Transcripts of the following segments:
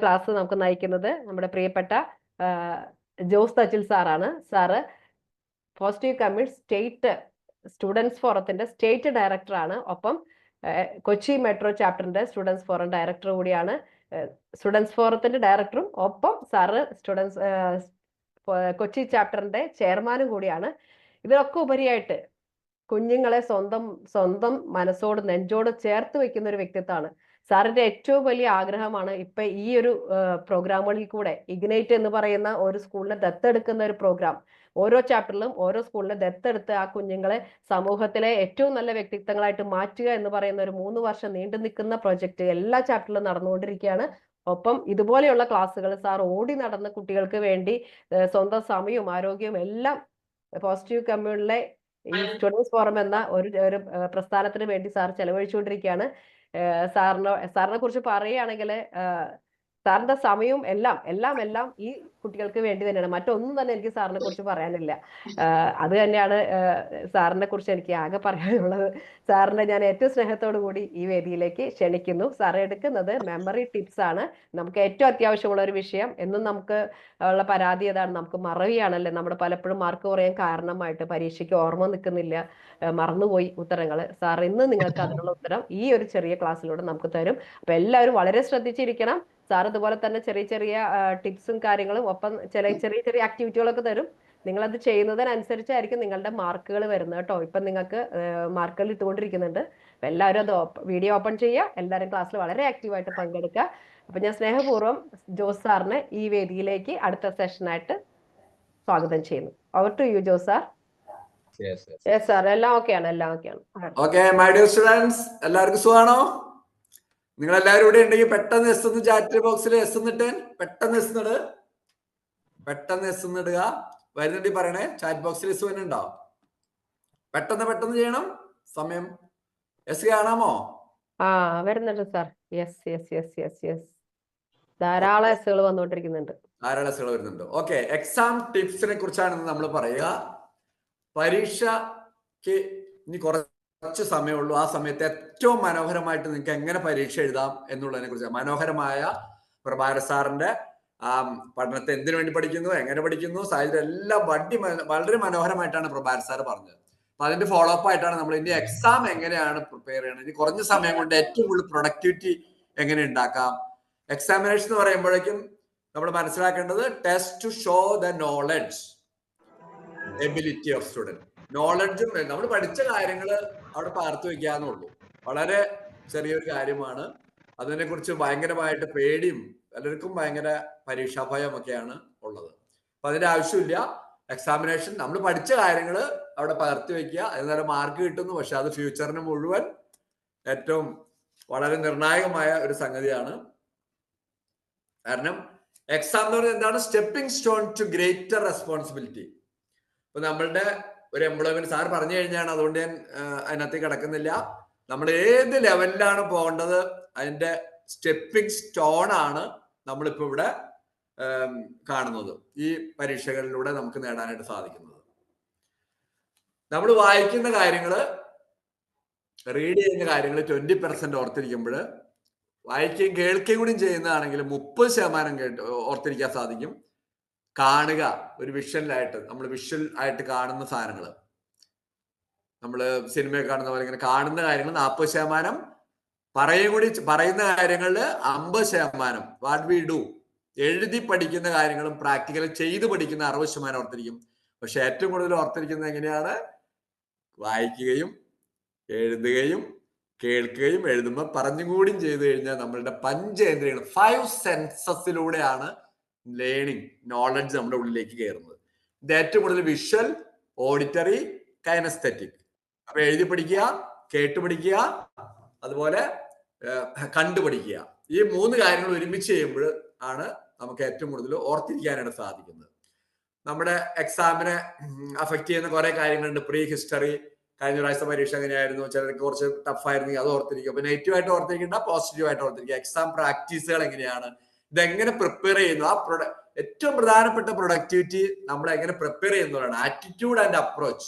Class നമുക്ക് നയിക്കുന്നത് നമ്മുടെ പ്രിയപ്പെട്ട ജോസ് തച്ചിൽ സാറാണ്. Sir positive commit state students ഫോറത്തിന്റെ സ്റ്റേറ്റ് ഡയറക്ടറാണ്. ഒപ്പം കൊച്ചി മെട്രോ ചാപ്റ്ററിന്റെ സ്റ്റുഡൻസ് ഫോറം ഡയറക്ടർ കൂടിയാണ്. സ്റ്റുഡൻസ് ഫോറത്തിന്റെ ഡയറക്ടറും ഒപ്പം സാറ് കൊച്ചി ചാപ്റ്ററിന്റെ ചെയർമാനും കൂടിയാണ്. ഇതിലൊക്കെ ഉപരിയായിട്ട് കുഞ്ഞുങ്ങളെ സ്വന്തം മനസ്സോട് നെഞ്ചോട് ചേർത്ത് വെക്കുന്ന ഒരു വ്യക്തിത്വമാണ്. സാറിന്റെ ഏറ്റവും വലിയ ആഗ്രഹമാണ് ഇപ്പൊ ഈ ഒരു പ്രോഗ്രാമുകളിൽ കൂടെ ഇഗ്നൈറ്റ് എന്ന് പറയുന്ന ഒരു സ്കൂളിനെ ദത്തെടുക്കുന്ന ഒരു പ്രോഗ്രാം. ഓരോ ചാപ്റ്ററിലും ഓരോ സ്കൂളിനെ ദത്തെടുത്ത് ആ കുഞ്ഞുങ്ങളെ സമൂഹത്തിലെ ഏറ്റവും നല്ല വ്യക്തിത്വങ്ങളായിട്ട് മാറ്റുക എന്ന് പറയുന്ന ഒരു 3 വർഷം നീണ്ടു നിൽക്കുന്ന പ്രൊജക്ട് എല്ലാ ചാപ്റ്ററിലും നടന്നുകൊണ്ടിരിക്കുകയാണ്. ഒപ്പം ഇതുപോലെയുള്ള ക്ലാസ്സുകൾ സാർ ഓടി നടന്ന് കുട്ടികൾക്ക് വേണ്ടി സ്വന്തം സമയവും ആരോഗ്യവും എല്ലാം പോസിറ്റീവ് കമ്മ്യൂണിലെ ഈ സ്റ്റുഡൻസ് ഫോറം എന്ന ഒരു പ്രസ്ഥാനത്തിന് വേണ്ടി സാർ ചെലവഴിച്ചുകൊണ്ടിരിക്കുകയാണ്. സാറിനെ കുറിച്ച് പറയുകയാണെങ്കിൽ സാറിന്റെ സമയവും എല്ലാം ഈ കുട്ടികൾക്ക് വേണ്ടി തന്നെയാണ്. മറ്റൊന്നും തന്നെ എനിക്ക് സാറിനെ കുറിച്ച് പറയാനില്ല. അത് തന്നെയാണ് സാറിനെ കുറിച്ച് എനിക്ക് ആകെ പറയാനുള്ളത്. സാറിനെ ഞാൻ ഏറ്റവും സ്നേഹത്തോടു കൂടി ഈ വേദിയിലേക്ക് ക്ഷണിക്കുന്നു. സാർ എടുക്കുന്നത് മെമ്മറി ടിപ്സ് ആണ്. നമുക്ക് ഏറ്റവും അത്യാവശ്യമുള്ള ഒരു വിഷയം. എന്നും നമുക്ക് ഉള്ള പരാതി ഏതാണ്? നമുക്ക് മറവിയാണല്ലേ. നമ്മുടെ പലപ്പോഴും മാർക്ക് കുറയാൻ കാരണമായിട്ട് പരീക്ഷയ്ക്ക് ഓർമ്മ നിൽക്കുന്നില്ല, മറന്നുപോയി ഉത്തരങ്ങൾ. സാർ ഇന്ന് നിങ്ങൾക്ക് അതിനുള്ള ഉത്തരം ഈ ഒരു ചെറിയ ക്ലാസ്സിലൂടെ നമുക്ക് തരും. അപ്പൊ എല്ലാവരും വളരെ ശ്രദ്ധിച്ചിരിക്കണം. സാർ ഇതുപോലെ തന്നെ ചെറിയ ടിപ്സും കാര്യങ്ങളും ഒപ്പം ചെറിയ ആക്ടിവിറ്റികളൊക്കെ തരും. നിങ്ങളത് ചെയ്യുന്നതിനനുസരിച്ചായിരിക്കും നിങ്ങളുടെ മാർക്കുകൾ വരുന്നത് കേട്ടോ. ഇപ്പം നിങ്ങൾക്ക് മാർക്കുകൾ ഇട്ടുകൊണ്ടിരിക്കുന്നുണ്ട്. അപ്പം എല്ലാവരും അത് വീഡിയോ ഓപ്പൺ ചെയ്യുക. എല്ലാവരും ക്ലാസ്സിൽ വളരെ ആക്റ്റീവായിട്ട് പങ്കെടുക്കുക. അപ്പം ഞാൻ സ്നേഹപൂർവ്വം ജോസ് സാറിനെ ഈ വേദിയിലേക്ക് അടുത്ത സെഷനായിട്ട് സ്വാഗതം ചെയ്യുന്നു. Over to you Jose sir. Sir എല്ലാം ഓക്കെയാണ്. മൈ ഡിയർ സ്റ്റുഡൻസ്, എല്ലാവർക്കും സുഖമാണോ? നിങ്ങൾ എല്ലാവരും ഇവിടെ ഉണ്ടെങ്കിൽ പെട്ടെന്ന് എസ് എന്ന് ചാറ്റ് ബോക്സിൽ എസ് എന്നിട്ട് പെട്ടെന്ന് എസ് എന്നിടുക. വരുന്നുണ്ടെങ്കിൽ പറയണേ. ചാറ്റ് ബോക്സിൽ എസ് വരുന്നുണ്ടോ? പെട്ടെന്ന് ചെയ്യണം. സമയം എസ് കാണാമോ? വരുന്നുണ്ട് സാർ. യെസ് ധാരാളം എസ്സുകൾ വന്നുകൊണ്ടിരിക്കുന്നുണ്ട്. ഓക്കെ, എക്സാം ടിപ്സിനെ കുറിച്ചാണ് നമ്മൾ പറയുക. പരീക്ഷയ്ക്ക് ഇനി കുറച്ച് സമയമുള്ളൂ. ആ സമയത്ത് ഏറ്റവും മനോഹരമായിട്ട് നിങ്ങൾക്ക് എങ്ങനെ പരീക്ഷ എഴുതാം എന്നുള്ളതിനെ കുറിച്ച് മനോഹരമായ പ്രഭാകര സാറിന്റെ പഠനത്തെ എന്തിനു വേണ്ടി പഠിക്കുന്നു, എങ്ങനെ പഠിക്കുന്നു, സാഹചര്യം എല്ലാം വളരെ മനോഹരമായിട്ടാണ് പ്രഭാകര സാർ പറഞ്ഞത്. അപ്പൊ അതിന്റെ ഫോളോ അപ്പ് ആയിട്ടാണ് നമ്മൾ ഇനി എക്സാം എങ്ങനെയാണ് പ്രിപ്പയർ ചെയ്യണത്, ഇനി കുറഞ്ഞ സമയം കൊണ്ട് ഏറ്റവും കൂടുതൽ പ്രൊഡക്ടിവിറ്റി എങ്ങനെ ഉണ്ടാക്കാം. എക്സാമിനേഷൻ എന്ന് പറയുമ്പോഴേക്കും നമ്മൾ മനസ്സിലാക്കേണ്ടത് test to show the knowledge ability of student. നോളജും നമ്മൾ പഠിച്ച കാര്യങ്ങൾ അവിടെ പാർത്തു വെക്കാന്നുള്ളൂ. വളരെ ചെറിയൊരു കാര്യമാണ്. അതിനെ കുറിച്ച് ഭയങ്കരമായിട്ട് പേടിയും പലർക്കും ഭയങ്കര പരീക്ഷാഭയം ഒക്കെയാണ് ഉള്ളത്. അപ്പൊ അതിന്റെ ആവശ്യമില്ല. എക്സാമിനേഷൻ നമ്മൾ പഠിച്ച കാര്യങ്ങൾ അവിടെ പകർത്തി വെക്കുക. അതിന് മാർക്ക് കിട്ടുന്നു. പക്ഷെ അത് ഫ്യൂച്ചറിന് മുഴുവൻ ഏറ്റവും വളരെ നിർണായകമായ ഒരു സംഗതിയാണ്. കാരണം എക്സാം എന്ന് പറയുന്നത് എന്താണ്? Stepping stone to greater responsibility. ഇപ്പൊ നമ്മളുടെ ഒരു എംപ്ലോയ്മെന്റ് സാർ പറഞ്ഞു കഴിഞ്ഞാണ്, അതുകൊണ്ട് ഞാൻ അതിനകത്ത് കിടക്കുന്നില്ല. നമ്മൾ ഏത് ലെവലിലാണ് പോകേണ്ടത് അതിന്റെ സ്റ്റെപ്പിംഗ് സ്റ്റോൺ ആണ് നമ്മളിപ്പോ ഇവിടെ കാണുന്നത്. ഈ പരീക്ഷകളിലൂടെ നമുക്ക് നേടാനായിട്ട് സാധിക്കുന്നത്. നമ്മൾ വായിക്കുന്ന കാര്യങ്ങള്, റീഡ് ചെയ്യുന്ന കാര്യങ്ങൾ 20% ഓർത്തിരിക്കുമ്പോൾ വായിക്കുകയും കേൾക്കുകയും കൂടി ചെയ്യുന്നതാണെങ്കിൽ 30% ഓർത്തിരിക്കാൻ സാധിക്കും. കാണുക, ഒരു വിഷ്വലായിട്ട്, നമ്മൾ വിഷ്വൽ ആയിട്ട് കാണുന്ന സാധനങ്ങൾ, നമ്മൾ സിനിമയൊക്കെ കാണുന്ന പോലെ ഇങ്ങനെ കാണുന്ന കാര്യങ്ങൾ 40%, പറയുന്ന കാര്യങ്ങളിൽ 50%, വാട്ട് വി ഡു, എഴുതി പഠിക്കുന്ന കാര്യങ്ങളും പ്രാക്ടിക്കലും ചെയ്ത് പഠിക്കുന്ന 60% ഓർത്തിരിക്കും. പക്ഷെ ഏറ്റവും കൂടുതൽ ഓർത്തിരിക്കുന്നത് എങ്ങനെയാണ്? വായിക്കുകയും എഴുതുകയും കേൾക്കുകയും എഴുതുമ്പോൾ പറഞ്ഞും കൂടിയും ചെയ്തു കഴിഞ്ഞാൽ നമ്മളുടെ പഞ്ചേന്ദ്രിയങ്ങൾ 5 സെൻസസിലൂടെയാണ് ലേണിംഗ്, നോളജ് നമ്മുടെ ഉള്ളിലേക്ക് കയറുന്നത്. ഇത് ഏറ്റവും കൂടുതൽ വിഷ്വൽ, ഓഡിറ്ററി, കൈനസ്തെറ്റിക്. അപ്പൊ എഴുതി പഠിക്കുക, കേട്ട് പഠിക്കുക, അതുപോലെ കണ്ടു പഠിക്കുക. ഈ 3 കാര്യങ്ങൾ ഒരുമിച്ച് ചെയ്യുമ്പോൾ ആണ് നമുക്ക് ഏറ്റവും കൂടുതൽ ഓർത്തിരിക്കാനായിട്ട് സാധിക്കുന്നത്. നമ്മുടെ എക്സാമിനെ അഫക്റ്റ് ചെയ്യുന്ന കുറെ കാര്യങ്ങളുണ്ട്. പ്രീ ഹിസ്റ്ററി, കഴിഞ്ഞ പ്രാവശ്യത്തെ പരീക്ഷ എങ്ങനെയായിരുന്നു, ചിലർക്ക് കുറച്ച് ടഫായിരുന്നെങ്കിൽ അത് ഓർത്തിരിക്കുക. അപ്പൊ നെഗറ്റീവായിട്ട് ഓർത്തിരിക്കേണ്ട, പോസിറ്റീവായിട്ട് ഓർത്തിരിക്കുക. എക്സാം പ്രാക്ടീസുകൾ എങ്ങനെയാണ്, ഇതെങ്ങനെ പ്രിപ്പയർ ചെയ്യുന്നു, ഏറ്റവും പ്രധാനപ്പെട്ട പ്രൊഡക്ടിവിറ്റി നമ്മൾ എങ്ങനെ പ്രിപ്പയർ ചെയ്യുന്നതാണ്. ആറ്റിറ്റ്യൂഡ് ആൻഡ് അപ്രോച്ച്,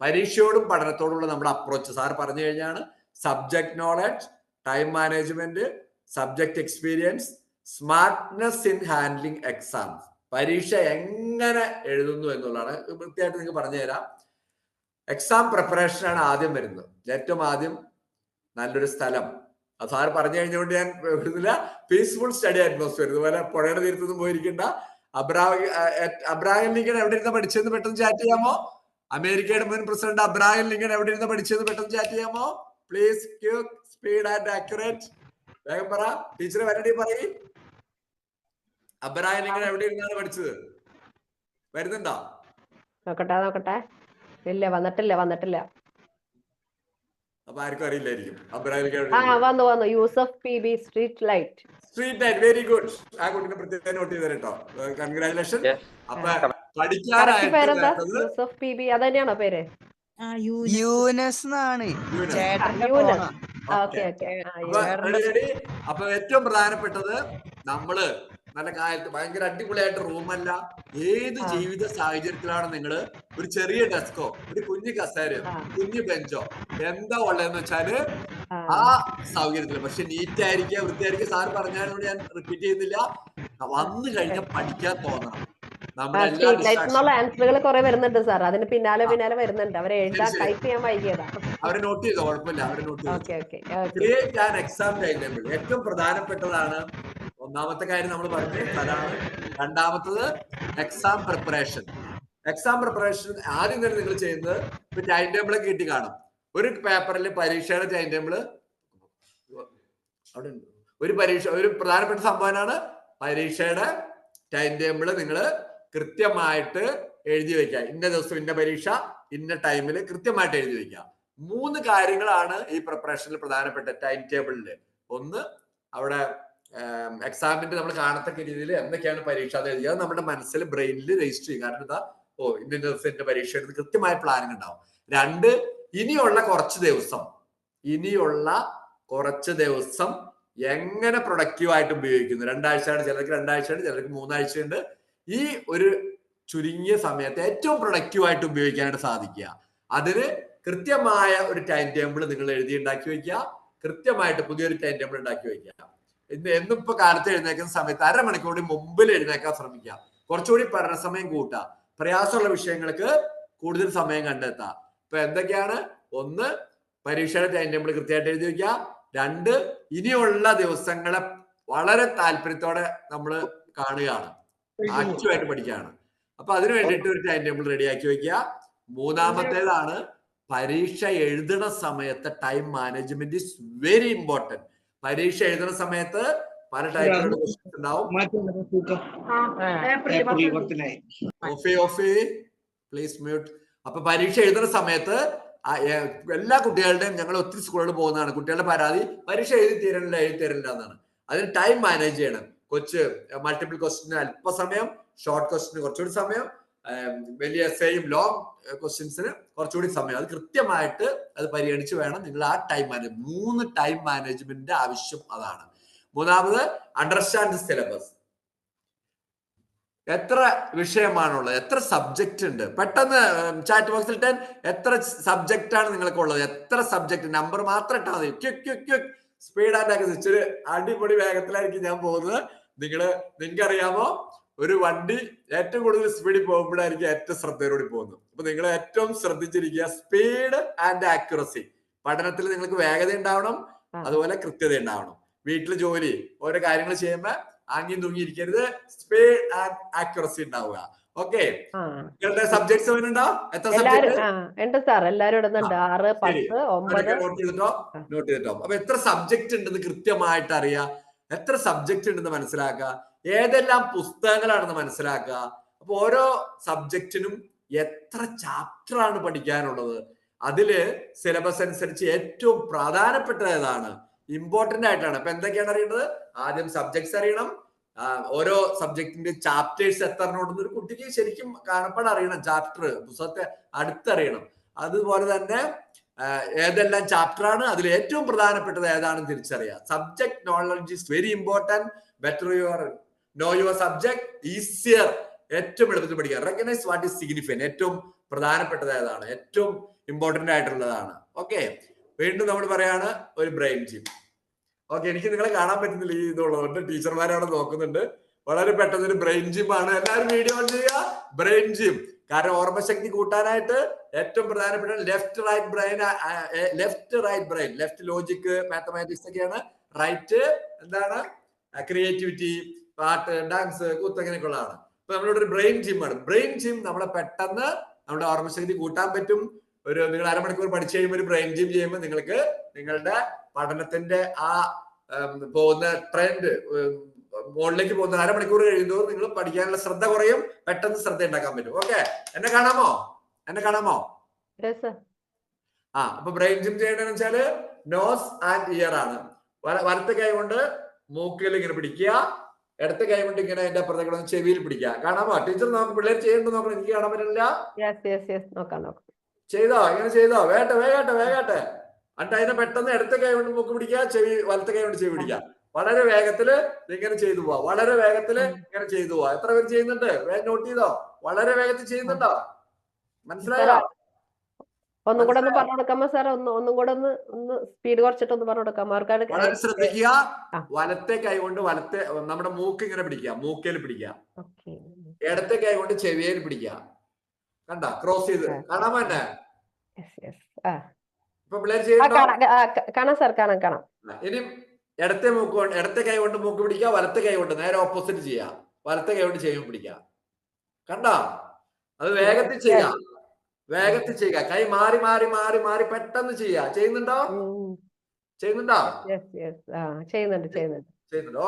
പരീക്ഷയോടും പഠനത്തോടുള്ള നമ്മുടെ അപ്രോച്ച് സാർ പറഞ്ഞു കഴിഞ്ഞാണ്. Subject knowledge, time management, subject experience, smartness in handling exams. പരീക്ഷ എങ്ങനെ എഴുതുന്നു എന്നുള്ളതാണ്. കൃത്യമായിട്ട് നിങ്ങൾക്ക് പറഞ്ഞു തരാം. എക്സാം പ്രിപ്പറേഷൻ ആണ് ആദ്യം വരുന്നത്. ഏറ്റവും ആദ്യം നല്ലൊരു സ്ഥലം, അത് സാർ പറഞ്ഞു കഴിഞ്ഞുകൊണ്ട് ഞാൻ വരുന്നില്ല. Peaceful study atmosphere. ഇതുപോലെ പുഴയുടെ തീരത്തൊന്നും പോയിരിക്കേണ്ട. അബ്രാഹം ലിങ്കൺ എവിടെ ഇരുന്ന് പഠിച്ചതെന്ന് പെട്ടെന്ന് ചാറ്റ് ചെയ്യാമോ? അമേരിക്കയുടെ മുൻ പ്രസിഡന്റ് അബ്രാഹം ലിങ്കൺ എവിടെ ഇരുന്ന് പഠിച്ചതെന്ന് പെട്ടെന്ന് ചാറ്റ് ചെയ്യാമോ? Please quick, speed and accurate. വേഗം പറ. ടീച്ചർ വരണ്ടി പറയും. അബ്രാഹം ലിങ്കൺ എവിടെ ഇരുന്നാണ് പഠിച്ചത്? വരുന്നുണ്ടോ? നോക്കട്ടെ. ഇല്ല, വന്നിട്ടില്ല. അപ്പൊ ആർക്കും അറിയില്ലായിരിക്കും അബ്രാഹം ലിങ്കൺ. വന്നു. Yusuf PB street light. Very good. ആ കുട്ടിനെ പ്രത്യേകം നോട്ട് ചെയ്ത് കേട്ടോ. കൺഗ്രാറ്റുലേഷൻ. അപ്പൊ പഠിക്കാനായിട്ട് പേരെന്താ? യൂസഫ് PB അതന്നെയാണോ പേര്? യൂനസ് എന്നാണ്. അപ്പൊ ഏറ്റവും പ്രധാനപ്പെട്ടത്, നമ്മള് നല്ല കാലത്ത് ഭയങ്കര അടിപൊളിയായിട്ട് റൂമല്ല, ഏത് ജീവിത സാഹചര്യത്തിലാണ് നിങ്ങള് ഒരു ചെറിയ ഡെസ്കോ, ഒരു കുഞ്ഞു കസേരയോ, കുഞ്ഞു ബെഞ്ചോ എന്താ ഉള്ളതെന്ന് വെച്ചാല് ആ സൗകര്യത്തില്, പക്ഷെ നീറ്റ് ആയിരിക്കുക, വൃത്തിയായിരിക്കുക. സാർ പറഞ്ഞതുകൊണ്ട് ഞാൻ റിപ്പീറ്റ് ചെയ്യുന്നില്ല. വന്നു കഴിഞ്ഞാൽ പഠിക്കാൻ തോന്നണം. ആൻസറുകൾ കുറെ വരുന്നുണ്ട് സാർ, അതിന് പിന്നാലെ വരുന്നുണ്ട്. അവരെ എഴുതാൻ ടൈപ്പ് ചെയ്യാൻ വൈകിയതാ. അവരെ നോട്ട് ചെയ്തോ, കുഴപ്പമില്ല. അവരെ നോട്ട് ചെയ്തു. Create an exam time table ഏറ്റവും പ്രധാനപ്പെട്ടതാണ്. ഒന്നാമത്തെ കാര്യം നമ്മൾ പറഞ്ഞ അതാണ്. രണ്ടാമത്തത് എക്സാം പ്രിപ്പറേഷൻ. എക്സാം പ്രിപ്പറേഷൻ ആദ്യം തന്നെ നിങ്ങൾ ചെയ്യുന്നത്, ഇപ്പൊ ടൈം ടേബിൾ ഒക്കെ കിട്ടി കാണും. ഒരു പേപ്പറിൽ പരീക്ഷയുടെ ടൈം ടേബിള് അവിടെ ഉണ്ട്. ഒരു പ്രധാനപ്പെട്ട സംഭവമാണ് പരീക്ഷയുടെ ടൈം ടേബിള് നിങ്ങൾ കൃത്യമായിട്ട് എഴുതി വെക്കുക. ഇന്ന ദിവസം ഇന്ന പരീക്ഷ, ഇന്ന ടൈമിൽ കൃത്യമായിട്ട് എഴുതി വെക്കുക. 3 കാര്യങ്ങളാണ് ഈ പ്രിപ്പറേഷനിൽ പ്രധാനപ്പെട്ട ടൈം ടേബിളില്. ഒന്ന്, അവിടെ എക്സാമിന്റെ നമ്മൾ കാണത്തക്ക രീതിയിൽ എന്തൊക്കെയാണ് പരീക്ഷ അത് എഴുതിയത് നമ്മുടെ മനസ്സിൽ, ബ്രെയിനിൽ രജിസ്റ്റർ ചെയ്യും. കാരണം എന്താ, ഇന്ന ദിവസം എന്റെ പരീക്ഷ എഴുതി കൃത്യമായ പ്ലാനിങ് ഉണ്ടാവും. 2, ഇനിയുള്ള കുറച്ച് ദിവസം എങ്ങനെ പ്രൊഡക്റ്റീവായിട്ട് ഉപയോഗിക്കുന്നു. 2 ആഴ്ചയാണ്, ചിലർക്ക് 2 ആഴ്ചയുണ്ട്, ചിലർക്ക് 3 ആഴ്ചയുണ്ട്. ഈ ഒരു ചുരുങ്ങിയ സമയത്ത് ഏറ്റവും പ്രൊഡക്റ്റീവായിട്ട് ഉപയോഗിക്കാനായിട്ട് സാധിക്കുക. അതിന് കൃത്യമായ ഒരു ടൈം ടേബിൾ നിങ്ങൾ എഴുതി ഉണ്ടാക്കി വെക്കുക. കൃത്യമായിട്ട് പുതിയൊരു ടൈം ടേബിൾ ഉണ്ടാക്കി വെക്കുക. എന്നും ഇപ്പൊ കാലത്ത് എഴുന്നേക്കുന്ന സമയത്ത് അരമണിക്കൂർ മുമ്പിൽ എഴുന്നേക്കാൻ ശ്രമിക്കുക. കുറച്ചുകൂടി പഠന സമയം കൂട്ടുക. പ്രയാസമുള്ള വിഷയങ്ങൾക്ക് കൂടുതൽ സമയം കണ്ടെത്താം. ഇപ്പൊ എന്തൊക്കെയാണ്? 1, പരീക്ഷയുടെ ടൈം ടേബിൾ കൃത്യമായിട്ട് എഴുതി വെക്കുക. 2, ഇനിയുള്ള ദിവസങ്ങളെ വളരെ താല്പര്യത്തോടെ നമ്മൾ കാണുകയാണ്, ആക്റ്റീവായിട്ട് പഠിക്കുകയാണ്. അപ്പൊ അതിനു വേണ്ടിയിട്ട് ഒരു ടൈം ടേബിൾ റെഡിയാക്കി വെക്കുക. 3-മത്തേതാണ്, പരീക്ഷ എഴുതുന്ന സമയത്ത് time management is very important. പരീക്ഷ എഴുതുന്ന സമയത്ത് പല ടൈപ്പിലുള്ള ക്വസ്റ്റ്യൻസ് ഉണ്ടാവും. Please mute. അപ്പൊ പരീക്ഷ എഴുതുന്ന സമയത്ത് എല്ലാ കുട്ടികളുടെയും, ഞങ്ങൾ ഒത്തിരി സ്കൂളുകളിൽ പോകുന്നതാണ്, കുട്ടികളുടെ പരാതി പരീക്ഷ എഴുതി തരില്ല എന്നാണ്. അതിന് ടൈം മാനേജ് ചെയ്യണം. മൾട്ടിപ്പിൾ ക്വസ്റ്റ്യന് അല്പസമയം, ഷോർട്ട് ക്വസ്റ്റ്യന് കുറച്ചുകൂടി സമയം, വലിയ എസ്സേയും ലോങ് ക്വസ്റ്റ്യൻസിന് കുറച്ചുകൂടി സമയം. അത് കൃത്യമായിട്ട് അത് പരിഗണിച്ച് വേണം നിങ്ങൾ ആ ടൈം മാനേജ്. 3 ടൈം മാനേജ്മെന്റിന്റെ ആവശ്യം അതാണ്. 3-മത്, അണ്ടർസ്റ്റാൻഡ് സിലബസ്. എത്ര വിഷയമാണുള്ളത്, എത്ര സബ്ജക്റ്റ് ഉണ്ട്? പെട്ടെന്ന് ചാറ്റ് ബോക്സിൽ ഇട്ടാൽ എത്ര സബ്ജക്റ്റ് ആണ് നിങ്ങൾക്കുള്ളത്, എത്ര സബ്ജക്ട്, നമ്പർ മാത്രം ഇട്ടാൽ മതി. ക്വിക്ക് സ്പീഡ് ആൻഡ് ഇച്ചിരി അടിപൊളി വേഗത്തിലായിരിക്കും ഞാൻ പോകുന്നത്. നിങ്ങൾക്കറിയാമോ, ഒരു വണ്ടി ഏറ്റവും കൂടുതൽ സ്പീഡിൽ പോകുമ്പോഴായിരിക്കും ഏറ്റവും ശ്രദ്ധയോടുകൂടി പോകുന്നത്. അപ്പൊ നിങ്ങൾ ഏറ്റവും ശ്രദ്ധിച്ചിരിക്കുക, സ്പീഡ് ആൻഡ് ആക്യുറസി. പഠനത്തിൽ നിങ്ങൾക്ക് വേഗത ഉണ്ടാവണം, അതുപോലെ കൃത്യത ഉണ്ടാവണം. വീട്ടിൽ ജോലി, ഓരോ കാര്യങ്ങൾ ചെയ്യുമ്പോൾ ആങ്ങി തൂങ്ങിയിരിക്കരുത്. സ്പീഡ് ആൻഡ് ആക്യുറസി ഉണ്ടാവുക. ഓക്കെ, നിങ്ങളുടെ സബ്ജക്ട്സ് വരുന്നുണ്ടോ? എത്ര സബ്ജക്ട്? എല്ലാരും ഇടുന്നുണ്ട്. 6, 10, 9. നോട്ട് ചെയ്തിട്ടോ. അപ്പൊ എത്ര സബ്ജക്ട് ഉണ്ടെന്ന് കൃത്യമായിട്ട് അറിയാം. എത്ര സബ്ജക്ട് ഉണ്ടെന്ന് മനസ്സിലാക്കുക. ഏതെല്ലാം പുസ്തകങ്ങളാണെന്ന് മനസ്സിലാക്കുക. അപ്പൊ ഓരോ സബ്ജക്റ്റിനും എത്ര ചാപ്റ്റർ ആണ് പഠിക്കാനുള്ളത്, അതില് സിലബസ് അനുസരിച്ച് ഏറ്റവും പ്രധാനപ്പെട്ടത് ഏതാണ്, ഇമ്പോർട്ടന്റ് ആയിട്ടാണ്. അപ്പൊ എന്തൊക്കെയാണ് അറിയേണ്ടത്? ആദ്യം സബ്ജക്ട്സ് അറിയണം. ഓരോ സബ്ജക്റ്റിന്റെ ചാപ്റ്റേഴ്സ് എത്ര ഉണ്ടെന്ന് ഒരു കുട്ടിക്ക് ശരിക്കും കാണപ്പെടാൻ അറിയണം. ചാപ്റ്റർ പുസ്തകത്തെ അടുത്തറിയണം. അതുപോലെ തന്നെ ഏതെല്ലാം ചാപ്റ്റർ ആണ്, അതിൽ ഏറ്റവും പ്രധാനപ്പെട്ടത് ഏതാണെന്ന് തിരിച്ചറിയാം. Subject knowledge is very important. Better know your subject, easier. ഏറ്റവും എളുപ്പത്തിൽ പഠിക്കുക. Recognise what is significant. ഏറ്റവും പ്രധാനപ്പെട്ടത് ഏതാണ്, ഏറ്റവും ഇമ്പോർട്ടന്റ് ആയിട്ടുള്ളതാണ്. ഓക്കെ, വീണ്ടും നമ്മൾ പറയാണ് ഒരു ബ്രെയിൻ ജിം. ഓക്കെ, എനിക്ക് നിങ്ങളെ കാണാൻ പറ്റുന്നില്ല ഈ ഇതുള്ളതുകൊണ്ട് ടീച്ചർമാരവിടെ നോക്കുന്നുണ്ട്. വളരെ പെട്ടെന്ന് ഒരു ബ്രെയിൻ ജിം ആണ്. എല്ലാവരും വീഡിയോ ഓൺ ചെയ്യുക. ബ്രെയിൻ ജിം, കാരണം ഓർമ്മശക്തി കൂട്ടാനായിട്ട് ഏറ്റവും പ്രധാനപ്പെട്ട left right brain, left logic mathematics ഒക്കെയാണ്, റൈറ്റ് എന്താണ് ക്രിയേറ്റിവിറ്റി, പാട്ട്, ഡാൻസ്, കൂത്ത്, അങ്ങനെയൊക്കെ ഉള്ളതാണ്. അപ്പൊ നമ്മളിവിടെ ഒരു ബ്രെയിൻ ജിം ആണ്. ബ്രെയിൻ ജിം നമ്മളെ പെട്ടെന്ന് നമ്മുടെ ഓർമ്മശക്തി കൂട്ടാൻ പറ്റും. നിങ്ങൾ അരമണിക്കൂർ പഠിച്ചു കഴിയുമ്പോൾ ഒരു ബ്രെയിൻ ജിം ചെയ്യുമ്പോൾ നിങ്ങൾക്ക് നിങ്ങളുടെ പഠനത്തിന്റെ ആ പോകുന്ന ട്രെൻഡ് മുകളിലേക്ക് പോകുന്ന അരമണിക്കൂർ കഴിയുമ്പോൾ നിങ്ങൾ പഠിക്കാനുള്ള ശ്രദ്ധ കുറയും, പെട്ടെന്ന് ശ്രദ്ധ ഉണ്ടാക്കാൻ പറ്റും. ഓക്കെ, എന്നെ കാണാമോ? അപ്പൊ ബ്രെയിൻ ജിം ചെയ്യണമെന്ന് വെച്ചാല് നോസ് ആൻഡ് ഇയർ ആണ്. വലത്തെ കൈ കൊണ്ട് മൂക്കിൽ ഇങ്ങനെ പിടിക്കുക, ഇടത്തെ കൈ കൊണ്ട് ഇങ്ങനെ എന്റെ അപ്പുറത്തേക്ക് ചെവിയിൽ പിടിക്കുക. കാണാമോ? ടീച്ചർ നോക്കാം, പിള്ളേർ ചെയ്യണ്ടോ നോക്കണം, എനിക്ക് കാണാൻ പറ്റില്ല. ചെയ്തോ? ഇങ്ങനെ ചെയ്തോ? വേട്ടെ എന്നിട്ട് അതിനെ പെട്ടെന്ന് ഇടത്തെ കൈ കൊണ്ട് മൂക്ക് പിടിക്കുക, വലത്തെ കൈ കൊണ്ട് ചെവി പിടിക്കുക. വളരെ വേഗത്തില് ഇങ്ങനെ ചെയ്തു പോവാ, വളരെ വേഗത്തില് ഇങ്ങനെ ചെയ്തു പോവാ. എത്ര പേര് ചെയ്യുന്നുണ്ട്? വേഗം നോട്ട് ചെയ്തോ? വളരെ വേഗത്തിൽ ചെയ്യുന്നുണ്ടോ? മനസ്സിലായോ? ഒന്നും കൂടെ ഒന്ന് പറഞ്ഞു കൊടുക്കാമോ സാർ? ഒന്നും കൂടെ ഒന്ന് സ്പീഡ് കുറച്ചിട്ട് പറഞ്ഞു കൊടുക്കാമോ? വളരെ ശ്രദ്ധിക്കുക. വലത്തെ കൈ കൊണ്ട് നമ്മുടെ മൂക്ക് ഇങ്ങനെ പിടിക്കുക, മൂക്കയിൽ പിടിക്കുക. ഇടത്തെ കൈ കൊണ്ട് ചെവിയിൽ പിടിക്കുക. കണ്ട ക്രോസ് ചെയ്ത് കാണാമോ എന്നെ? ഇപ്പൊ പിള്ളേർ കാണാം സാർ, കാണാം. ഇനി ഇടത്തെ കൈ കൊണ്ട് മൂക്ക് പിടിക്കുക, വലത്തെ കൈ കൊണ്ട് നേരെ ഓപ്പോസിറ്റ് ചെയ്യുക, വലത്തെ കൈ കൊണ്ട് ചെവി പിടിക്കുക. കണ്ട? അത് വേഗത്തിൽ ചെയ്യാം, കൈ മാറി മാറി മാറി മാറി പെട്ടെന്ന് ചെയ്യുക. ചെയ്യുന്നുണ്ടോ?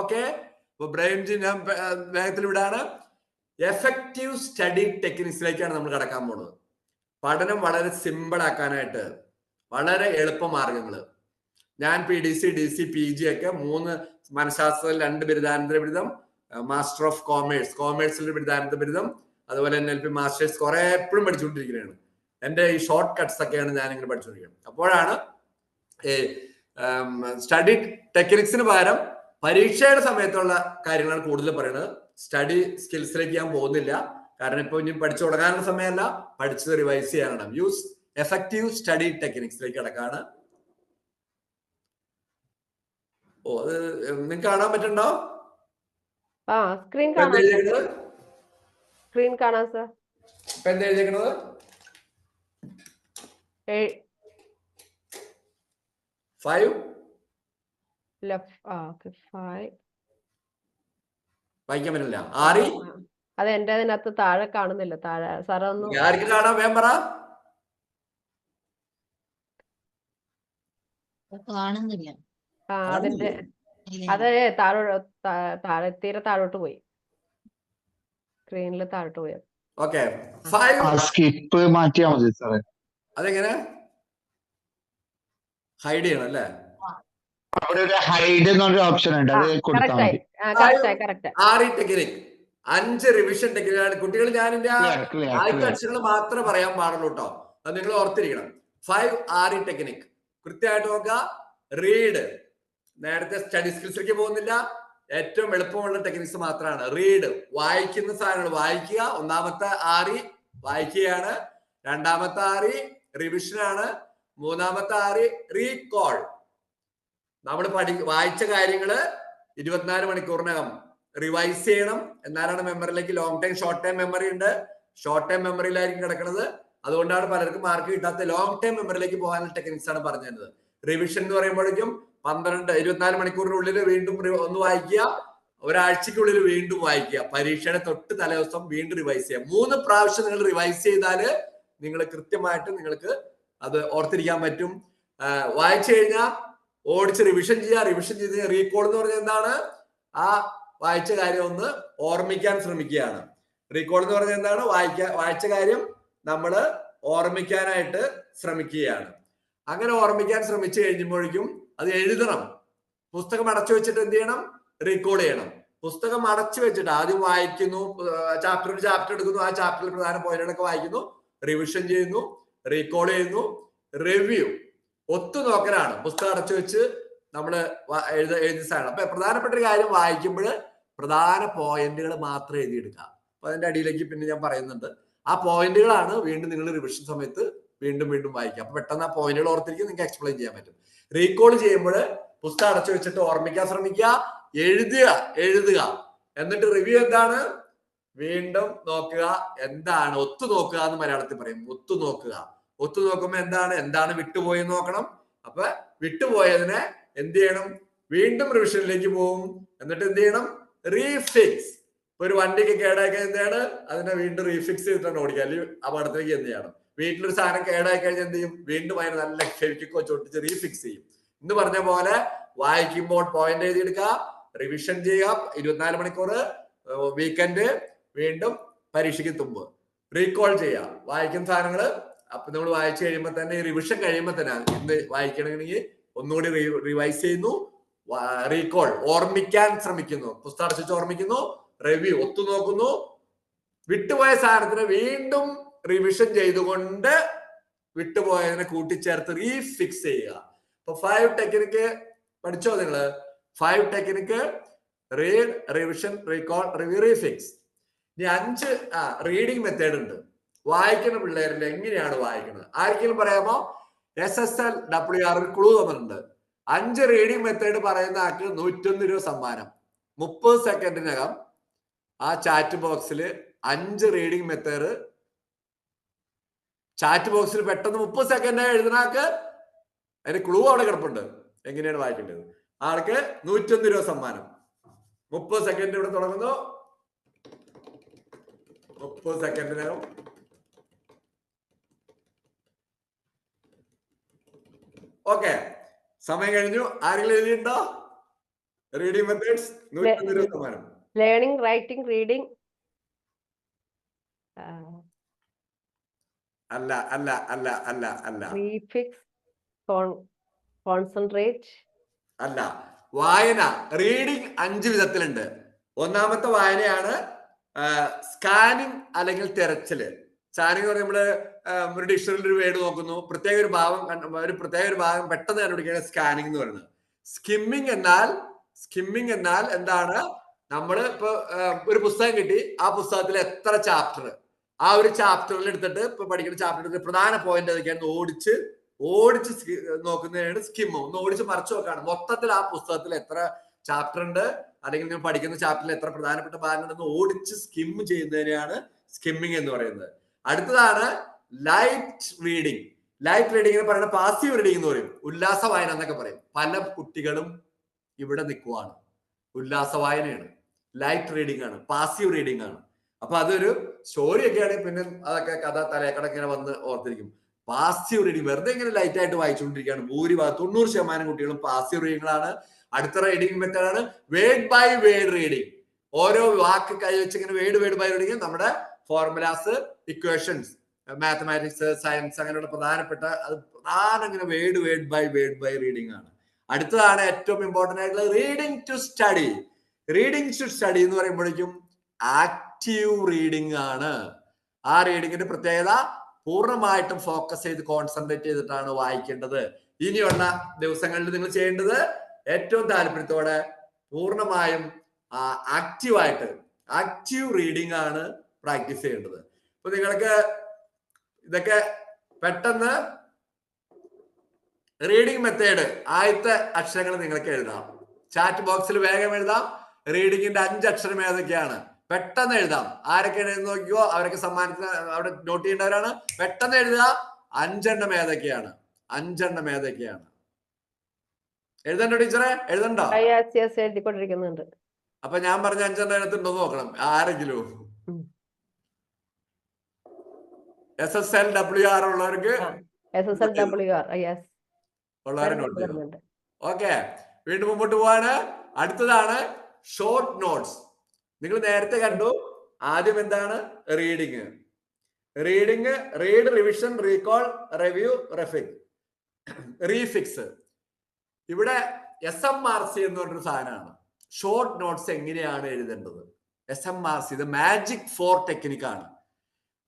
ഓക്കെ. ഇപ്പൊ ബ്രെയിൻ ജിം ഞാൻ വേഗത്തിൽ വിടാണ്. എഫക്റ്റീവ് സ്റ്റഡി ടെക്നിക്സിലേക്കാണ് നമ്മൾ കടക്കാൻ പോകുന്നത്. പഠനം വളരെ സിമ്പിൾ ആക്കാനായിട്ട് വളരെ എളുപ്പമാർഗങ്ങൾ. ഞാൻ PDC, DC, PG ഒക്കെ 3 മനഃശാസ്ത്രത്തിൽ 2 ബിരുദാനന്തര ബിരുദം, മാസ്റ്റർ ഓഫ് കോമേഴ്സിൽ ബിരുദാനന്തര ബിരുദം, അതുപോലെ NLP മാസ്റ്റേഴ്സ് കുറെ എപ്പോഴും പഠിച്ചുകൊണ്ടിരിക്കുകയാണ്. എന്റെ ഈ ഷോർട്ട് കട്ട്സ് ഒക്കെയാണ് ഞാൻ ഇങ്ങനെ പഠിച്ചുകൊണ്ടിരിക്കുന്നത്. അപ്പോഴാണ് സ്റ്റഡി ടെക്നിക്സിന് പകരം പരീക്ഷയുടെ സമയത്തുള്ള കാര്യങ്ങളാണ് കൂടുതൽ പറയുന്നത്. സ്റ്റഡി സ്കിൽസിലേക്ക് ഞാൻ പോകുന്നില്ല, കാരണം ഇപ്പൊ ഇനി പഠിച്ചു തുടങ്ങാനുള്ള സമയമല്ല, പഠിച്ചത് റിവൈസ് ചെയ്യാനാണ്. യൂസ് എഫക്റ്റീവ് സ്റ്റഡി ടെക്നിക്സിലേക്ക് കിടക്കാണ്. അത് നിങ്ങൾക്ക് കാണാൻ പറ്റുന്നുണ്ടോ? സ്ക്രീൻ കാണാം സാർ. ഇപ്പൊ എന്താ എഴുതിയേക്കണത്? 5 വായിക്കാൻ പറ്റില്ല. 6 അത് എന്റെ അതിനകത്ത് താഴെ കാണുന്നില്ല. താഴെ സാറേ ഒന്ന് ആർക്ക് കാണാം? വേഗം പറ. കാണുന്നില്ല. അതിന്റെ അത് താഴെ തീരെ താഴോട്ട് പോയി, സ്ക്രീനിൽ താഴോട്ട് പോയി. ഓക്കെ, സ്കിപ്പ് മാറ്റിയാ മതി സാറേ. അതെങ്ങനെ ഹൈഡ് ചെയ്യണം അല്ലേ? അവിടെ ഒരു ഹൈഡ് എന്നൊരു ഓപ്ഷൻ ഉണ്ട്, അത് കൊടുത്താൽ മതി. 6 ടെക്നിക്, 5 റിവിഷൻ ടെക്നിക്കാണ് കുട്ടികൾ. ഞാൻ എന്റെ ആദ്യത്തെ അക്ഷരങ്ങൾ മാത്രമേ പറയാൻ പാടുള്ളൂ കേട്ടോ, അത് നിങ്ങൾ ഓർത്തിരിക്കണം. 5 RE ടെക്നിക് കൃത്യമായിട്ട് നോക്കുക. റീഡ്, നേരത്തെ സ്റ്റഡി സ്കിൽസിലേക്ക് പോകുന്നില്ല, ഏറ്റവും എളുപ്പമുള്ള ടെക്നിക്സ് മാത്രമാണ്. റീഡ്, വായിക്കുന്ന സാധനങ്ങൾ വായിക്കുക. ഒന്നാമത്തെ RE വായിക്കുകയാണ്. രണ്ടാമത്തെ RE റിവിഷൻ ആണ്. മൂന്നാമത്തെ RE റീകോൾ. നമ്മൾ വായിച്ച കാര്യങ്ങള് 24 മണിക്കൂറിനകം റിവൈസ് ചെയ്യണം, എന്നാലാണ് മെമ്മറിയിലേക്ക്. Long time short time memory ഉണ്ട്, ഷോർട്ട് ടൈം മെമ്മറിയിലായിരിക്കും കിടക്കുന്നത്. അതുകൊണ്ടാണ് പലർക്കും മാർക്ക് കിട്ടാത്ത. ലോങ് ടൈം മെമ്മറിയിലേക്ക് പോകാനുള്ള ടെക്നിക്സ് ആണ് പറഞ്ഞു തരുന്നത്. റിവിഷൻ എന്ന് പറയുമ്പോഴേക്കും 24 മണിക്കൂറിനുള്ളിൽ വീണ്ടും ഒന്ന് വായിക്കുക, ഒരാഴ്ചക്കുള്ളിൽ വീണ്ടും വായിക്കുക, പരീക്ഷയുടെ തൊട്ട് തലേദിവസം വീണ്ടും റിവൈസ് ചെയ്യുക. 3 പ്രാവശ്യം നിങ്ങൾ റിവൈസ് ചെയ്താല് നിങ്ങൾ കൃത്യമായിട്ട് നിങ്ങൾക്ക് അത് ഓർത്തിരിക്കാൻ പറ്റും. വായിച്ചു കഴിഞ്ഞാൽ ഓടിച്ച് റിവിഷൻ ചെയ്യുക. റിവിഷൻ ചെയ്ത് റീകോൾ എന്ന് പറഞ്ഞാൽ എന്താണ്? ആ വായിച്ച കാര്യം ഒന്ന് ഓർമ്മിക്കാൻ ശ്രമിക്കുകയാണ്. റീകോൾ എന്ന് പറഞ്ഞാൽ എന്താണ്? വായിച്ച കാര്യം നമ്മൾ ഓർമ്മിക്കാനായിട്ട് ശ്രമിക്കുകയാണ്. അങ്ങനെ ഓർമ്മിക്കാൻ ശ്രമിച്ചു കഴിയുമ്പോഴേക്കും അത് എഴുതണം. പുസ്തകം അടച്ചു വെച്ചിട്ട് എന്ത് ചെയ്യണം? റീകോൾ ചെയ്യണം. പുസ്തകം അടച്ചു വെച്ചിട്ട് ആദ്യം വായിക്കുന്നു, ചാപ്റ്റർ എടുക്കുന്നു, ആ ചാപ്റ്ററിൽ പ്രധാന പോയിന്റുകളൊക്കെ വായിക്കുന്നു, റിവിഷൻ ചെയ്യുന്നു, റീകോൾ ചെയ്യുന്നു, റിവ്യൂ, ഒത്തുനോക്കലാണ്. പുസ്തകം അടച്ചു വെച്ച് നമ്മൾ എഴുതിയ സാധനം. അപ്പൊ പ്രധാനപ്പെട്ട ഒരു കാര്യം വായിക്കുമ്പോൾ പ്രധാന പോയിന്റുകൾ മാത്രം എഴുതിയെടുക്കുക. അപ്പൊ അതിന്റെ അടിയിലേക്ക് പിന്നെ ഞാൻ പറയുന്നുണ്ട്. ആ പോയിന്റുകളാണ് വീണ്ടും നിങ്ങൾ റിവിഷൻ സമയത്ത് വീണ്ടും വീണ്ടും വായിക്കുക. അപ്പൊ പെട്ടെന്ന് ആ പോയിന്റുകൾ ഓർത്തിരിക്കും, നിങ്ങൾക്ക് എക്സ്പ്ലെയിൻ ചെയ്യാൻ പറ്റും. റീകോൾ ചെയ്യുമ്പോൾ പുസ്തകം അടച്ചു വെച്ചിട്ട് ഓർമ്മിക്കാൻ ശ്രമിക്കുക, എഴുതുക. എന്നിട്ട് റിവ്യൂ എന്താണ്? വീണ്ടും നോക്കുക. എന്താണ് ഒത്തു നോക്കുക എന്ന് മലയാളത്തിൽ പറയും. ഒത്തു നോക്കുമ്പോ എന്താണ് വിട്ടുപോയെന്ന് നോക്കണം. അപ്പൊ വിട്ടുപോയതിനെ എന്ത് ചെയ്യണം? വീണ്ടും റിവിഷനിലേക്ക് പോകും. എന്നിട്ട് എന്ത് ചെയ്യണം? റീഫിക്സ്. ഒരു വണ്ടിക്ക് കേടാക്കി എന്താണ്? അതിനെ വീണ്ടും റീഫിക്സ് ചെയ്തിട്ടാണ് ഓടിക്കുക. അല്ലെങ്കിൽ അപകടത്തിലേക്ക് എന്ത് ചെയ്യണം? വീട്ടിലൊരു സാധനം കേടായി കഴിഞ്ഞാൽ എന്ത് ചെയ്യും? വീണ്ടും അതിന് നല്ല ഫെവിക്വിക്ക് ഒട്ടിച്ച് റീഫിക്സ് ചെയ്യും. എന്ന് പറഞ്ഞ പോലെ വായിക്കുമ്പോൾ പോയിന്റ് എഴുതിയെടുക്കുക, റിവിഷൻ ചെയ്യുക 24 മണിക്കൂർ, വീക്കെൻഡ്, വീണ്ടും പരീക്ഷയ്ക്ക് തുമ്പ് റീകോൾ ചെയ്യുക വായിക്കുന്ന സാധനങ്ങള്. അപ്പൊ നമ്മൾ വായിച്ചു കഴിയുമ്പോൾ തന്നെ, റിവിഷൻ കഴിയുമ്പോൾ തന്നെ ഇന്ന് വായിക്കണമെങ്കിൽ ഒന്നുകൂടി റിവൈസ് ചെയ്യുന്നു, റീകോൾ ഓർമ്മിക്കാൻ ശ്രമിക്കുന്നു, പുസ്തകം അടച്ചു ഓർമ്മിക്കുന്നു, റിവ്യൂ ഒത്തു നോക്കുന്നു, വിട്ടുപോയ സാധനത്തിന് വീണ്ടും റിവിഷൻ ചെയ്തുകൊണ്ട് വിട്ടുപോയതിനെ കൂട്ടിച്ചേർത്ത് റീഫിക്സ് ചെയ്യുക. ഇപ്പൊ 5 ടെക്നിക്ക് പഠിച്ചോ നിങ്ങള്? 5 technique: read, revision, recall, review, refix. ഇനി 5 റീഡിങ് മെത്തേഡ് ഉണ്ട്. വായിക്കുന്ന പിള്ളേരിൽ എങ്ങനെയാണ് വായിക്കുന്നത്? ആർക്കെങ്കിലും പറയാമോ? SSLWR ഒരു ക്ലൂ തന്നിട്ടുണ്ട്. 5 റീഡിങ് മെത്തേഡ് പറയുന്ന ആൾക്ക് 101 രൂപ സമ്മാനം. 30 സെക്കൻഡിനകം ആ ചാറ്റ് ബോക്സിൽ 5 റീഡിങ് മെത്തേഡ് ചാറ്റ് ബോക്സിൽ പെട്ടെന്ന് 30 സെക്കൻഡ് എഴുതുന്ന ആൾക്ക് അതിന് ക്ലൂ അവിടെ കിടപ്പുണ്ട്, എങ്ങനെയാണ് വായിക്കേണ്ടത്. ആൾക്ക് 101 രൂപ സമ്മാനം. 30 സെക്കൻഡ് ഇവിടെ തുടങ്ങുന്നു. 30 സെക്കൻഡിനകം ഓക്കെ, സമയം കഴിഞ്ഞു. ആരെങ്കിലും എഴുതിയിട്ടുണ്ടോ? റീഡിംഗ് മെത്തേഡ്സ് 101 രൂപ സമ്മാനം. Learning, writing, reading. അല്ല. റീഫിക്സ്, കോൺസെൻട്രേറ്റ്. അല്ല. വായന, റീഡിംഗ് 5 വിധത്തിലുണ്ട്. ഒന്നാമത്തെ വായനയാണ് സ്കാനിങ് അല്ലെങ്കിൽ തിരച്ചില്. സ്കാനിങ് പറഞ്ഞാൽ നമ്മള് ഒരു ഡിക്ഷണറിയിൽ ഒരു വേർഡ് നോക്കുന്നു, പ്രത്യേക ഒരു ഭാഗം പെട്ടെന്ന് കണ്ടുപിടിക്കുകയാണ് സ്കാനിങ് എന്ന് പറയുന്നത്. സ്കിമ്മിങ് എന്നാൽ എന്താണ്? നമ്മള് ഇപ്പൊ ഒരു പുസ്തകം കിട്ടി, ആ പുസ്തകത്തിൽ എത്ര ചാപ്റ്റർ, ആ ഒരു ചാപ്റ്ററിൽ എടുത്തിട്ട് ഇപ്പൊ പഠിക്കുന്ന ചാപ്റ്ററിൽ പ്രധാന പോയിന്റ് അതൊക്കെയാണ് ഓടിച്ച് നോക്കുന്നതിനാണ് സ്കിമ്മ്. ഒന്ന് ഓടിച്ച് മറിച്ച് നോക്കാണ് മൊത്തത്തിൽ ആ പുസ്തകത്തിൽ എത്ര ചാപ്റ്റർ ഉണ്ട്, അല്ലെങ്കിൽ നിങ്ങൾ പഠിക്കുന്ന ചാപ്റ്ററിൽ എത്ര പ്രധാനപ്പെട്ട ഭാഗങ്ങളുണ്ടെന്ന് ഓടിച്ച് സ്കിം ചെയ്യുന്നതിനെയാണ് സ്കിമ്മിങ് എന്ന് പറയുന്നത്. അടുത്തതാണ് ലൈറ്റ് റീഡിങ്. ലൈറ്റ് റീഡിങ്ങിന് പറയുന്നത് പാസീവ് റീഡിംഗ് എന്ന് പറയും, ഉല്ലാസ വായന എന്നൊക്കെ പറയും. പല കുട്ടികളും ഇവിടെ നിൽക്കുവാണ്, ഉല്ലാസ വായനയാണ്, ലൈറ്റ് റീഡിംഗ് ആണ്, പാസീവ് റീഡിംഗ് ആണ്. അപ്പൊ അതൊരു സ്റ്റോറി ഒക്കെ ആണെങ്കിൽ പിന്നെ അതൊക്കെ കഥ തലക്കടക്കിങ്ങനെ വന്ന് ഓർത്തിരിക്കും. പാസീവ് റീഡിംഗ് വെറുതെ ഇങ്ങനെ ലൈറ്റ് ആയിട്ട് വായിച്ചുകൊണ്ടിരിക്കുകയാണ്. 90% കുട്ടികളും പാസീവ് റീഡിങ്ങളാണ്. അടുത്ത റീഡിംഗ് മെത്തേഡാണ് വേർഡ് ബൈ വേർഡ് റീഡിംഗ്. ഓരോ വാക്ക് കൈവച്ച് ഇങ്ങനെ വേർഡ് ബൈ റീഡിംഗ് നമ്മുടെ ഫോർമുലാസ്, ഇക്വേഷൻസ്, മാത്തമാറ്റിക്സ്, സയൻസ് അങ്ങനെയുള്ള പ്രധാനപ്പെട്ട ഇങ്ങനെ വേർഡ് ബൈ റീഡിംഗ് ആണ്. അടുത്തതാണ് ഏറ്റവും ഇമ്പോർട്ടന്റ് ആയിട്ടുള്ള reading to study. Reading to study എന്ന് പറയുമ്പോഴേക്കും ആക്റ്റീവ് റീഡിംഗ് ആണ്. ആ റീഡിങ്ങിന്റെ പ്രത്യേകത പൂർണ്ണമായിട്ടും ഫോക്കസ് ചെയ്ത് കോൺസെൻട്രേറ്റ് ചെയ്തിട്ടാണ് വായിക്കേണ്ടത്. ഇനിയുള്ള ദിവസങ്ങളിൽ നിങ്ങൾ ചെയ്യേണ്ടത് ഏറ്റവും താല്പര്യത്തോടെ പൂർണ്ണമായും ആക്റ്റീവ് റീഡിംഗ് ആണ് പ്രാക്ടീസ് ചെയ്യേണ്ടത്. അപ്പൊ നിങ്ങൾക്ക് ഇതൊക്കെ പെട്ടെന്ന് റീഡിംഗ് മെത്തേഡ് ആദ്യത്തെ അക്ഷരങ്ങൾ നിങ്ങൾക്ക് എഴുതാം. ചാറ്റ് ബോക്സിൽ വേഗം എഴുതാം. റീഡിങ്ങിന്റെ 5 അക്ഷരം ഏതൊക്കെയാണ് പെട്ടെന്ന് എഴുതാം. ആരൊക്കെ എഴുതുന്ന നോക്കിയോ അവരൊക്കെ സമ്മാനത്തിന് അവിടെ നോട്ട് ചെയ്യേണ്ടവരാണ്. പെട്ടെന്ന് എഴുതുക. 5 എണ്ണം ഏതൊക്കെയാണ്? എഴുതണ്ടോ ടീച്ചറെ? എഴുതണ്ടോ? എഴുതിക്കൊണ്ടിരിക്കുന്നുണ്ട്. അപ്പൊ ഞാൻ പറഞ്ഞ 5 എണ്ണം എടുത്തുണ്ടോ നോക്കണം ആരെങ്കിലും. SSLWR ഉള്ളവർക്ക് ഓക്കെ. വീണ്ടും മുമ്പോട്ട് പോവാണ്. അടുത്തതാണ് ഷോർട്ട് നോട്ട്സ്. നിങ്ങൾ നേരത്തെ കണ്ടു. ആദ്യം എന്താണ്? Read, revision, recall, review, refix. ഇവിടെ SMRC എന്ന് പറഞ്ഞൊരു സാധനമാണ്. ഷോർട്ട് നോട്ട്സ് എങ്ങനെയാണ് എഴുതേണ്ടത്? SMRC ഇത് മാജിക് 4 ടെക്നിക്കാണ്.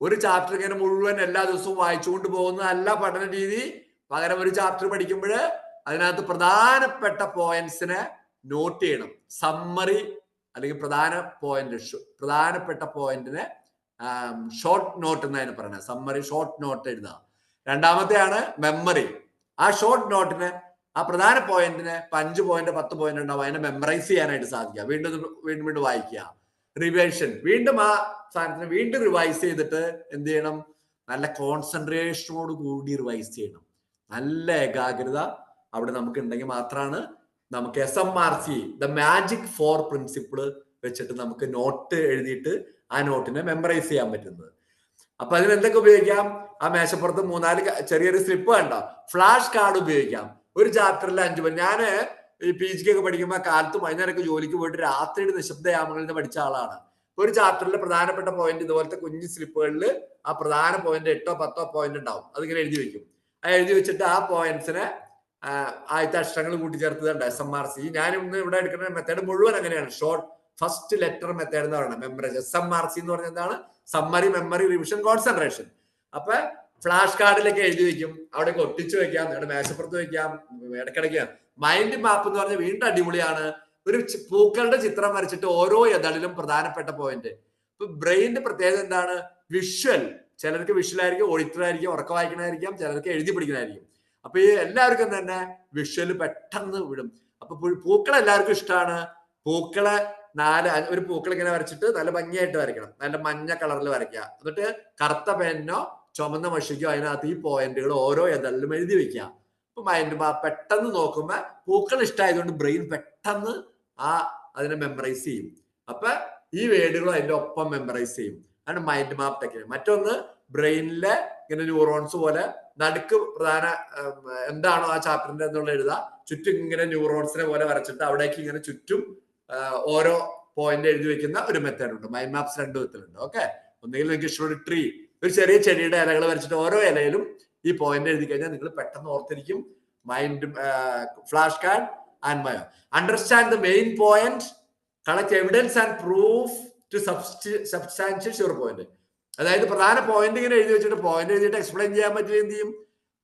ഒരു ചാപ്റ്റർ ഇങ്ങനെ മുഴുവൻ എല്ലാ ദിവസവും വായിച്ചുകൊണ്ട് പോകുന്നതല്ല പഠന രീതി. പകരം ഒരു ചാപ്റ്റർ പഠിക്കുമ്പോൾ അതിനകത്ത് പ്രധാനപ്പെട്ട പോയിന്റ്സിനെ നോട്ട് ചെയ്യണം. സമ്മറി അല്ലെങ്കിൽ പ്രധാനപ്പെട്ട പോയിന്റിനെ ഷോർട്ട് നോട്ട് എന്നതിന് പറയുന്നത്. സമ്മറി ഷോർട്ട് നോട്ട് എഴുതാം. രണ്ടാമത്തെയാണ് മെമ്മറി. ആ ഷോർട്ട് നോട്ടിന് ആ പ്രധാന പോയിന്റിന് 5 പോയിന്റ് 10 പോയിന്റ് ഉണ്ടാവും, അതിനെ മെമ്മറൈസ് ചെയ്യാനായിട്ട് സാധിക്കുക. വീണ്ടും വീണ്ടും വീണ്ടും വായിക്കുക. റിവിഷൻ, വീണ്ടും ആ സാധനത്തിന് വീണ്ടും റിവൈസ് ചെയ്തിട്ട് എന്ത് ചെയ്യണം? നല്ല കോൺസെൻട്രേഷനോട് കൂടി റിവൈസ് ചെയ്യണം. നല്ല ഏകാഗ്രത അവിടെ നമുക്ക് ഉണ്ടെങ്കിൽ മാത്രമാണ് നമുക്ക് SMRC ദ മാജിക് 4 പ്രിൻസിപ്പിൾ വെച്ചിട്ട് നമുക്ക് നോട്ട് എഴുതിയിട്ട് ആ നോട്ടിനെ മെമ്മറൈസ് ചെയ്യാൻ പറ്റുന്നത്. അപ്പൊ അതിന് എന്തൊക്കെ ഉപയോഗിക്കാം? ആ മേശപ്പുറത്ത് 3-4 ചെറിയൊരു സ്ലിപ്പ് കണ്ടോ? ഫ്ലാഷ് കാർഡ് ഉപയോഗിക്കാം. ഒരു ചാപ്റ്ററിൽ 5 പേര്. ഞാന് ഈ PG ഒക്കെ പഠിക്കുമ്പോൾ കാലത്ത് വൈകുന്നേരമൊക്കെ ജോലിക്ക് പോയിട്ട് രാത്രിയുടെ നിശബ്ദയാമങ്ങളിൽ നിന്ന് പഠിച്ച ആളാണ്. ഒരു ചാപ്റ്ററിലെ പ്രധാനപ്പെട്ട പോയിന്റ് ഇതുപോലത്തെ കുഞ്ഞു സ്ലിപ്പുകളിൽ ആ പ്രധാന പോയിന്റ് 8 10 പോയിന്റ് ഉണ്ടാവും. അതിങ്ങനെ എഴുതി വെക്കും. ആ എഴുതി വെച്ചിട്ട് ആ പോയിന്റ്സിനെ ആദ്യത്തെ അക്ഷരങ്ങൾ കൂട്ടിച്ചേർത്തതുണ്ട് SMRC. ഞാൻ ഇന്ന് ഇവിടെ എടുക്കുന്ന മെത്തേഡ് മുഴുവൻ അങ്ങനെയാണ്. ഷോർട്ട് ഫസ്റ്റ് ലെറ്റർ മെത്തേഡ് എന്ന് പറയുന്നത് മെമ്മറൈസ്. SMRC എന്ന് പറഞ്ഞാൽ എന്താണ്? Summary, memory, revision, concentration. അപ്പൊ ഫ്ലാഷ് കാർഡിലൊക്കെ എഴുതി വെക്കും, അവിടെയൊക്കെ ഒട്ടിച്ചു വെക്കാം, നിങ്ങളുടെ മേശപ്പുറത്ത് വെക്കാം, ഇടയ്ക്കിടയ്ക്ക്. മൈൻഡ് മാപ്പ് എന്ന് പറഞ്ഞാൽ വീണ്ടും അടിപൊളിയാണ്. ഒരു പൂക്കളുടെ ചിത്രം വരച്ചിട്ട് ഓരോ യഥളിലും പ്രധാനപ്പെട്ട പോയിന്റ്. ഇപ്പൊ ബ്രെയിനിന്റെ പ്രത്യേകത എന്താണ്? വിഷ്വൽ. ചിലർക്ക് വിഷ്വൽ ആയിരിക്കും, ഓഡിറ്റർ ആയിരിക്കും, ഉറക്കം വായിക്കണായിരിക്കും, ചിലർക്ക് എഴുതി പിടിക്കണായിരിക്കും. അപ്പൊ ഈ എല്ലാവർക്കും തന്നെ വിഷ്വൽ പെട്ടെന്ന് വിടും. അപ്പൊ പൂക്കൾ എല്ലാവർക്കും ഇഷ്ടമാണ്. പൂക്കളെ ഒരു പൂക്കൾ ഇങ്ങനെ വരച്ചിട്ട് നല്ല ഭംഗിയായിട്ട് വരയ്ക്കണം. നല്ല മഞ്ഞ കളറിൽ വരയ്ക്കുക. എന്നിട്ട് കറുത്ത പെന്നോ ചുമന്ന മഷിക്കോ അതിനകത്ത് ഈ പോയിന്റുകൾ ഓരോ യഥളിലും എഴുതി വെക്കുക. അപ്പൊ മൈൻഡ് മാപ്പ് പെട്ടെന്ന് നോക്കുമ്പോ പൂക്കൾ ഇഷ്ടമായതുകൊണ്ട് ബ്രെയിൻ പെട്ടെന്ന് അതിനെ മെമ്മറൈസ് ചെയ്യും. അപ്പൊ ഈ വേർഡുകളും അതിന്റെ ഒപ്പം മെമ്മറൈസ് ചെയ്യും. അതാണ് മൈൻഡ് മാപ്പ് ടെക്നിക്. മറ്റൊന്ന് ബ്രെയിനിലെ ഇങ്ങനെ ന്യൂറോൺസ് പോലെ നടുക്ക് പ്രധാന എന്താണോ ആ ചാപ്റ്ററിന്റെ എന്നുള്ള എഴുതുക, ചുറ്റും ഇങ്ങനെ ന്യൂറോൺസിനെ പോലെ വരച്ചിട്ട് അവിടേക്ക് ഇങ്ങനെ ചുറ്റും ഓരോ പോയിന്റ് എഴുതി വെക്കുന്ന ഒരു മെത്തേഡ് ഉണ്ട്. Mind maps 2 വിധത്തിലുണ്ട്. ഓക്കെ, ഒന്നുകിൽ നിങ്ങൾക്ക് ഇഷ്ടമുള്ള ട്രീ, ഒരു ചെറിയ ചെടിയുടെ ഇലകൾ വരച്ചിട്ട് ഓരോ ഇലയിലും ഈ പോയിന്റ് എഴുതി കഴിഞ്ഞാൽ നിങ്ങൾ പെട്ടെന്ന് ഓർത്തിരിക്കും. മൈൻഡ് ഫ്ലാഷ് കാർഡ് ആൻഡ് മയോ. Understand the main point, collect evidence and proof to substantiate your point. അതായത് പ്രധാന പോയിന്റ് ഇങ്ങനെ എഴുതി വെച്ചിട്ട് പോയിന്റ് എഴുതിയിട്ട് എക്സ്പ്ലെയിൻ ചെയ്യാൻ പറ്റില്ല, എന്ത് ചെയ്യും?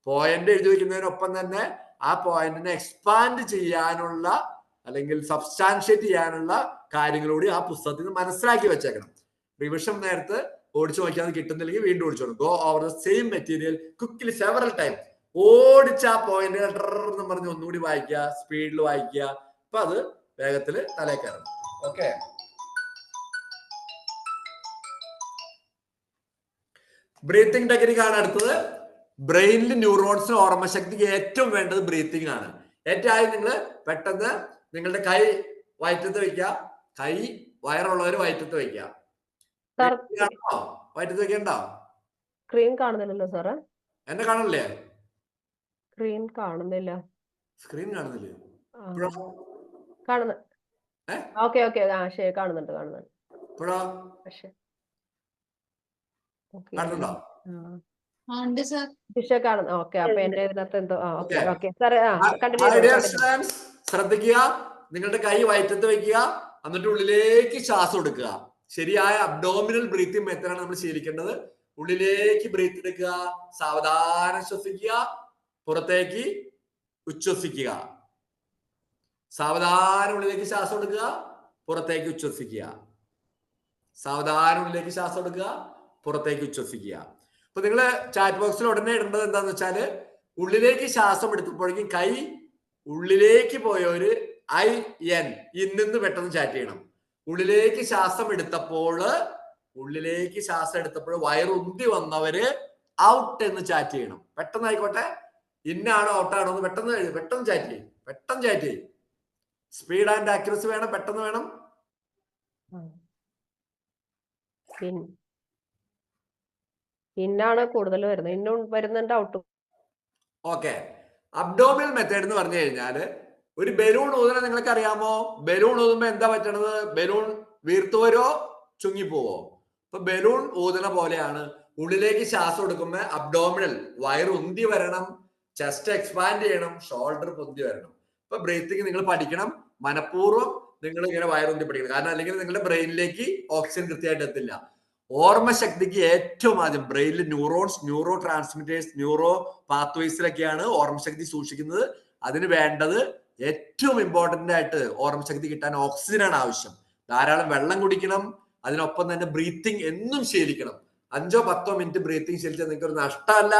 പോയിന്റ് എഴുതി വെക്കുന്നതിനൊപ്പം തന്നെ ആ പോയിന്റിനെ എക്സ്പാൻഡ് ചെയ്യാനുള്ള അല്ലെങ്കിൽ സബ്സ്റ്റാൻഷിയേറ്റ് ചെയ്യാനുള്ള കാര്യങ്ങളൂടി ആ പുസ്തകത്തിൽ നിന്ന് മനസ്സിലാക്കി വെച്ചേക്കണം. റിവിഷൻ നേരത്തെ ഓടിച്ചു നോക്കിയാൽ കിട്ടുന്നില്ലെങ്കിൽ വീണ്ടും ഓടിച്ചോളൂ. Go over the same material quickly several time. ഓടിച്ച ആ പോയിന്റ് എന്ന് പറഞ്ഞ് ഒന്നുകൂടി വായിക്കുക, സ്പീഡിൽ വായിക്കുക. അപ്പൊ അത് വേഗത്തിൽ തലേ കയറും. ഓക്കെ, ബ്രീത്തിങ് ടെക്നിക് ആണ് അടുത്തത്. ബ്രെയിനിൽ ന്യൂറോൺസിന് ഓർമ്മശക്തിക്ക് ഏറ്റവും വേണ്ടത് ബ്രീത്തിങ് ആണ്. ഏറ്റവും ആദ്യം നിങ്ങൾ പെട്ടെന്ന് നിങ്ങളുടെ കൈ വയറ്റത്ത് വെക്കുക. കൈ വയറുള്ളവർ വയറ്റത്ത് വെക്കുക. വയറ്റത്ത് വെക്കണ്ടോ? സ്ക്രീൻ കാണുന്നില്ലല്ലോ സാറേ. എന്നെ കാണണില്ലേ? സ്ക്രീൻ കാണുന്നില്ല. സ്ക്രീൻ കാണുന്നില്ലേ? കാണുന്നു. ഓക്കെ ഓക്കെ, ശരി, കാണുന്നുണ്ട്. ഇപ്പോഴോ കാണുന്നുണ്ടോ? കാണുന്നു. ഓക്കെ, അപ്പൊ എന്റെ ഇതിനകത്ത് എന്തോ. ഓക്കെ സാറേ, ശ്രദ്ധിക്കുക. നിങ്ങളുടെ കൈ വയറ്റത്ത് വെക്കുക, എന്നിട്ട് ഉള്ളിലേക്ക് ശ്വാസം എടുക്കുക. ശരിയായ അബ്ഡോമിനൽ ബ്രീത്തിങ് മെത്തേഡാണ് നമ്മൾ ശീലിക്കേണ്ടത്. ഉള്ളിലേക്ക് ബ്രീത്ത് എടുക്കുക, സാവധാനം ശ്വസിക്കുക, പുറത്തേക്ക് ഉച്ഛ്വസിക്കുക. സാവധാനം ഉള്ളിലേക്ക് ശ്വാസം എടുക്കുക, പുറത്തേക്ക് ഉച്ഛ്വസിക്കുക. സാവധാനം ഉള്ളിലേക്ക് ശ്വാസം എടുക്കുക, പുറത്തേക്ക് ഉച്ഛ്വസിക്കുക. അപ്പൊ നിങ്ങള് ചാറ്റ് ബോക്സിൽ ഉടനെ ഇടേണ്ടത് എന്താന്ന് വെച്ചാല്, ഉള്ളിലേക്ക് ശ്വാസം എടുത്തപ്പോഴേക്കും കൈ ഉള്ളിലേക്ക് പോയവര് ഇന്ന് പെട്ടെന്ന് ചാറ്റ് ചെയ്യണം. ഉള്ളിലേക്ക് ശ്വാസം എടുത്തപ്പോൾ വയറുന്തി വന്നവര് ഔട്ട് എന്ന് ചാറ്റ് ചെയ്യണം. പെട്ടെന്ന് ആയിക്കോട്ടെ, ഇന്നാണോ ഔട്ടാണോ എന്ന് പെട്ടെന്ന് ചാറ്റ് ചെയ്യും. സ്പീഡ് ആൻഡ് ആക്യുറസി വേണം, പെട്ടെന്ന് വേണം. ഇന്നാണ് കൂടുതൽ വരുന്നത്, ഇന്നും വരുന്നുണ്ട്, ഔട്ടും. ഓക്കെ, അബ്ഡോമിനൽ മെത്തേഡ് എന്ന് പറഞ്ഞു കഴിഞ്ഞാല് ഒരു ബലൂൺ ഊതുന്ന നിങ്ങൾക്ക് അറിയാമോ? ബലൂൺ ഊതുമ്പോ എന്താ പറ്റണത്? ബലൂൺ വീർത്തുവരോ ചുങ്ങിപ്പോവോ? ഇപ്പൊ ബലൂൺ ഊതുന്ന പോലെയാണ്. ഉള്ളിലേക്ക് ശ്വാസം എടുക്കുമ്പോ അബ്ഡോമിനൽ വയർ ഉന്തി വരണം, ചെസ്റ്റ് എക്സ്പാൻഡ് ചെയ്യണം, ഷോൾഡർ പൊന്തി വരണം. ഇപ്പൊ ബ്രീത്തിങ് നിങ്ങൾ പഠിക്കണം. മനഃപൂർവ്വം നിങ്ങൾ ഇങ്ങനെ വയറുന്തി പഠിക്കണം. കാരണം അല്ലെങ്കിൽ നിങ്ങളുടെ ബ്രെയിനിലേക്ക് ഓക്സിജൻ കൃത്യമായിട്ട് എത്തില്ല. ഓർമ്മശക്തിക്ക് ഏറ്റവും ആദ്യം ബ്രെയിനിൽ ന്യൂറോൺസ്, ന്യൂറോ ട്രാൻസ്മിറ്റേഴ്സ്, ന്യൂറോ പാത്വേസിലൊക്കെയാണ് ഓർമ്മശക്തി സൂക്ഷിക്കുന്നത്. അതിന് വേണ്ടത് ഏറ്റവും ഇമ്പോർട്ടന്റ് ആയിട്ട് ഓർമ്മശക്തി കിട്ടാൻ ഓക്സിജനാണ് ആവശ്യം. ധാരാളം വെള്ളം കുടിക്കണം. അതിനൊപ്പം തന്നെ ബ്രീത്തിങ് എന്നും ശീലിക്കണം. 5-10 മിനിറ്റ് ബ്രീത്തിങ് ശീലിച്ചാൽ നിങ്ങൾക്ക് ഒരു നഷ്ടമല്ല.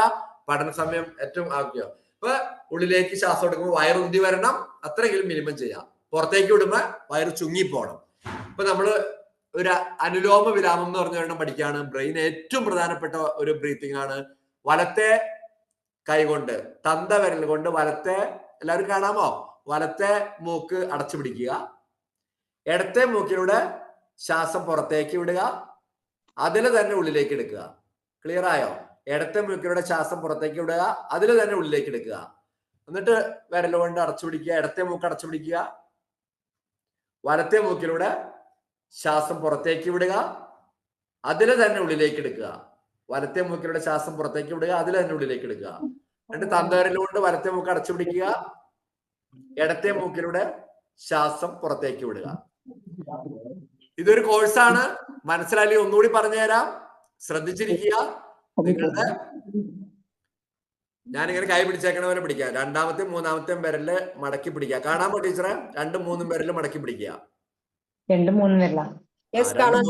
പഠന സമയം ഏറ്റവും ആവശ്യം. അപ്പൊ ഉള്ളിലേക്ക് ശ്വാസം എടുക്കുമ്പോൾ വയറ് ഉന്തി വരണം, അത്രയെങ്കിലും മിനിമം ചെയ്യാം. പുറത്തേക്ക് വിടുമ്പോ വയറ് ചുങ്ങിപ്പോണം. ഇപ്പൊ നമ്മള് ഒരു അനുലോമ വിരാമം എന്ന് പറഞ്ഞ ഒരെണ്ണം പഠിക്കുകയാണ്. ബ്രെയിൻ ഏറ്റവും പ്രധാനപ്പെട്ട ഒരു ബ്രീത്തിങ് ആണ്. വലത്തെ കൈകൊണ്ട് തന്തവിരൽ കൊണ്ട് വലത്തെ, എല്ലാവരും കാണാമോ, വലത്തെ മൂക്ക് അടച്ചു പിടിക്കുക, ഇടത്തെ മൂക്കിലൂടെ ശ്വാസം പുറത്തേക്ക് വിടുക, അതിൽ തന്നെ ഉള്ളിലേക്ക് എടുക്കുക. ക്ലിയർ ആയോ? ഇടത്തെ മൂക്കിലൂടെ ശ്വാസം പുറത്തേക്ക് വിടുക, അതിൽ തന്നെ ഉള്ളിലേക്ക് എടുക്കുക. എന്നിട്ട് വിരൽ കൊണ്ട് അടച്ചു പിടിക്കുക, ഇടത്തെ മൂക്ക് അടച്ചു പിടിക്കുക, വലത്തെ മൂക്കിലൂടെ ശ്വാസം പുറത്തേക്ക് വിടുക, അതിൽ തന്നെ ഉള്ളിലേക്ക് എടുക്കുക. വലത്തെ മൂക്കിലൂടെ ശ്വാസം പുറത്തേക്ക് വിടുക, അതിൽ തന്നെ ഉള്ളിലേക്ക് എടുക്കുക. എന്നിട്ട് തന്തവിരൽ കൊണ്ട് വലത്തെ മൂക്ക് അടച്ചു പിടിക്കുക, ഇടത്തെ മൂക്കിലൂടെ ശ്വാസം പുറത്തേക്ക് വിടുക. ഇതൊരു കോഴ്സാണ്, മനസ്സിലായി? ഒന്നുകൂടി പറഞ്ഞുതരാം, ശ്രദ്ധിച്ചിരിക്കുക. നിങ്ങളുടെ ഞാനിങ്ങനെ കൈ പിടിച്ചേക്കണ പോലെ പിടിക്കുക. രണ്ടാമത്തെയും മൂന്നാമത്തെയും വിരല് മടക്കി പിടിക്കുക. കാണാമോ ടീച്ചറെ? 2ഉം 3ഉം വിരല് മടക്കി പിടിക്കുക. 2ഉം 3ഉം വിരല. 2ഉം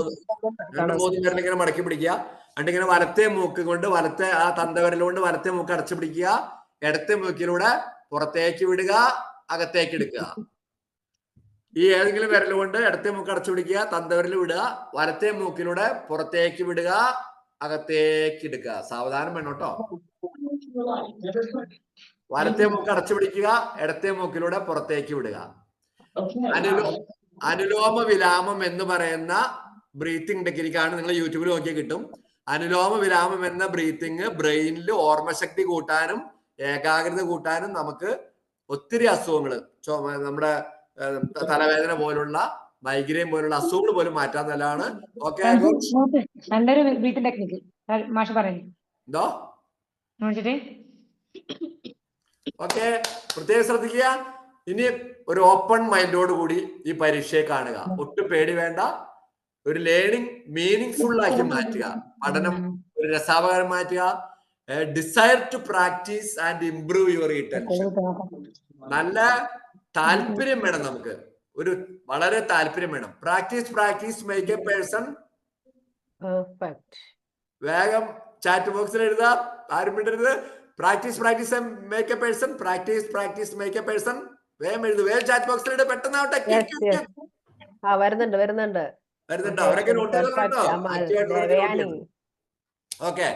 3ഉം വിരൽ ഇങ്ങനെ മടക്കി പിടിക്കുക. എന്നിട്ട് ഇങ്ങനെ വലത്തെ മൂക്ക് കൊണ്ട് വലത്തെ ആ തന്തവിരൽ കൊണ്ട് വലത്തെ മൂക്ക് അടച്ചു പിടിക്കുക, ഇടത്തെ മൂക്കിലൂടെ പുറത്തേക്ക് വിടുക, അകത്തേക്ക് എടുക്കുക. ഈ ഏതെങ്കിലും വിരൽ കൊണ്ട് ഇടത്തെ മൂക്ക് അടച്ചു പിടിക്കുക, തന്തവിരൽ വിടുക, വലത്തെ മൂക്കിലൂടെ പുറത്തേക്ക് വിടുക, അകത്തേക്ക് എടുക്കുക. സാവധാനം വേണം കേട്ടോ. വലത്തെ മൂക്ക് അടച്ചു പിടിക്കുക, ഇടത്തെ മൂക്കിലൂടെ പുറത്തേക്ക് വിടുക. അനുലോമ വിരാമം എന്ന് പറയുന്ന ബ്രീത്തിങ് ടെക്നിക്കാണ്. നിങ്ങൾ യൂട്യൂബിൽ നോക്കിയാൽ കിട്ടും. അനുലോമ വിരാമം എന്ന ബ്രീത്തിങ് ബ്രെയിനിൽ ഓർമ്മശക്തി കൂട്ടാനും ഏകാഗ്രത കൂട്ടാനും നമുക്ക് ഒത്തിരി അസുഖങ്ങൾ, നമ്മുടെ തലവേദന പോലുള്ള മൈഗ്രെയിൻ പോലുള്ള അസുഖങ്ങൾ പോലും മാറ്റാൻ നല്ലതാണ്. ഓക്കെ, നല്ലൊരു ബ്രീത്തിങ് ടെക്നിക്ക് മാഷ് പറയുന്നു. എന്തോ ഓക്കെ, പ്രത്യേകം ശ്രദ്ധിക്കുക. ഇനി ഒരു ഓപ്പൺ മൈൻഡോട് കൂടി ഈ പരീക്ഷയെ കാണുക. ഒട്ടും പേടി വേണ്ട. ഒരു ലേണിംഗ് മീനിങ് ഫുൾ ആക്കി മാറ്റുക. പഠനം ഒരു രസാവകരം മാറ്റുക. Desire to practise and improve your retention. നല്ല താല്പര്യം വേണം നമുക്ക്, ഒരു വളരെ താല്പര്യം വേണം. Practice make a person. വേഗം ചാറ്റ് ബോക്സിൽ എഴുതാം, ആരും വിടരുത്. Practice make a person. Practice make a person. വേഗം എഴുതു, വേഗം ചാറ്റ് ബോക്സിൽ എഴുതി, പെട്ടെന്നാവട്ടെ. വരുന്നുണ്ട്. അവരൊക്കെ നോട്ട് ചെയ്തോ. ഓക്കെ,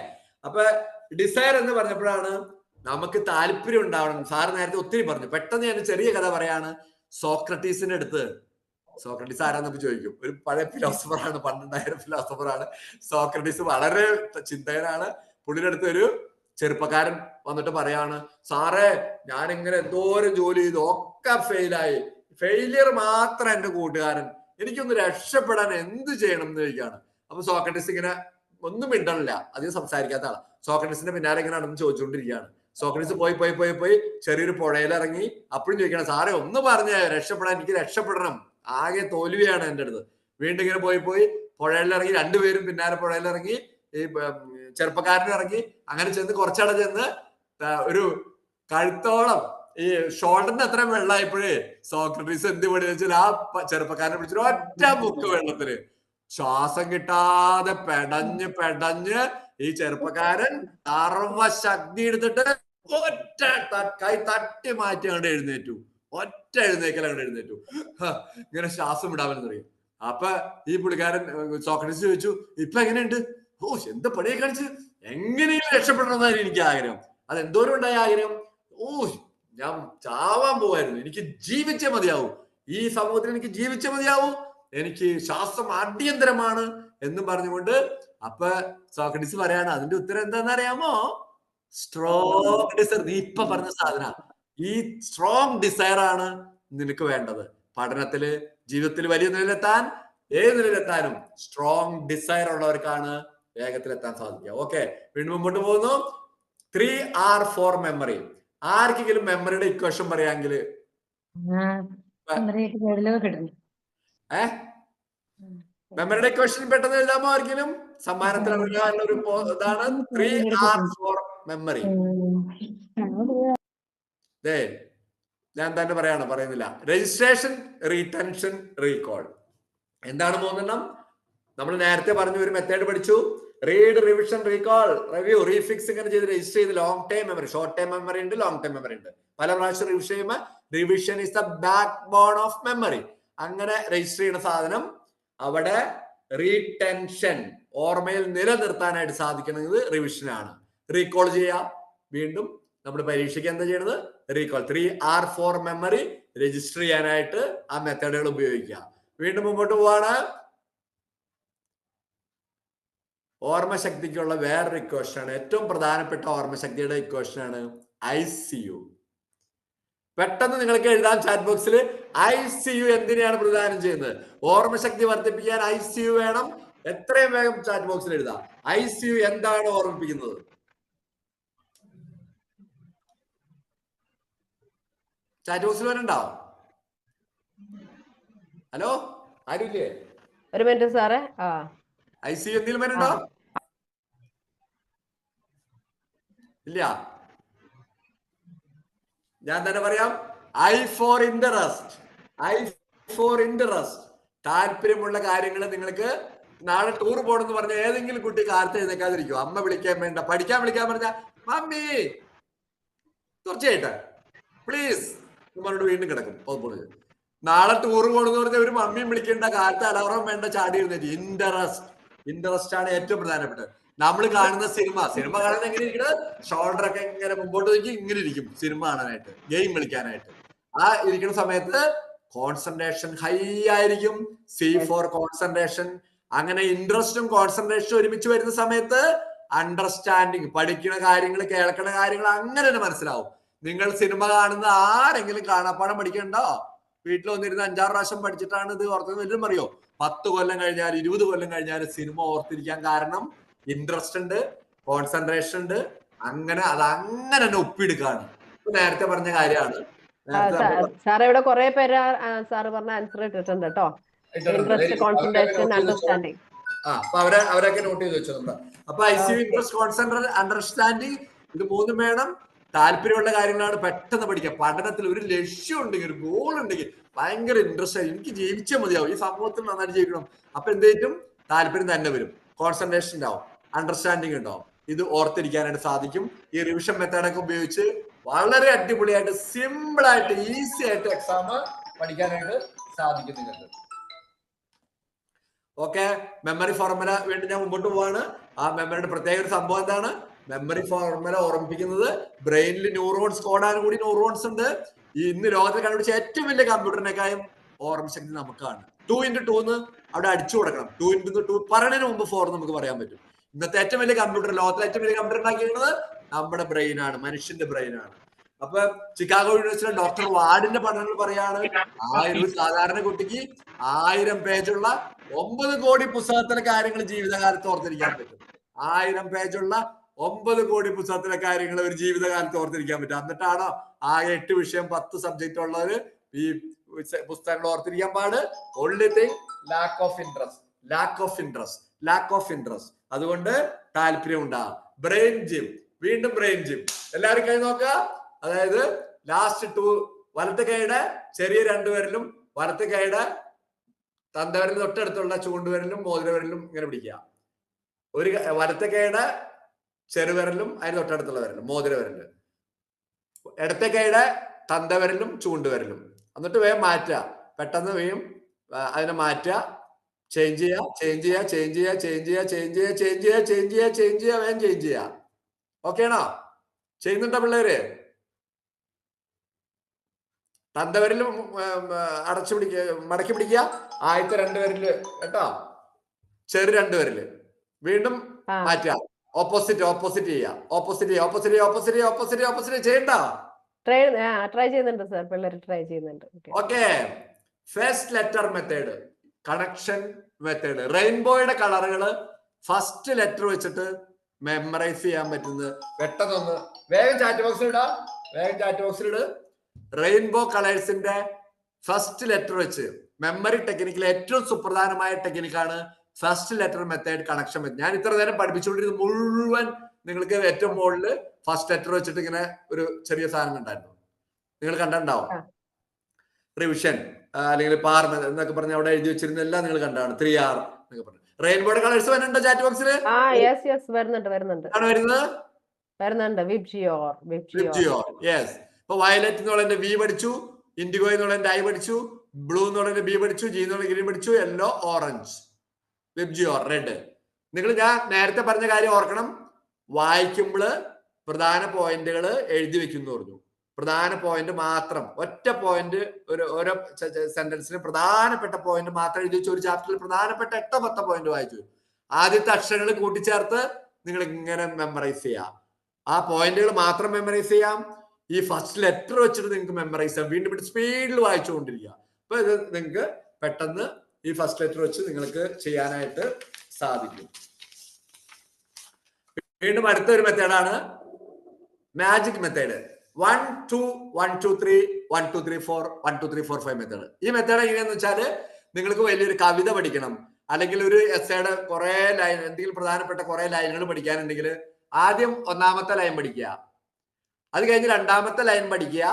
അപ്പൊ ഡിസയർ എന്ന് പറഞ്ഞപ്പോഴാണ് നമുക്ക് താല്പര്യം ഉണ്ടാവണം. സാറ് നേരത്തെ ഒത്തിരി പറഞ്ഞു. പെട്ടെന്ന് ഞാൻ ചെറിയ കഥ പറയാണ്. സോക്രട്ടീസിന്റെ അടുത്ത്, സോക്രട്ടീസ് ആരാന്നൊക്കെ ചോദിക്കും. ഒരു പഴയ ഫിലോസഫറാണ്, 12,000 ഫിലോസഫറാണ് സോക്രട്ടീസ്. വളരെ ചിന്തകനാണ്. പുള്ളിയുടെ അടുത്ത് ഒരു ചെറുപ്പക്കാരൻ വന്നിട്ട് പറയാണ്, സാറേ ഞാൻ ഇങ്ങനെ എന്തോരം ജോലി ചെയ്തു, ഒക്കെ ഫെയിലായി. ഫെയിലിയർ മാത്രം എന്റെ കൂട്ടുകാരൻ, എനിക്കൊന്ന് രക്ഷപ്പെടാൻ എന്ത് ചെയ്യണം എന്ന് ചോദിക്കുകയാണ്. അപ്പൊ സോക്രട്ടീസ് ഇങ്ങനെ ഒന്നും മിണ്ടണില്ല, അധികം സംസാരിക്കാത്ത ആളാണ്. സോക്രട്ടീസിന്റെ പിന്നാലെ ഇങ്ങനെ നടന്ന് ചോദിച്ചുകൊണ്ടിരിക്കുകയാണ്. സോക്രട്ടീസ് പോയി ചെറിയൊരു പുഴയിലിറങ്ങി. അപ്പോഴും ചോദിക്കണം, സാറേ ഒന്ന് പറഞ്ഞേ, രക്ഷപ്പെടാൻ, എനിക്ക് രക്ഷപ്പെടണം, ആകെ തോൽവിയാണ് എൻ്റെ അടുത്ത്. വീണ്ടും ഇങ്ങനെ പോയി പുഴയിലിറങ്ങി. രണ്ടുപേരും പിന്നാലെ പുഴയിലിറങ്ങി. ഈ ചെറുപ്പക്കാരനും ഇറങ്ങി. അങ്ങനെ ചെന്ന് കുറച്ചവിടെ ചെന്ന് ഒരു കഴുത്തോളം, ഈ ഷോൾഡറിന് അത്ര വെള്ളമായപ്പോഴേ സോക്രട്ടീസ് എന്ത് പണി വെച്ചാൽ ആ ചെറുപ്പക്കാരനെ പിടിച്ചിട്ട് ഒറ്റ മുക്ക് വെള്ളത്തില്. ശ്വാസം കിട്ടാതെ പെടഞ്ഞ് ഈ ചെറുപ്പക്കാരൻ സർവശക്തി എടുത്തിട്ട് ഒറ്റ കൈ തട്ടി മാറ്റി അങ്ങോട്ട് എഴുന്നേറ്റു. ഒറ്റ എഴുന്നേക്കൽ അങ്ങോട്ട് എഴുന്നേറ്റു. ഇങ്ങനെ ശ്വാസം വിടാമെന്ന് പറയും. അപ്പൊ ഈ പുള്ളിക്കാരൻ സോക്രട്ടീസ് ചോദിച്ചു, ഇപ്പൊ എങ്ങനെയുണ്ട്? ഓ, എന്ത് പണിയെ കാണിച്ച്, എങ്ങനെയും രക്ഷപ്പെടണമെന്നായിരുന്നു എനിക്ക് ആഗ്രഹം. അതെന്തോരം ഉണ്ടായ ആഗ്രഹം. ഓ, ഞാൻ ചാവാൻ പോവായിരുന്നു, എനിക്ക് ജീവിച്ചേ മതിയാവൂ, ഈ സമൂഹത്തിൽ എനിക്ക് ജീവിച്ചേ മതിയാവൂ, എനിക്ക് ശ്വാസം അടിയന്തരമാണ് എന്നും പറഞ്ഞുകൊണ്ട്. അപ്പൊ സോക്രട്ടീസ് പറയാണ്, അതിന്റെ ഉത്തരം എന്താണെന്ന് അറിയാമോ? Strong desire. നീ ഇപ്പൊ പറഞ്ഞ സാധന, ഈ സ്ട്രോങ് ഡിസയർ ആണ് നിനക്ക് വേണ്ടത്. പഠനത്തില്, ജീവിതത്തിൽ വലിയ നിലയിലെത്താൻ, ഏത് നിലയിലെത്താനും സ്ട്രോങ് ഡിസയർ ഉള്ളവർക്കാണ് വേഗത്തിലെത്താൻ സാധിക്കുക. ഓക്കെ, വീണ്ടും മുമ്പോട്ട് പോകുന്നു. 3R for memory. ആർക്കെങ്കിലും മെമ്മറിയുടെ ഇക്വേഷൻ പറയാമെങ്കിൽ മെമ്മറിയുടെ ഇക്വേഷൻ പെട്ടെന്ന് എഴുതാമോ? ആർക്കെങ്കിലും സമ്മാനത്തിൽ അറിയാനുള്ള ഒരു ഇതാണ് 3R for മെമ്മറി. ഞാൻ തന്നെ പറയുന്നില്ല. Registration, retention, recall. എന്താണ് മൂന്നെണ്ണം? നമ്മൾ നേരത്തെ പറഞ്ഞു, ഒരു മെത്തേഡ് പഠിച്ചു. Read, revision, recall, review, refix. ഇങ്ങനെ ചെയ്ത് രജിസ്റ്റർ ചെയ്ത് long time memory, short time memory ഉണ്ട്, ലോങ് ടൈം മെമ്മറി ഉണ്ട്. പല പ്രാവശ്യം റിവിഷൻ ചെയ്യുമ്പോൾ revision is the backbone of memory. അങ്ങനെ രജിസ്റ്റർ ചെയ്യുന്ന സാധനം അവിടെ റീടെൻഷൻ, ഓർമ്മയിൽ നിലനിർത്താനായിട്ട് സാധിക്കുന്നത് റിവിഷനാണ്. റീകോൾ ചെയ്യാം. വീണ്ടും നമ്മൾ പരീക്ഷയ്ക്ക് എന്താ ചെയ്യണത്? Recall. 3R for memory register ചെയ്യാനായിട്ട് ആ മെത്തേഡുകൾ ഉപയോഗിക്കുക. വീണ്ടും മുമ്പോട്ട് പോവാണ്. ഓർമ്മശക്തിക്കുള്ള വേറൊരു ഇക്വേഷൻ ആണ്, ഏറ്റവും പ്രധാനപ്പെട്ട ഓർമ്മശക്തിയുടെ ഇക്വേഷൻ ആണ് ICU. പെട്ടെന്ന് നിങ്ങൾക്ക് എഴുതാം ചാറ്റ് ബോക്സിൽ ICU എന്തിനാണ് പ്രദാനം ചെയ്യുന്നത്. ഓർമ്മശക്തി വർദ്ധിപ്പിക്കാൻ ICU വേണം. എത്രയും വേഗം ചാറ്റ് ബോക്സിൽ എഴുതാം. ICU എന്താണ് ഓർമ്മിപ്പിക്കുന്നത്? ചാറ്റ് ബോക്സിൽ വരണ്ടോ? ഹലോ, ആരുമില്ലേ? ഒരു മിനിറ്റ് സാറേ. ICU എന്തെങ്കിലും വരണ്ടോ? ഇല്ല. ഞാൻ തന്നെ പറയാം. I for interest. താല്പര്യമുള്ള കാര്യങ്ങൾ നിങ്ങൾക്ക് നാളെ ടൂർ പോകണമെന്ന് പറഞ്ഞ ഏതെങ്കിലും കുട്ടി കാലത്ത് എഴുന്നേക്കാതിരിക്കും. അമ്മ വിളിക്കാൻ വേണ്ട, പഠിക്കാൻ വിളിക്കാൻ പറഞ്ഞ മമ്മി തീർച്ചയായിട്ടും പ്ലീസ് നമ്മളോട് വീണ്ടും കിടക്കും. നാളെ ടൂർ പോകണമെന്ന് പറഞ്ഞ ഒരു മമ്മിയും വിളിക്കേണ്ട, കാലത്ത് അലാറം വേണ്ട, ചാടി എഴുന്നേറ്റ്. ഇൻട്രസ്റ്റ് ആണ് ഏറ്റവും പ്രധാനപ്പെട്ടത്. നമ്മൾ കാണുന്ന സിനിമ കാണുന്നത് എങ്ങനെ ഇരിക്കുന്നത്? ഷോൾഡർ ഒക്കെ ഇങ്ങനെ മുമ്പോട്ട് നോക്കി ഇങ്ങനെ ഇരിക്കും സിനിമ കാണാനായിട്ട്, ഗെയിം കളിക്കാനായിട്ട്. ആ ഇരിക്കുന്ന സമയത്ത് കോൺസെൻട്രേഷൻ ഹൈ ആയിരിക്കും. C for concentration. അങ്ങനെ ഇൻട്രസ്റ്റും കോൺസെൻട്രേഷനും ഒരുമിച്ച് വരുന്ന സമയത്ത് അണ്ടർസ്റ്റാൻഡിങ്, പഠിക്കുന്ന കാര്യങ്ങൾ, കേൾക്കുന്ന കാര്യങ്ങൾ അങ്ങനെ തന്നെ മനസ്സിലാവും. നിങ്ങൾ സിനിമ കാണുന്ന ആരെങ്കിലും കാണാപ്പാടം പഠിക്കണ്ടോ? വീട്ടിൽ വന്നിരുന്ന് 5-6 പ്രാവശ്യം പഠിച്ചിട്ടാണ് ഇത് ഓർത്തത് വല്ലതും അറിയോ? 10 കൊല്ലം കഴിഞ്ഞാൽ 20 കൊല്ലം കഴിഞ്ഞാൽ സിനിമ ഓർത്തിരിക്കാൻ കാരണം ഇൻട്രസ്റ്റ് ഉണ്ട്, കോൺസെൻട്രേഷൻ ഉണ്ട്. അങ്ങനെ അത് അങ്ങനെ തന്നെ ഒപ്പിയെടുക്കാണ്. നേരത്തെ പറഞ്ഞ കാര്യമാണ്. സാർ ഇവിടെ കുറെ പേര് സാറ് പറഞ്ഞ ആൻസർ ഇട്ടിട്ടുണ്ട് കേട്ടോ. Interest, concentration, understanding. അവരൊക്കെ നോട്ട് ചെയ്ത് വെച്ചിട്ടുണ്ട്. അപ്പൊ ICU, ഇൻട്രസ്റ്റ്, കോൺസെൻട്രേഷൻ, അണ്ടർസ്റ്റാൻഡിങ്, ഇത് മൂന്നും വേണം. താല്പര്യമുള്ള കാര്യങ്ങളാണ് പെട്ടെന്ന് പഠിക്കുക. പഠനത്തിൽ ഒരു ലക്ഷ്യം ഉണ്ടെങ്കിൽ, ഒരു ഗോൾ ഉണ്ടെങ്കിൽ ഭയങ്കര ഇൻട്രസ്റ്റ് ആയി. എനിക്ക് ജീവിച്ചാൽ മതിയാവും, ഈ സമൂഹത്തിൽ നന്നായിട്ട് ജീവിക്കണം. അപ്പൊ എന്തേറ്റും താല്പര്യം തന്നെ വരും. കോൺസെൻട്രേഷൻ ഉണ്ടാവും, അണ്ടർസ്റ്റാൻഡിങ് ഉണ്ടാവും. ഇത് ഓർത്തിരിക്കാനായിട്ട് സാധിക്കും. ഈ റിവിഷൻ മെത്തേഡൊക്കെ ഉപയോഗിച്ച് വളരെ അടിപൊളിയായിട്ട്, സിമ്പിൾ ആയിട്ട്, ഈസി ആയിട്ട് എക്സാം പഠിക്കാനായിട്ട് സാധിക്കും നിങ്ങൾക്ക്. ഓക്കെ, മെമ്മറി ഫോർമുല വേണ്ടി ഞാൻ മുമ്പോട്ട് പോവാണ്. ആ മെമ്മറിയുടെ പ്രത്യേക ഒരു സംഭവം എന്താണ്? മെമ്മറി ഫോർമുല ഓർമ്മിപ്പിക്കുന്നത് ബ്രെയിനിൽ ന്യൂറോൺസ്, കോടാനും കൂടി ന്യൂറോൺസ് ഉണ്ട്. ഈ ഇന്ന് ലോകത്തിൽ കണ്ടുപിടിച്ച ഏറ്റവും വലിയ കമ്പ്യൂട്ടറിനേക്കാളും ഓർമ്മശക്തി നമുക്കാണ്. 2x2 അവിടെ അടിച്ചു കൊടുക്കണം. 2x2 പറയുന്നതിന് മുമ്പ് 4 നമുക്ക് പറയാൻ പറ്റും. ഇന്നത്തെ ഏറ്റവും വലിയ കമ്പ്യൂട്ടർ, ലോകത്തിലെ ഏറ്റവും വലിയ കമ്പ്യൂട്ടർ ഉണ്ടാക്കിയിരിക്കുന്നത് നമ്മുടെ ബ്രെയിനാണ്, മനുഷ്യന്റെ ബ്രെയിനാണ്. അപ്പൊ ചിക്കാഗോ യൂണിവേഴ്സിറ്റിയിലെ ഡോക്ടർ വാർഡിന്റെ പഠനങ്ങൾ പറയാണ്, ഒരു സാധാരണ കുട്ടിക്ക് 1000 പേജുള്ള 9 കോടി പുസ്തകത്തിലെ കാര്യങ്ങൾ ജീവിതകാലത്ത് ഓർത്തിരിക്കാൻ പറ്റും. 1000 പേജുള്ള 9 കോടി പുസ്തകത്തിലെ കാര്യങ്ങൾ ഒരു ജീവിതകാലത്ത് ഓർത്തിരിക്കാൻ പറ്റും. എന്നിട്ടാണോ ആകെ 8 വിഷയം 10 സബ്ജക്റ്റ് ഉള്ളവര് ഈ പുസ്തകങ്ങൾ ഓർത്തിരിക്കാൻ പാട്? Only thing lack of interest. അതുകൊണ്ട് താല്പര്യം ഉണ്ടാകും. ബ്രെയിൻ ജിം, വീണ്ടും ബ്രെയിൻ ജിം. എല്ലാവരും കൈ നോക്കുക. അതായത് ലാസ്റ്റ് 2 വലത്തെ കൈയുടെ ചെറിയ 2 വിരലും വലത്തെ കൈയുടെ തന്തവിരലും തൊട്ടടുത്തുള്ള ചൂണ്ടുവിരലും മോതിരവിരലും ഇങ്ങനെ പിടിക്കുക. ഒരു വലത്തെ കൈയുടെ ചെറുവിരലും അതിന് തൊട്ടടുത്തുള്ള വിരലും മോതിരവിരല്, ഇടത്തെ കൈയുടെ തന്തവിരലും ചൂണ്ടുവിരലും. എന്നിട്ട് വേഗം മാറ്റുക. പെട്ടെന്ന് വേഗം അതിനെ മാറ്റുക. ചേഞ്ച് ചെയ്യുക. വേഗം ചേഞ്ച് ചെയ്യുക. ഓക്കെ ആണോ? ചെയ്യുന്നുണ്ടോ പിള്ളേര്? തന്തവിരലും അടച്ചു പിടിക്കുക, മടക്കി പിടിക്കുക. ആദ്യത്തെ 2 വിരല് കേട്ടോ, ചെറു 2 വിരല് വീണ്ടും മാറ്റുക. ഓപ്പോസിറ്റ് ചെയ്യണ്ട. ട്രൈ ചെയ്യുന്നുണ്ട് സാർ, പിള്ളേര് ട്രൈ ചെയ്യുന്നുണ്ട്. Okay, first letter method, connection method. റെയിൻബോയുടെ കളറുകള് ഫസ്റ്റ് ലെറ്റർ വെച്ചിട്ട് മെമ്മറൈസ് ചെയ്യാൻ പറ്റുന്നത് പെട്ടെന്നൊന്ന് വേഗം ചാറ്റ് ബോക്സിൽ ഇട്. റെയിൻബോ കളേഴ്സിന്റെ ഫസ്റ്റ് ലെറ്റർ വെച്ച് മെമ്മറി ടെക്നിക്കിൽ ഏറ്റവും സുപ്രധാനമായ ടെക്നിക്കാണ് first letter method, connection method. ഞാൻ ഇത്ര നേരം പഠിപ്പിച്ചുകൊണ്ടിരുന്നത് മുഴുവൻ നിങ്ങൾക്ക് ഏറ്റവും മുകളിൽ ഫസ്റ്റ് ലെറ്റർ വെച്ചിട്ട് ഇങ്ങനെ ഒരു ചെറിയ സാധനം ഉണ്ടായിരുന്നു. നിങ്ങൾ കണ്ടിട്ടുണ്ടാവും. റിവിഷൻ അല്ലെങ്കിൽ പാർ എന്നൊക്കെ പറഞ്ഞ് അവിടെ എഴുതി വെച്ചിരുന്ന എല്ലാം നിങ്ങൾ കണ്ടാണ്. 3R എന്നൊക്കെ പറഞ്ഞു. റെയിൻബോയുടെ കളേഴ്സ് വരുന്നുണ്ടോ ചാറ്റ് ബോക്സിൽ? വരുന്നുണ്ട്. ആണ് വരുന്നത്. വിബ്ജിയോർ. യെസ്. ഇപ്പൊ വയലറ്റ് എന്നുള്ളതിന്റെ വി പഠിച്ചു, ഇൻഡിഗോ എന്നുള്ളതിന്റെ ഐ പഠിച്ചു, ബ്ലൂ എന്നുള്ളതിന്റെ ബി പഠിച്ചു, ജി എന്നുള്ള ഗ്രീൻ പഠിച്ചു, യെല്ലോ, ഓറഞ്ച്, വിബ്ജിയോർ, റെഡ്. നിങ്ങൾ ഞാൻ നേരത്തെ പറഞ്ഞ കാര്യം ഓർക്കണം. വായിക്കുമ്പോൾ പ്രധാന പോയിന്റുകൾ എഴുതി വെക്കുന്നു പറഞ്ഞു. പ്രധാന പോയിന്റ് മാത്രം, ഒറ്റ പോയിന്റ്, ഓരോ സെന്റൻസിന് പ്രധാനപ്പെട്ട പോയിന്റ് മാത്രം എഴുതി വെച്ചു. ഒരു ചാപ്റ്ററിൽ പ്രധാനപ്പെട്ട 8-10 പോയിന്റ് വായിച്ചു. ആദ്യത്തെ അക്ഷരങ്ങൾ കൂട്ടിച്ചേർത്ത് നിങ്ങൾ ഇങ്ങനെ മെമ്മറൈസ് ചെയ്യാം. ആ പോയിന്റുകൾ മാത്രം മെമ്മറൈസ് ചെയ്യാം. ഈ ഫസ്റ്റ് ലെറ്റർ വെച്ചിട്ട് നിങ്ങൾക്ക് മെമ്മറൈസ് ചെയ്യാം. വീണ്ടും സ്പീഡിൽ വായിച്ചുകൊണ്ടിരിക്കുക. അപ്പൊ ഇത് നിങ്ങൾക്ക് പെട്ടെന്ന് ഈ ഫസ്റ്റ് ലെറ്റർ വെച്ച് നിങ്ങൾക്ക് ചെയ്യാനായിട്ട് സാധിക്കും. വീണ്ടും അടുത്തൊരു മെത്തേഡാണ് മാജിക് മെത്തേഡ്. 1 2 1 2 3 1 2 3 4 1 2 3 4 5 മെത്തേഡ്. ഈ മെത്തേഡ് എങ്ങനെയാന്ന് വെച്ചാൽ നിങ്ങൾക്ക് വലിയൊരു കവിത പഠിക്കണം, അല്ലെങ്കിൽ ഒരു എസ്സേയുടെ കുറെ ലൈൻ, എന്തെങ്കിലും പ്രധാനപ്പെട്ട കുറെ ലൈനുകൾ പഠിക്കാനുണ്ടെങ്കിൽ ആദ്യം ഒന്നാമത്തെ ലൈൻ പഠിക്കുക, അത് കഴിഞ്ഞ് രണ്ടാമത്തെ ലൈൻ പഠിക്കുക,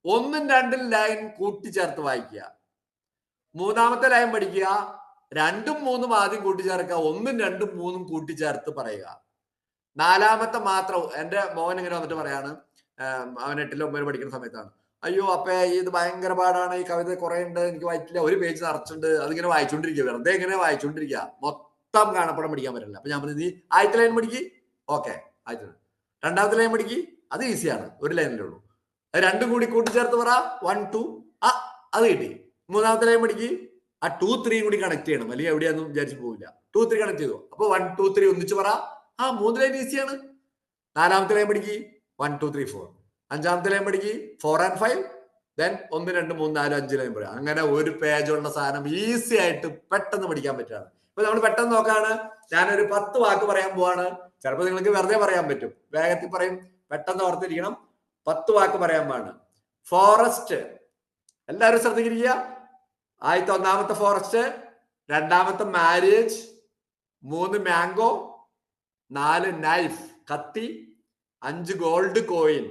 1ഉം 2ഉം ലൈൻ കൂട്ടിച്ചേർത്ത് വായിക്കുക, മൂന്നാമത്തെ ലൈൻ പഠിക്കുക, 2ഉം 3ഉം ആദ്യം കൂട്ടിച്ചേർക്കുക, 1ഉം 2ഉം 3ഉം കൂട്ടിച്ചേർത്ത് പറയുക. നാലാമത്തെ മാത്രം, എന്റെ മോൻ ഇങ്ങനെ വന്നിട്ട് പറയാണ്, അവൻ 8ലും 9ലും പഠിക്കുന്ന സമയത്താണ്, അയ്യോ അപ്പേ ഇത് ഭയങ്കര പാടാണ്, ഈ കവിത കുറെ ഉണ്ട്, എനിക്ക് വായിച്ചില്ല, ഒരു പേജ് നിറച്ചുണ്ട്, അതിങ്ങനെ വായിച്ചോണ്ടിരിക്കുക, വെറുതെ ഇങ്ങനെ വായിച്ചോണ്ടിരിക്കുക, മൊത്തം കാണപ്പടം പഠിക്കാൻ പറ്റില്ല. അപ്പൊ ഞാൻ പറഞ്ഞു, നീ ആദ്യത്തെ ലൈൻ പഠിക്ക്, ഓക്കെ ആദ്യത്തെ, രണ്ടാമത്തെ ലൈൻ പഠിക്ക്, അത് ഈസിയാണ്, ഒരു ലൈനിലേ ഉള്ളൂ, അത് 2ഉം കൂടി കൂട്ടിച്ചേർത്ത് പറ, 1 2 അത് കിട്ടി. മൂന്നാമത്തെ ലൈൻ പഠിക്ക്, ആ 2 3 കൂടി കണക്ട് ചെയ്യണം, അല്ലെങ്കിൽ എവിടെയാന്നും വിചാരിച്ചു പോവില്ല. 2 3 കണക്ട് ചെയ്തു, അപ്പൊ 1 2 3 ഒന്നിച്ച് പറ, 3 ലൈൻ ഈസിയാണ്. നാലാമത്തെ ലൈൻ പഠിക്ക്, 1 2 3 4. അഞ്ചാമത്തെ ലൈൻ പഠിക്ക് 4 and 5, ദെൻ 1 2 3 4 5 ലൈൻ പറയാം. അങ്ങനെ ഒരു പേജുള്ള സാധനം ഈസി ആയിട്ട് പെട്ടെന്ന് പഠിക്കാൻ പറ്റുകയാണ്. ഇപ്പൊ നമ്മൾ പെട്ടെന്ന് നോക്കാണ്, ഞാനൊരു 10 വാക്ക് പറയാൻ പോവാണ്. ചിലപ്പോൾ നിങ്ങൾക്ക് വെറുതെ പറയാൻ പറ്റും, വേഗത്തിൽ പറയും, പെട്ടെന്ന് ഓർത്തിരിക്കണം. 10 വാക്ക് പറയാൻ പാടാണ്. ഫോറസ്റ്റ്, എല്ലാവരും ശ്രദ്ധിക്കുക. ആദ്യത്തെ ഒന്നാമത്തെ ഫോറസ്റ്റ്, രണ്ടാമത്തെ മാരേജ്, 3 മാംഗോ, 4 നൈഫ് കത്തി, 5 ഗോൾഡ് കോയിൻ,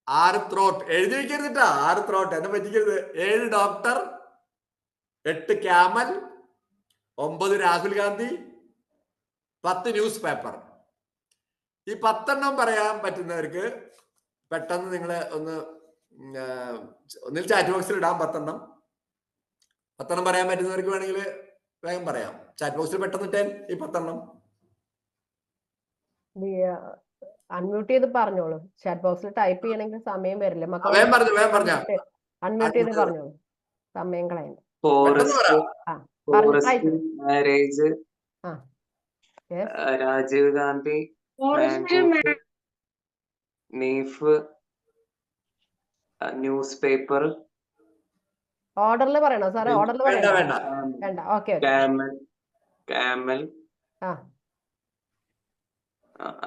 6 ത്രോട്ട്, എഴുതി വെക്കരുതിട്ടാ, 6 ത്രോട്ട് എന്നെ പറ്റിക്കരുത്, 7 doctor, 8 camel, 9 Rahul Gandhi, 10 news paper. ഈ 10 പറയാൻ പറ്റുന്നവർക്ക് പെട്ടെന്ന് നിങ്ങൾ ഒന്നിൽ ചാറ്റ് ബോക്സിൽ ഇടാം. 10 പറയാൻ പറ്റുന്നവർക്ക് വേണമെങ്കിൽ വേഗം പറയാം. ചാറ്റ് ബോക്സിൽ പെട്ടെന്ന് ഇട്ടേ ഈ 10. അൺമ്യൂട്ട് ചെയ്ത് പറഞ്ഞോളൂ. ചാറ്റ് ബോക്സിൽ ടൈപ്പ് ചെയ്യണമെങ്കിൽ സമയം വരില്ല. അൺമ്യൂട്ട് ചെയ്ത് പറഞ്ഞോളൂ, സമയം കളയണ്ട. Marriage, Rajiv Gandhi, knife, newspaper. ഓർഡറിൽ പറയണോ സാറേ? ഓർഡറിൽ പറയണോ? വേണ്ട. ഓക്കെ. ക്യാമൽ,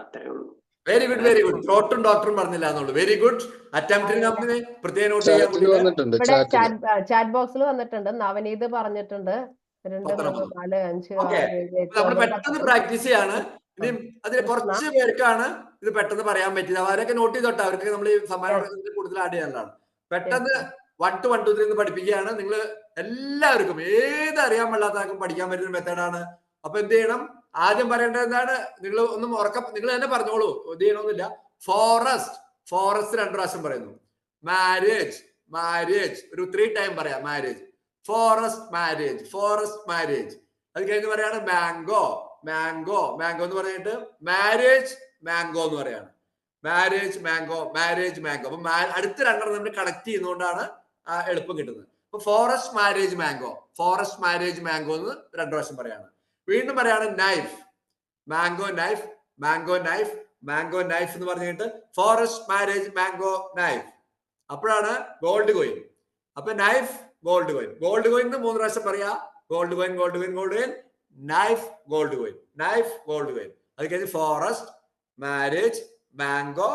അത്രേ ഉള്ളൂ. Very good, very good. ത്രോട്ടും ഡോക്ടറും പറഞ്ഞില്ല എന്നുള്ളൂ. Very good. അറ്റംപ്റ്റിന് കമ്പനി പ്രത്യേകം നോട്ട് ചെയ്യാൻ. ഇവിടെ ചാറ്റ് ബോക്സിൽ വന്നിട്ടുണ്ട്. നവനീത് പറഞ്ഞിട്ടുണ്ട് 2 3 4 5 6 7 നമ്മൾ പെട്ടെന്ന് പ്രാക്ടീസ് ചെയ്യാണ്. ഇനി അതിൽ കുറച്ച് പേർക്കാണ് ഇത് പെട്ടെന്ന് പറയാൻ പറ്റിയത്. അവരൊക്കെ നോട്ട് ചെയ്തോട്ടെ, അവർക്ക് നമ്മൾ ഈ സമ്മാനം കൂടുതൽ ആഡ് ചെയ്യാനുള്ളതാണ്. പെട്ടെന്ന് 1 to 1 2 3 പഠിപ്പിക്കുകയാണ്. നിങ്ങൾ എല്ലാവർക്കും ഏത് അറിയാൻ പാടില്ലാത്തവർക്കും പഠിക്കാൻ പറ്റുന്ന മെത്തേഡാണ്. അപ്പൊ എന്ത് ചെയ്യണം? ആദ്യം പറയേണ്ടത് എന്താണ്? നിങ്ങൾ ഒന്നും നിങ്ങൾ തന്നെ പറഞ്ഞോളൂ, ഇത് ചെയ്യണമെന്നില്ല. ഫോറസ്റ്റ് 2 പ്രാവശ്യം പറയുന്നു. മാരേജ് ഒരു 3 ടൈം പറയാം. Marriage, forest marriage. അത് കഴിഞ്ഞ് പറയാണ് മാംഗോ എന്ന് പറഞ്ഞിട്ട് മാരേജ് മാംഗോ എന്ന് പറയാണ്. Marriage mango. അപ്പൊ അടുത്ത 2 നമ്മൾ കണക്ട് ചെയ്യുന്നതുകൊണ്ടാണ് എളുപ്പം കിട്ടുന്നത്. അപ്പൊ ഫോറസ്റ്റ് മാരേജ് മാംഗോ എന്ന് 2 പ്രാവശ്യം പറയാണ്. വീണ്ടും പറയാണ് നൈഫ്, മാംഗോ നൈഫ് എന്ന് പറഞ്ഞിട്ട് ഫോറസ്റ്റ് മാരേജ് മാംഗോ നൈഫ്. അപ്പോഴാണ് ഗോൾഡ് കോയിൻ. അപ്പൊ നൈഫ് ഗോൾഡ് കോയിൻ എന്ന് 3 പ്രാവശ്യം പറയാ. Gold coin knife gold coin. അത് കഴിഞ്ഞ് forest marriage mango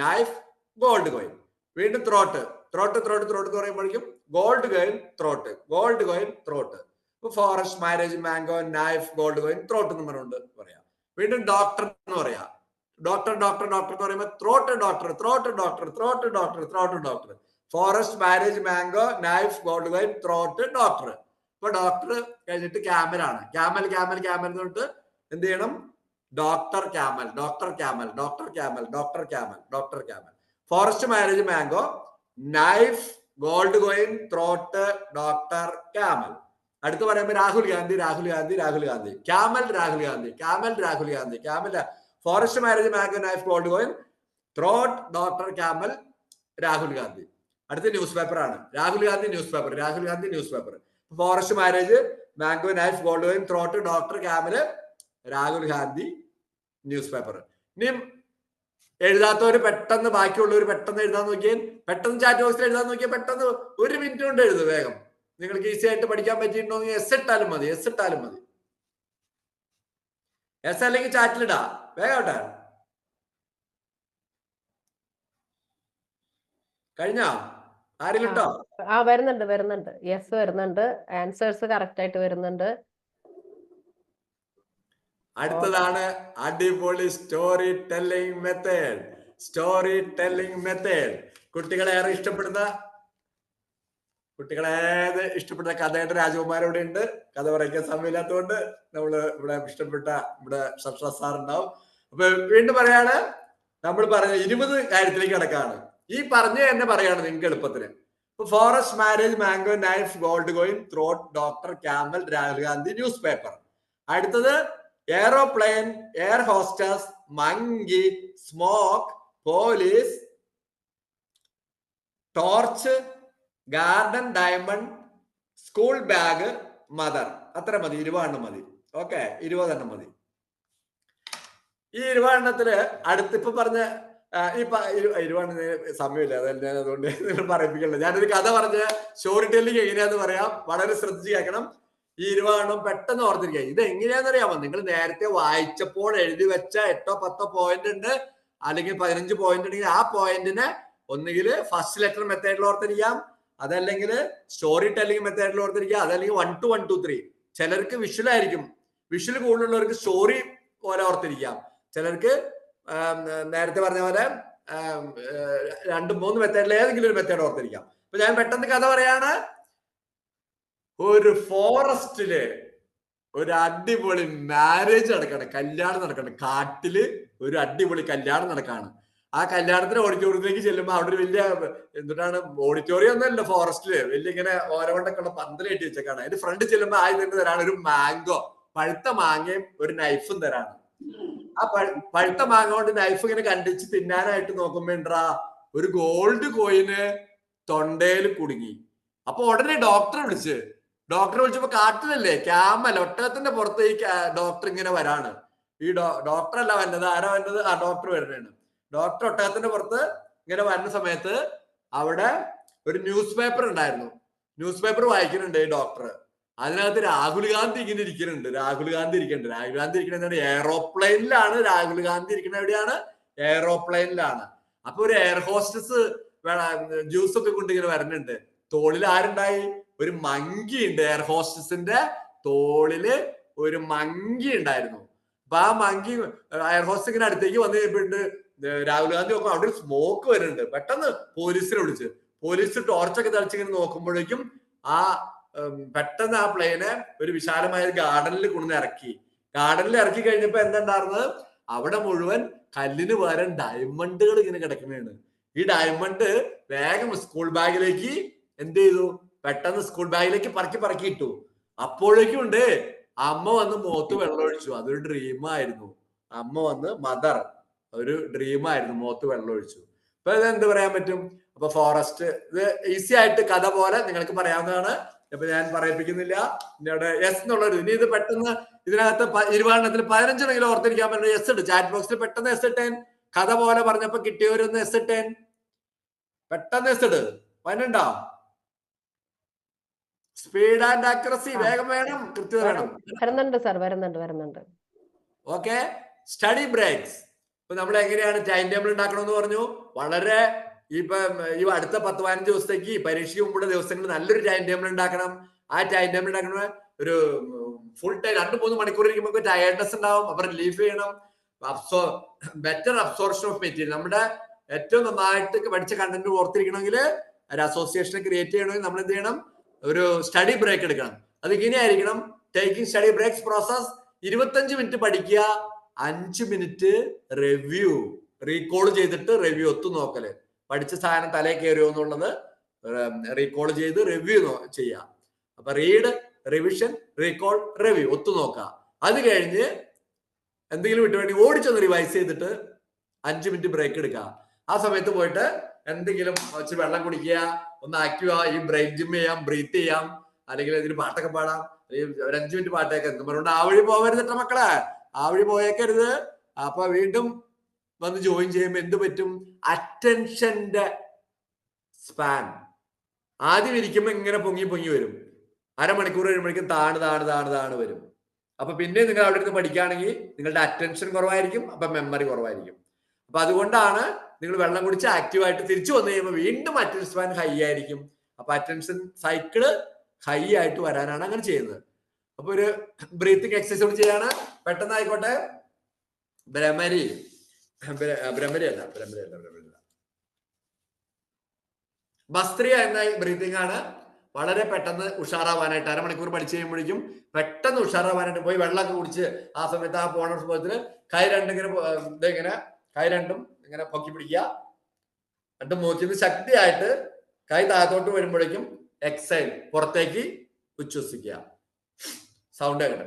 knife gold coin. വീണ്ടും ത്രോട്ട് എന്ന് പറയുമ്പോഴേക്കും gold coin throat. Forest marriage mango knife gold coin throat എന്ന് പറഞ്ഞുകൊണ്ട് പറയാം. വീണ്ടും ഡോക്ടർ എന്ന് പറയാം. ഡോക്ടർ എന്ന് പറയുമ്പോൾ throat doctor. Forest marriage mango knife gold coin throat doctor. ഇപ്പൊ ഡോക്ടർ കഴിഞ്ഞിട്ട് ക്യാമലാണ്. ക്യാമൽ എന്ന് പറഞ്ഞിട്ട് എന്ത് ചെയ്യണം? Doctor camel. Forest marriage mango, knife, gold coin, throat, doctor, camel. അടുത്ത് പറയുമ്പോൾ Rahul Gandhi, Rahul Gandhi, Rahul Gandhi, camel, Rahul Gandhi, camel, Rahul Gandhi, camel. Forest marriage mango, knife, gold coin, throat, doctor, camel, Rahul Gandhi. അടുത്ത news paper ആണ്. Rahul Gandhi news paper, Rahul Gandhi news paper. Forest marriage mango, knife, gold coin, throat, doctor, camel, Rahul Gandhi news paper. ഇനിയും എഴുതാത്തവര് പെട്ടെന്ന്, ബാക്കിയുള്ളവർ പെട്ടെന്ന് എഴുതാൻ നോക്കിയാൽ, പെട്ടെന്ന് ചാറ്റ് ബോക്സിൽ എഴുതാൻ നോക്കിയാൽ പെട്ടെന്ന് 1 മിനിറ്റ് കൊണ്ട് എഴുതും വേഗം. നിങ്ങൾക്ക് ഈസി ആയിട്ട് പഠിക്കാൻ പറ്റിയിട്ടുണ്ടെങ്കിൽ എസ് ഇട്ടാലും മതി, എസ് ഇട്ടാലും മതി. എസ് അല്ലെങ്കിൽ ചാറ്റിലിടാ വേഗം. കഴിഞ്ഞോ? ആരെങ്കിലും ഇട്ടോ? വരുന്നുണ്ട്. യെസ് വരുന്നുണ്ട്. ആൻസേഴ്സ് കറക്റ്റ് ആയിട്ട് വരുന്നുണ്ട്. അടുത്തതാണ് അടിപൊളി story telling method. Story telling method കുട്ടികളെ ഏറെ ഇഷ്ടപ്പെടുന്ന കഥയുടെ രാജകുമാരൻ ഇവിടെ ഉണ്ട്. കഥ പറയാൻ സമയമില്ലാത്തതുകൊണ്ട് ഇവിടെ ഇഷ്ടപ്പെട്ട ഇവിടെ സർഷ സാർ ഉണ്ടാവും. അപ്പൊ വീണ്ടും പറയാണ്, നമ്മൾ പറഞ്ഞ 20 കാര്യത്തിലേക്ക് കിടക്കാണ്. ഈ പറഞ്ഞ തന്നെ പറയാണ് നിങ്ങൾക്ക് എളുപ്പത്തിന്. Forest marriage mango, knife, gold coin, throat, doctor, camel, Rahul Gandhi newspaper. അടുത്തത് aeroplane, air hostess, monkey, smoke, police, torch, garden, diamond, school bag, mother. അത്ര മതി, 20 എണ്ണം മതി. ഓക്കെ, 20 എണ്ണം മതി. ഈ 20 എണ്ണത്തില് അടുത്തിപ്പോ പറഞ്ഞ 20 എണ്ണത്തിന് സമയമില്ല, അതല്ല ഞാൻ അതുകൊണ്ട് നിങ്ങൾ പറയിപ്പിക്കണ്ട. ഞാനൊരു കഥ പറഞ്ഞ സ്റ്റോറി ടെല്ലിംഗ് എങ്ങനെയാന്ന് പറയാം, വളരെ ശ്രദ്ധിച്ച് കേൾക്കണം. ഈ 20 എണ്ണം പെട്ടെന്ന് ഓർത്തിരിക്കുക. ഇത് എങ്ങനെയാന്ന് അറിയാമോ? നിങ്ങൾ നേരത്തെ വായിച്ചപ്പോൾ എഴുതി വെച്ച 8 or 10 പോയിന്റ് ഉണ്ട്, അല്ലെങ്കിൽ 15 പോയിന്റ് ഉണ്ടെങ്കിൽ ആ പോയിന്റിനെ ഒന്നുകിൽ ഫസ്റ്റ് ലെറ്റർ മെത്തേഡിൽ ഓർത്തിരിക്കാം, അതല്ലെങ്കിൽ സ്റ്റോറി ടെല്ലിംഗ് മെത്തേഡിൽ ഓർത്തിരിക്കുക, അതല്ലെങ്കിൽ 1 to 1 to 3. ചിലർക്ക് വിഷ്വൽ ആയിരിക്കും, വിഷ്വൽ കൂടുതലുള്ളവർക്ക് സ്റ്റോറി പോലെ ഓർത്തിരിക്കാം. ചിലർക്ക് നേരത്തെ പറഞ്ഞ പോലെ 2-3 മെത്തേഡിൽ ഏതെങ്കിലും ഒരു മെത്തേഡ് ഓർത്തിരിക്കാം. അപ്പൊ ഞാൻ പെട്ടെന്ന് കഥ പറയാണ്. ഒരു ഫോറസ്റ്റില് ഒരു അടിപൊളി മാരേജ് നടക്കാണ്, കല്യാണം നടക്കാണ്. കാട്ടില് ഒരു അടിപൊളി കല്യാണം നടക്കാണ്. ആ കല്യാണത്തിന് ഓഡിറ്റോറിയത്തിലേക്ക് ചെല്ലുമ്പോ അവിടെ ഒരു വലിയ എന്തിനാണ്, ഓഡിറ്റോറിയം ഒന്നല്ല, ഫോറസ്റ്റില് വലിയ ഇങ്ങനെ ഓരവണ്ടൊക്കെ ഉള്ള പന്തൽ കെട്ടി വെച്ചേക്കാണ്. അതിന്റെ ഫ്രണ്ട് ചെല്ലുമ്പോ ആദ്യം തന്നെ തരാണ് ഒരു മാംഗോ, പഴുത്ത മാങ്ങയും ഒരു നൈഫും തരാണ്. ആ പഴുത്ത മാങ്ങ കൊണ്ട് നൈഫ് ഇങ്ങനെ കണ്ടിച്ച് തിന്നാനായിട്ട് നോക്കുമ്പോണ്ടാ ഒരു ഗോൾഡ് കോയിന് തൊണ്ടയിൽ കുടുങ്ങി. അപ്പൊ ഉടനെ ഡോക്ടറെ വിളിച്ചപ്പോ കാട്ടിലല്ലേ, ക്യാമൽ, ഒട്ടകത്തിന്റെ പുറത്ത് ഈ ഡോക്ടർ ഇങ്ങനെ വരാണ്. ഈ ഡോക്ടർ അല്ല വന്നത്, ആരാ വന്നത്? ആ ഡോക്ടർ വരുന്നതാണ്. ഡോക്ടർ ഒട്ടകത്തിന്റെ പുറത്ത് ഇങ്ങനെ വരുന്ന സമയത്ത് അവിടെ ഒരു ന്യൂസ് പേപ്പർ ഉണ്ടായിരുന്നു. ന്യൂസ് പേപ്പർ വായിക്കുന്നുണ്ട് ഈ ഡോക്ടർ. അതിനകത്ത് രാഹുൽ ഗാന്ധി ഇങ്ങനെ ഇരിക്കുന്നുണ്ട്. രാഹുൽ ഗാന്ധി ഇരിക്കുന്നത് എയറോപ്ലെയിനിലാണ്. രാഹുൽ ഗാന്ധി ഇരിക്കുന്നത് എവിടെയാണ്? എയറോപ്ലെയിനിലാണ്. അപ്പൊ ഒരു എയർ ഹോസ്റ്റസ് ജ്യൂസ് ഒക്കെ കൊണ്ട് ഇങ്ങനെ വരുന്നുണ്ട്. തോളിൽ ആരുണ്ടായി? ഒരു മങ്കി ഉണ്ട്. എയർ ഹോസ്റ്റസിന്റെ തോളില് ഒരു മങ്കി ഉണ്ടായിരുന്നു. അപ്പൊ ആ മങ്കി എയർ ഹോസ്റ്റസ് ഇങ്ങനെ അടുത്തേക്ക് വന്നു കഴിഞ്ഞിട്ടുണ്ട്. രാഹുൽ ഗാന്ധി നോക്കുമ്പോൾ അവിടെ ഒരു സ്മോക്ക് വരുന്നുണ്ട്. പെട്ടെന്ന് പോലീസിനെ വിളിച്ച്, പോലീസ് ടോർച്ചൊക്കെ തെളിച്ചിങ്ങനെ നോക്കുമ്പോഴേക്കും പെട്ടെന്ന് ആ പ്ലെയിനെ ഒരു വിശാലമായ ഗാർഡനിൽ കൊണ്ടുവന്ന് ഇറക്കി. ഗാർഡനിൽ ഇറക്കി കഴിഞ്ഞപ്പോ എന്തുണ്ടായിരുന്നത്? അവിടെ മുഴുവൻ കല്ലിന് പകരം ഡയമണ്ടുകൾ ഇങ്ങനെ കിടക്കുന്നതാണ്. ഈ ഡയമണ്ട് വേഗം സ്കൂൾ ബാഗിലേക്ക് എന്ത് ചെയ്തു? പെട്ടെന്ന് സ്കൂൾ ബാഗിലേക്ക് പറക്കി ഇട്ടു. അപ്പോഴേക്കും ഉണ്ട് അമ്മ വന്ന് മുഖത്ത് വെള്ളമൊഴിച്ചു. അതൊരു ഡ്രീമായിരുന്നു. അമ്മ വന്ന് മദർ ഒരു ഡ്രീമായിരുന്നു, മുഖത്ത് വെള്ളമൊഴിച്ചു. അപ്പൊ ഇത് എന്ത് പറയാൻ പറ്റും? അപ്പൊ ഫോറസ്റ്റ് ഇത് ഈസി ആയിട്ട് കഥ പോലെ നിങ്ങൾക്ക് പറയാവുന്നതാണ്. അപ്പൊ ഞാൻ പറയിപ്പിക്കുന്നില്ല. ഇവിടെ എസ് എന്നുള്ളൊരു, ഇനി ഇത് പെട്ടെന്ന് ഇതിനകത്ത് 20 എണ്ണത്തിൽ 15 എണ്ണെങ്കിലും ഓർത്തിരിക്കാൻ പറ്റുന്ന എസ് ഇട്ട് ചാറ്റ് ബോക്സിൽ പെട്ടെന്ന് എസ് ഇട്ടേൻ. കഥ പോലെ പറഞ്ഞപ്പോ കിട്ടിയവരൊന്ന് എസ് ഇട്ടേൻ, പെട്ടെന്ന് എസ് ഇട്. പതിനുണ്ടോ? സ്പീഡ് ആൻഡ് ആക്യുറസി വേഗം വേണം, കൃത്യത വേണം. വരുന്നുണ്ട് സാർ, വരുന്നുണ്ട്. Okay, study breaks. ഇപ്പൊ നമ്മൾ എങ്ങനെയാണ് ടൈം ടേബിൾ ഉണ്ടാക്കണമെന്ന് പറഞ്ഞു. വളരെ ഇപ്പൊ ഈ അടുത്ത 10-15 ദിവസത്തേക്ക് പരീക്ഷയ്ക്ക് മുമ്പുള്ള ദിവസങ്ങളിൽ നല്ലൊരു ടൈം ടേബിൾ ഉണ്ടാക്കണം. ആ ടൈം ടേബിൾ ഉണ്ടാക്കണ ഒരു ഫുൾ ടൈം 2-3 മണിക്കൂർ ഇരിക്കുമ്പോൾ ടയർഡ്നെസ് ഉണ്ടാവും. അപ്പൊ റിലീഫ് ചെയ്യണം. Better absorption of material. നമ്മുടെ ഏറ്റവും നന്നായിട്ട് പഠിച്ച കണ്ടന്റ് ഓർത്തിരിക്കണമെങ്കിൽ ഒരു അസോസിയേഷൻ ക്രിയേറ്റ് ചെയ്യണമെങ്കിൽ നമ്മൾ എന്ത് ചെയ്യണം? ഒരു സ്റ്റഡി ബ്രേക്ക് എടുക്കണം. അത് ഇങ്ങനെയായിരിക്കണം. Taking study breaks process 25 minute പഠിക്കുക, 5 മിനിറ്റ് റിവ്യൂ, റീകോൾ ചെയ്തിട്ട് റിവ്യൂ ഒത്തു നോക്കല്. പഠിച്ച സാധനം തലയിൽ കയറിയോ എന്നുള്ളത് റീകോൾ ചെയ്ത് റിവ്യൂ ചെയ്യാം. അപ്പൊ റീഡ്, റിവിഷൻ, റീകോൾ, റിവ്യൂ ഒത്തു നോക്കുക. അത് കഴിഞ്ഞ് എന്തെങ്കിലും വിട്ടു വേണ്ടി ഓടിച്ചൊന്ന് റിവൈസ് ചെയ്തിട്ട് 5 മിനിറ്റ് ബ്രേക്ക് എടുക്കുക. ആ സമയത്ത് പോയിട്ട് എന്തെങ്കിലും വെച്ച് വെള്ളം കുടിക്കുക, ഒന്ന് ആക്റ്റീവ് ആവാം, ഈ ബ്രെയിൻ ജിം ചെയ്യാം, ബ്രീത്ത് ചെയ്യാം, അല്ലെങ്കിൽ ഇതിന് പാട്ടൊക്കെ പാടാം, ഒരു 5 മിനിറ്റ് പാട്ടൊക്കെ എന്തും പറഞ്ഞുകൊണ്ട് ആ വഴി പോകരുത് മക്കളെ, ആ വഴി പോയേക്കരുത്. അപ്പൊ വീണ്ടും വന്ന് ജോയിൻ ചെയ്യുമ്പോൾ എന്ത് പറ്റും? അറ്റൻഷന്റെ സ്പാൻ ആദ്യം ഇരിക്കുമ്പോൾ ഇങ്ങനെ പൊങ്ങി പൊങ്ങി വരും, അരമണിക്കൂർ കഴിയുമ്പോഴേക്കും താണ് വരും. അപ്പൊ പിന്നെ നിങ്ങൾ അവിടെ ഇരുന്ന് പഠിക്കുകയാണെങ്കിൽ നിങ്ങളുടെ അറ്റൻഷൻ കുറവായിരിക്കും, അപ്പൊ മെമ്മറി കുറവായിരിക്കും. അപ്പൊ അതുകൊണ്ടാണ് നിങ്ങൾ വെള്ളം കുടിച്ച് ആക്റ്റീവായിട്ട് തിരിച്ചു വന്നു കഴിയുമ്പോൾ വീണ്ടും അറ്റൻഷൻ സ്പാൻ ഹൈ ആയിരിക്കും. അപ്പൊ അറ്റൻഷൻ സൈക്കിള് ഹൈ ആയിട്ട് വരാനാണ് അങ്ങനെ ചെയ്യുന്നത്. അപ്പൊ ഒരു ബ്രീത്തിങ് എക്സസൈസ് ചെയ്യാണ്. പെട്ടെന്നായിക്കോട്ടെ. ഭ്രമരി അല്ല ഭസ്ത്രിയ എന്ന ബ്രീത്തിങ് ആണ്. വളരെ പെട്ടെന്ന് ഉഷാറാവാനായിട്ട്, അരമണിക്കൂർ പഠിച്ചു കഴിയുമ്പോഴേക്കും പെട്ടെന്ന് ഉഷാറാവാനായിട്ട് പോയി വെള്ളമൊക്കെ കുടിച്ച് ആ സമയത്ത് ആ പോണ സംഭവത്തില് കൈ രണ്ടും ഇങ്ങനെ പൊക്കി പിടിക്കുക. എന്നിട്ട് മൂക്കിന്ന് ശക്തിയായിട്ട് കൈ താഴത്തോട്ട് വരുമ്പോഴേക്കും എക്സൈൽ, പുറത്തേക്ക് ഉച്ഛ്വസിക്കുക. സൗണ്ട് കേട്ടെ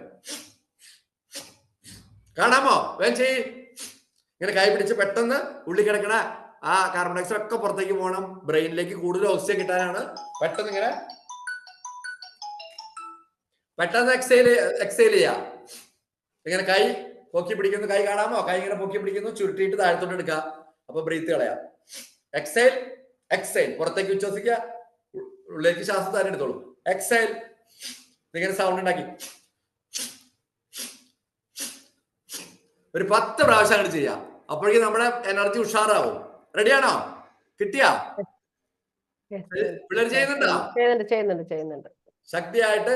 കാണാമോ? വേഗം ചെയ്യ്. ഇങ്ങനെ കൈ പിടിച്ച് പെട്ടെന്ന് ഉള്ളിൽ കിടക്കണ ആ കാർബൺ ഡൈഓക്സൈഡ് ഒക്കെ പുറത്തേക്ക് പോകണം. ബ്രെയിനിലേക്ക് കൂടുതൽ ഓക്സിജൻ കിട്ടാനാണ്. പെട്ടെന്ന് ഇങ്ങനെ പെട്ടെന്ന് എക്സൈൽ ചെയ്യാം. ഇങ്ങനെ കൈ പൊക്കി പിടിക്കുന്നു. കൈ കാണാമോ? കൈ ഇങ്ങനെ പൊക്കി പിടിക്കുന്നു, ചുരുട്ടിയിട്ട് താഴത്തോട്ട് എടുക്കുക. അപ്പൊ ബ്രീത്ത് കളയാം. എക്സൈൽ പുറത്തേക്ക് ഉച്ഛ്വസിക്കുക, ഉള്ളിലേക്ക് ശ്വാസം തന്നെ എടുത്തോളൂ. എക്സൈൽ ഇങ്ങനെ സൗണ്ട് ഉണ്ടാക്കി ഒരു 10 പ്രാവശ്യം അങ്ങോട്ട് ചെയ്യാം. അപ്പോഴേക്കും നമ്മുടെ എനർജി ഉഷാറാവും. റെഡിയാണോ? കിട്ടിയാ? പിള്ളേർ ചെയ്യുന്നുണ്ടോ? ചെയ്യുന്നുണ്ട്. ശക്തിയായിട്ട്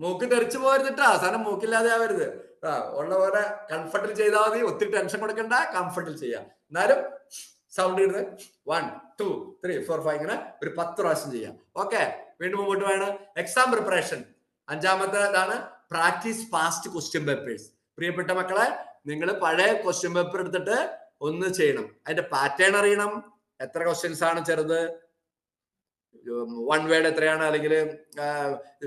മൂക്ക് തെറിച്ചു പോരുന്നിട്ടാ. അവസാനം മൂക്കില്ലാതെ ആവരുത്. ഉള്ള പോലെ കംഫർട്ടിൽ ചെയ്താൽ മതി. ഒത്തിരി ടെൻഷൻ കൊടുക്കണ്ട, കംഫർട്ടിൽ ചെയ്യാം. എന്നാലും സൗണ്ട് ഇടുന്നത് 1 2 3 4 5 ഇങ്ങനെ ഒരു 10 പ്രാവശ്യം ചെയ്യാം. ഓക്കെ, വീണ്ടും മുമ്പോട്ട് വേണം. എക്സാം പ്രിപ്പറേഷൻ 5ാമത്തേതാണ് പ്രാക്ടീസ് പാസ്റ്റ് ക്വസ്റ്റ്യൻ പേപ്പേഴ്സ്. പ്രിയപ്പെട്ട മക്കളെ, നിങ്ങൾ പഴയ ക്വസ്റ്റ്യൻ പേപ്പർ എടുത്തിട്ട് ഒന്ന് ചെയ്യണം. അതിന്റെ പാറ്റേൺ അറിയണം. എത്ര ക്വസ്റ്റ്യൻസ് ആണ് ചെറുത്, 1 വേർഡ് എത്രയാണ്, അല്ലെങ്കിൽ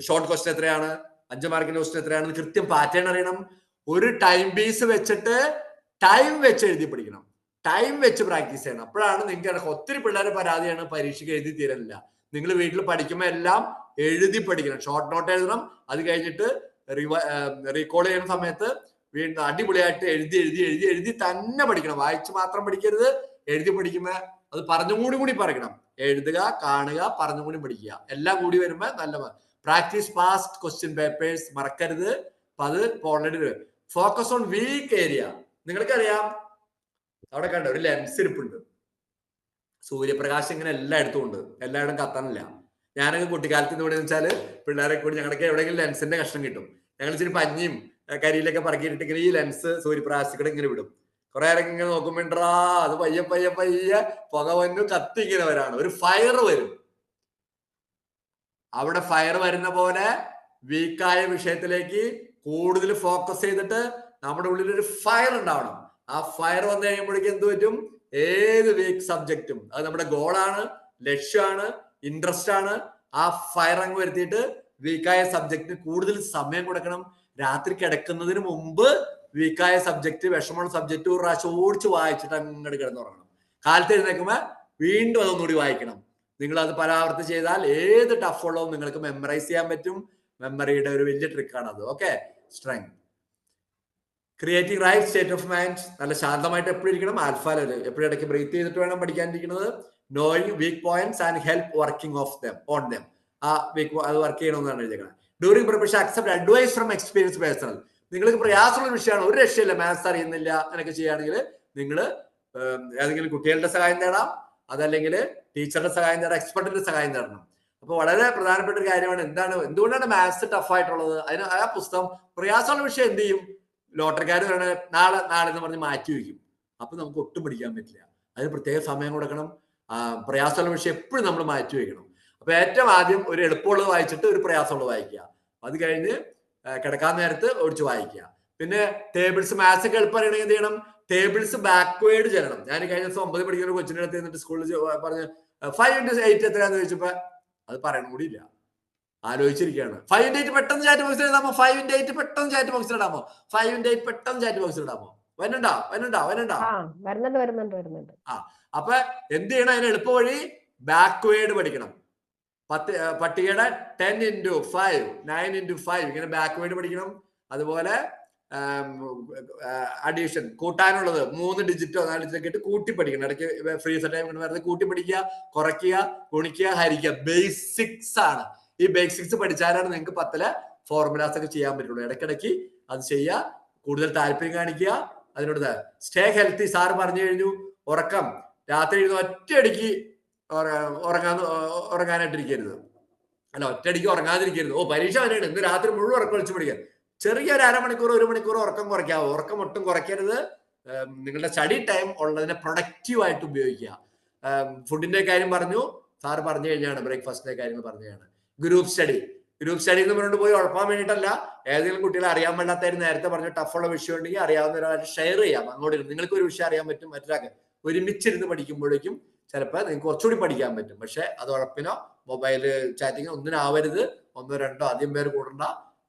ഷോർട്ട് ക്വസ്റ്റ്യൻ എത്രയാണ്, 5 മാർക്കിന്റെ ക്വസ്റ്റ്യൻ എത്രയാണെന്ന് കൃത്യം പാറ്റേൺ അറിയണം. ഒരു ടൈം ബേസ് വെച്ചിട്ട് ടൈം വെച്ച് എഴുതി പഠിക്കണം. ടൈം വെച്ച് പ്രാക്ടീസ് ചെയ്യണം. അപ്പോഴാണ് നിങ്ങൾക്ക് ഒത്തിരി പിള്ളേരെ പരാതിയാണ് പരീക്ഷയ്ക്ക് എഴുതി തീരണില്ല. നിങ്ങൾ വീട്ടിൽ പഠിക്കുമ്പോൾ എല്ലാം എഴുതി പഠിക്കണം. ഷോർട്ട് നോട്ട് എഴുതണം. അത് കഴിഞ്ഞിട്ട് റീകോൾ ചെയ്യുന്ന സമയത്ത് വീണ്ടും അടിപൊളിയായിട്ട് എഴുതി തന്നെ പഠിക്കണം. വായിച്ച് മാത്രം പഠിക്കരുത്. എഴുതി പഠിക്കുമ്പോൾ അത് പറഞ്ഞുകൂടി പഠിക്കണം. എഴുതുക, കാണുക, പറഞ്ഞുകൂടി പഠിക്കുക. എല്ലാം കൂടി വരുമ്പോ നല്ല പ്രാക്ടീസ് പാസ്റ്റ് ക്വസ്റ്റ്യൻ പേപ്പേഴ്സ് മറക്കരുത്. അപ്പൊ അത് already focus on weak area. നിങ്ങൾക്കറിയാം, അവിടെ കണ്ട ഒരു ലെൻസ് ഇരിപ്പുണ്ട്. സൂര്യപ്രകാശം ഇങ്ങനെ എല്ലായിടത്തും ഉണ്ട്, എല്ലായിടും കത്താനില്ല. ഞാനൊക്കെ കുട്ടിക്കാലത്ത് ഇവിടെ വെച്ചാല് പിള്ളേരെ കൂടി ഞങ്ങൾക്ക് എവിടെയെങ്കിലും ലെൻസിന്റെ കഷ്ണം കിട്ടും. ഞങ്ങൾ ഇച്ചിരി പഞ്ഞിയും കരിയിലൊക്കെ പറക്കിയിട്ട് ഇങ്ങനെ ഈ ലെൻസ് സൂര്യപ്രകാശത്തിലൂടെ ഇങ്ങനെ വിടും. കുറെ നേരം ഇങ്ങനെ നോക്കുമ്പോണ്ടാ അത് പയ്യെ പുക വന്നു കത്തി ഇങ്ങനെ വരാണ്. ഒരു ഫയർ വരും. അവിടെ ഫയർ വരുന്ന പോലെ വീക്കായ വിഷയത്തിലേക്ക് കൂടുതൽ ഫോക്കസ് ചെയ്തിട്ട് നമ്മുടെ ഉള്ളിൽ ഒരു ഫയർ ഉണ്ടാവണം. ആ ഫയർ വന്നു കഴിയുമ്പോഴേക്കും എന്ത് പറ്റും? ഏത് വീക്ക് സബ്ജക്റ്റും അത് നമ്മുടെ ഗോളാണ്, ലക്ഷ്യമാണ്, ഇൻട്രസ്റ്റ് ആണ്. ആ ഫയർ അങ്ങ് വരുത്തിയിട്ട് വീക്കായ സബ്ജക്റ്റിന് കൂടുതൽ സമയം കൊടുക്കണം. രാത്രി കിടക്കുന്നതിന് മുമ്പ് വീക്കായ സബ്ജക്റ്റ്, വിഷമമുള്ള സബ്ജക്റ്റ് ഒരു പ്രാവശ്യം ഓടിച്ച് വായിച്ചിട്ട് അങ്ങോട്ട് കിടന്നുറങ്ങണം. കാലത്ത് എഴുന്നേൽക്കുമ്പോൾ വീണ്ടും അതൊന്നുകൂടി വായിക്കണം. നിങ്ങൾ അത് പരാവർത്തി ചെയ്താൽ ഏത് ടഫ് ഉള്ളതും നിങ്ങൾക്ക് മെമ്മറൈസ് ചെയ്യാൻ പറ്റും. മെമ്മറിയുടെ ഒരു വലിയ ട്രിക്കാണ് അത്. Okay, strength. Creating right state of mind. നല്ല ശാന്തമായിട്ട് എപ്പോഴും ഇരിക്കണം. ആൽഫ ലെവൽ എപ്പോഴും ഇടയ്ക്ക് ബ്രീത്ത് ചെയ്തിട്ട് വേണം പഠിക്കാനിരിക്കുന്നത്. Knowing weak points and help working on them. ആ വീക്ക് അത് വർക്ക് ചെയ്യണമെന്നാണ് എഴുതിയേക്കുന്നത്. During preparation accept advice from experience personal. നിങ്ങൾക്ക് പ്രയാസമുള്ള വിഷയമാണ്, ഒരു രക്ഷയില്ല, മാത്സ് അറിയുന്നില്ല, അങ്ങനെയൊക്കെ ചെയ്യുകയാണെങ്കിൽ നിങ്ങൾ ഏതെങ്കിലും കുട്ടികളുടെ സഹായം നേടാം, അതല്ലെങ്കിൽ ടീച്ചറുടെ സഹായം നേടാം, എക്സ്പെർട്ടിന്റെ സഹായം നേടണം. അപ്പൊ വളരെ പ്രധാനപ്പെട്ട ഒരു കാര്യമാണ് എന്തുകൊണ്ടാണ് മാത്സ് ടഫ് ആയിട്ടുള്ളത്. അതിന് ആ പുസ്തകം പ്രയാസമുള്ള വിഷയം എന്ത് ചെയ്യും? ലോട്ടറിക്കാർ നാളെ എന്ന് പറഞ്ഞ് മാറ്റി വയ്ക്കും. അപ്പൊ നമുക്ക് ഒട്ടും പഠിക്കാൻ പറ്റില്ല. അതിന് പ്രത്യേക സമയം കൊടുക്കണം. പ്രയാസമുള്ള വിഷയം എപ്പോഴും നമ്മൾ മാറ്റി വയ്ക്കണം. അപ്പൊ ഏറ്റവും ആദ്യം ഒരു എളുപ്പമുള്ളത് വായിച്ചിട്ട് ഒരു പ്രയാസമുള്ളത് വായിക്കുക. അത് കഴിഞ്ഞ് കിടക്കാൻ നേരത്ത് ഒഴിച്ച് വായിക്കുക. പിന്നെ ടേബിൾസ്, മാത്സ് ഒക്കെ എളുപ്പം അറിയണമെങ്കിൽ എന്ത് ചെയ്യണം? ടേബിൾസ് ബാക്ക്വേർഡ് ചെല്ലണം. ഞാൻ കഴിഞ്ഞ ദിവസം 9 പഠിക്കുന്ന കൊച്ചിൻ്റെ അടുത്ത് എന്നിട്ട് സ്കൂളിൽ പറഞ്ഞ് 5 into 8 എത്രയാന്ന് ചോദിച്ചപ്പോ അത് പറയണ കൂടി ഇല്ല, ആലോചിച്ചിരിക്കുകയാണ്. 5 into 8 പെട്ടെന്ന് ചാറ്റ് ബോക്സിൽ ഇടാമോ? 5 into 8 പെട്ടെന്ന് ചാറ്റ് ബോക്സിൽ ഇടാമോ? 5 into 8 പെട്ടെന്ന് ചാറ്റ് ബോക്സിൽ ഇടാമോ? വരുന്നുണ്ടോ? വരുന്നുണ്ട്. അപ്പൊ എന്ത് ചെയ്യണം? അതിന് എളുപ്പ വഴി ബാക്ക്വേർഡ് പഠിക്കണം. പട്ടികയുടെ 10 into 5, 9 into 5 ഇങ്ങനെ ബാക്ക്വേർഡ് പഠിക്കണം. അതുപോലെ അഡീഷൻ, കൂട്ടാനുള്ളത് 3 ഡിജിറ്റോ 4 ഡിജിറ്റോ ഇട്ട് കൂട്ടി പഠിക്കണം. ഇടയ്ക്ക് ഫ്രീ ടൈം വെറുതെ കൂട്ടി പഠിക്കുക, കുറയ്ക്കുക, ഗുണിക്കുക, ഹരിക്കുക. ബേസിക്സ് ആണ്. ഈ ബേസിക്സ് പഠിച്ചാലാണ് നിങ്ങൾക്ക് 10ലെ ഫോർമുലാസ് ഒക്കെ ചെയ്യാൻ പറ്റുള്ളൂ. ഇടയ്ക്കിടയ്ക്ക് അത് ചെയ്യുക, കൂടുതൽ താല്പര്യം കാണിക്കുക. അതിനോട് സ്റ്റേ ഹെൽത്തി. സാറ് പറഞ്ഞു കഴിഞ്ഞു, ഉറക്കം രാത്രി എഴുതുന്ന ഒറ്റയടിക്ക് ഉറങ്ങാനായിട്ടിരിക്കരുത്. അല്ല, ഒറ്റയടിക്ക് ഉറങ്ങാതിരിക്കരുത്. പരീക്ഷ വരെയാണ്, ഇന്ന് രാത്രി മുഴുവൻ ഉറക്കം ഒളിച്ചു പഠിക്കുക. ചെറിയൊരു 1/2 മണിക്കൂർ 1 മണിക്കൂർ ഉറക്കം കുറയ്ക്കാവോ? ഉറക്കം ഒട്ടും കുറയ്ക്കരുത്. നിങ്ങളുടെ സ്റ്റഡി ടൈം ഉള്ളതിനെ പ്രൊഡക്റ്റീവായിട്ട് ഉപയോഗിക്കുക. ഫുഡിന്റെ കാര്യം പറഞ്ഞു, സാറ് പറഞ്ഞു കഴിഞ്ഞാണ്. ബ്രേക്ക്ഫാസ്റ്റിന്റെ കാര്യങ്ങൾ പറഞ്ഞതാണ്. ഗ്രൂപ്പ് സ്റ്റഡി എന്ന് പറഞ്ഞുകൊണ്ട് പോയി ഉഴപ്പാൻ വേണ്ടിയിട്ടല്ല. ഏതെങ്കിലും കുട്ടികളെ അറിയാൻ പാടില്ലാത്തായിരുന്നു നേരത്തെ പറഞ്ഞു, ടഫുള്ള വിഷയം ഉണ്ടെങ്കിൽ അറിയാവുന്ന ഒരാളായിട്ട് ഷെയർ ചെയ്യാം. അങ്ങോട്ട് നിങ്ങൾക്ക് ഒരു വിഷയം അറിയാൻ പറ്റും, മറ്റൊരാൾക്ക് ഒരുമിച്ചിരുന്ന് പഠിക്കുമ്പോഴേക്കും ചിലപ്പോൾ നിങ്ങൾക്ക് കുറച്ചുകൂടി പഠിക്കാൻ പറ്റും. പക്ഷെ അത് ഉഴപ്പിനോ മൊബൈൽ ചാറ്റിങ്ങോ ഒന്നിനാവരുത്. 1 2 അധികം പേര് കൂടണ്ട.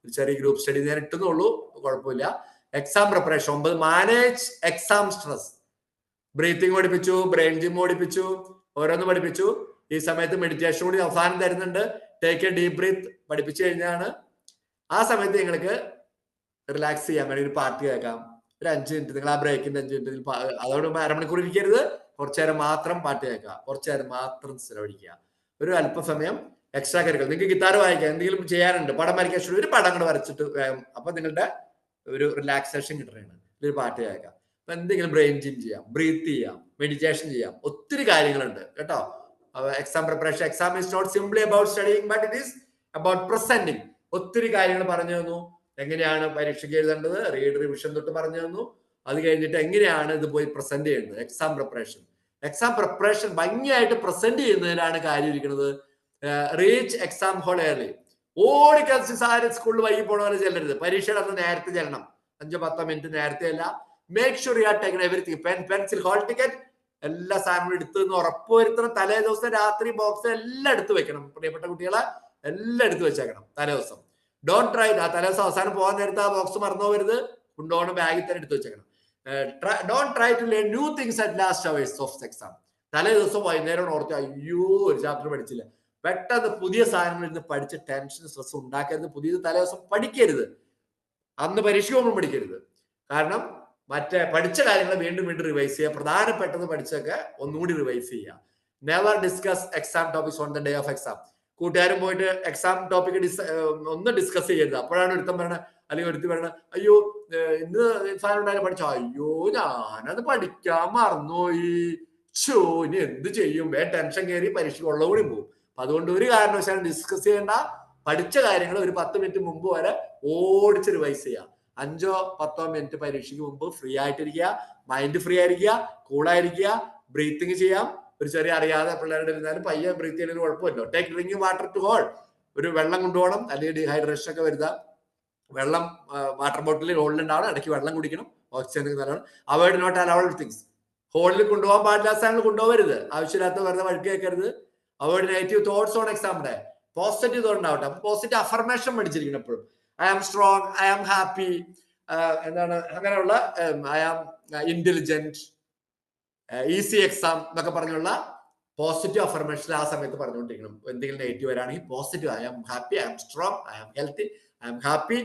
ഒരു ചെറിയ ഗ്രൂപ്പ് സ്റ്റഡി ഞാൻ ഇട്ടുന്നുള്ളൂ, കുഴപ്പമില്ല. Exam preparation 9 manage exam stress. Breathing പഠിപ്പിച്ചു, ബ്രെയിൻ ജിം പഠിപ്പിച്ചു, ഓരോന്ന് പഠിപ്പിച്ചു. ഈ സമയത്ത് മെഡിറ്റേഷൻ കൂടി അവസാനം തരുന്നുണ്ട്. ടേക്ക് എ ഡീപ് ബ്രീത്ത് പഠിപ്പിച്ചു കഴിഞ്ഞാണ് ആ സമയത്ത് നിങ്ങൾക്ക് റിലാക്സ് ചെയ്യാൻ വേണ്ടി ഒരു പാട്ട് കേൾക്കാം. ഒരു 5 മിനിറ്റ് നിങ്ങൾ ആ ബ്രേക്കിന്റെ 5 മിനിറ്റ് അതോട് 1/2 മണിക്കൂർ ഇരിക്കരുത്. കുറച്ചു നേരം മാത്രം പാട്ട് കേൾക്കുക, കുറച്ചു നേരം മാത്രം ചെലവഴിക്കുക. ഒരു അല്പസമയം എക്സ്ട്രാ കരിക്കുലർ. നിങ്ങൾക്ക് ഗിത്താർ വായിക്കാം, എന്തെങ്കിലും ചെയ്യാനുണ്ട്, പടം വരയ്ക്കാൻ ഇഷ്ടം, ഒരു പടം കൂടെ വരച്ചിട്ട് അപ്പൊ നിങ്ങളുടെ ഒരു റിലാക്സേഷൻ കിട്ടണേണ്. ഒരു പാട്ട് കേൾക്കാം. അപ്പൊ എന്തെങ്കിലും ബ്രെയിൻ ജിം ചെയ്യാം, ബ്രീത്ത് ചെയ്യാം, മെഡിറ്റേഷൻ ചെയ്യാം. ഒത്തിരി കാര്യങ്ങളുണ്ട് കേട്ടോ. Exam preparation. Exam is not simply about studying but it is about presenting. ഒത്തിരി കാര്യങ്ങൾ പറഞ്ഞു തന്നു. എങ്ങനെയാണ് പരീക്ഷയ്ക്ക് എഴുതേണ്ടത്, റീഡ് റിവിഷൻ തൊട്ട് പറഞ്ഞു തന്നു. അത് കഴിഞ്ഞിട്ട് എങ്ങനെയാണ് ഇത് പോയി പ്രസന്റ് ചെയ്യേണ്ടത്. എക്സാം പ്രിപ്പറേഷൻ ഭംഗിയായിട്ട് പ്രസന്റ് ചെയ്യുന്നതിലാണ് കാര്യം ഇരിക്കുന്നത്. Reach exam hall early. ഓടിക്കളിച്ച് സാറ് സ്കൂളിൽ വൈകി പോണ പോലെ ചെല്ലരുത്. പരീക്ഷയുടെ അന്ന് നേരത്തെ ചെല്ലണം. 5-10 മിനിറ്റ് നേരത്തെ അല്ല. Make sure you are taken everything. Pencil, hall ticket എല്ലാ സാധനങ്ങളും എടുത്തെന്ന് ഉറപ്പുവരുത്തണം. തലേ ദിവസം രാത്രി ബോക്സ് എല്ലാം എടുത്തു വെക്കണം. പ്രിയപ്പെട്ട കുട്ടികളെ എല്ലാം എടുത്തു വെച്ചേക്കണം തലേ ദിവസം. Don't try. ആ തലേ ദിവസം അവസാനം പോകാൻ നേരത്തെ ആ ബോക്സ് മറന്നു പോകരുത്. കൊണ്ടുപോകണം ബാഗിൽ തന്നെ എടുത്തു വെച്ചേക്കണം. Don't try to learn new things at last hours of exam. തലേ ദിവസം വൈകുന്നേരം ഓർത്ത് അയ്യോ ഒരു ചാപ്റ്റർ പഠിച്ചില്ല. പെട്ടെന്ന് പുതിയ സാധനങ്ങൾ ഇരുന്ന് പഠിച്ച് ടെൻഷൻ സ്ട്രെസ് ഉണ്ടാക്കരുത്. പുതിയത് തലേ ദിവസം പഠിക്കരുത്. അന്ന് പരീക്ഷയ്ക്ക് പോകുമ്പോൾ പഠിക്കരുത്. കാരണം മറ്റേ പഠിച്ച കാര്യങ്ങൾ വീണ്ടും റിവൈസ് ചെയ്യുക. പ്രധാനപ്പെട്ടത് പഠിച്ചൊക്കെ ഒന്നുകൂടി റിവൈസ് ചെയ്യുക. Never discuss exam topics on the day of exam. കൂട്ടുകാരും പോയിട്ട് എക്സാം ടോപ്പിക് ഒന്ന് ഡിസ്കസ് ചെയ്യരുത്. അപ്പോഴാണ് ഒരുത്തം പറയണത്, അല്ലെങ്കിൽ ഒരുത്തി പറയണത്, അയ്യോ ഇന്ന് സാധനം ഉണ്ടായാലും പഠിച്ചോ, അയ്യോ ഞാനത് പഠിക്കാൻ മറന്നുപോയി, ഇനി എന്ത് ചെയ്യും, ടെൻഷൻ കയറി പരീക്ഷയ്ക്ക് ഉള്ള കൂടി പോകും. അതുകൊണ്ട് ഒരു കാരണവശാലും ഡിസ്കസ് ചെയ്യേണ്ട. പഠിച്ച കാര്യങ്ങൾ ഒരു 10 മിനിറ്റ് മുമ്പ് വരെ ഓടിച്ച് റിവൈസ് ചെയ്യുക. 5-10 മിനിറ്റ് പരീക്ഷയ്ക്ക് മുമ്പ് ഫ്രീ ആയിട്ടിരിക്കുക, മൈൻഡ് ഫ്രീ ആയിരിക്കുക, കൂളായിരിക്കുക, ബ്രീത്തിങ് ചെയ്യാം. ഒരു ചെറിയ അറിയാതെ പിള്ളേരുടെ ഇരുന്നാലും പയ്യെ ബ്രീത്ത് ചെയ്യുന്നതിന് കുഴപ്പമില്ല. Take drinking water to hall. ഒരു വെള്ളം കൊണ്ടുപോകണം, അല്ലെങ്കിൽ ഡീഹൈഡ്രേഷൻ ഒക്കെ വരുത്താം. വെള്ളം വാട്ടർ ബോട്ടിലിൽ ഹോളിലുണ്ടാവണം. ഇടയ്ക്ക് വെള്ളം കുടിക്കണം. ഓക്സിജൻ നല്ലതാണ്. Avoid not allowed things. ഹോളിൽ കൊണ്ടുപോകാൻ പാടില്ലാത്ത സാധനങ്ങൾ കൊണ്ടുപോകരുത്. ആവശ്യമില്ലാത്ത വെറുതെ വഴുക്ക് കേൾക്കരുത്. Avoid negative thoughts on exam day. Positive thought ഉണ്ടാവട്ടെ. അപ്പൊ പോസിറ്റീവ് അഫർമേഷൻ പഠിച്ചിരിക്കണം എപ്പോഴും. I am strong, I am happy, എന്താണ് അങ്ങനെയുള്ള I am intelligent, easy exam എന്നൊക്കെ പറഞ്ഞുള്ള പോസിറ്റീവ് അഫർമേഷൻ ആ സമയത്ത് പറഞ്ഞുകൊണ്ടിരിക്കണം. എന്തെങ്കിലും നെഗറ്റീവ് വരാണെങ്കിൽ positive, I am happy, I am strong, I am healthy, I am happy,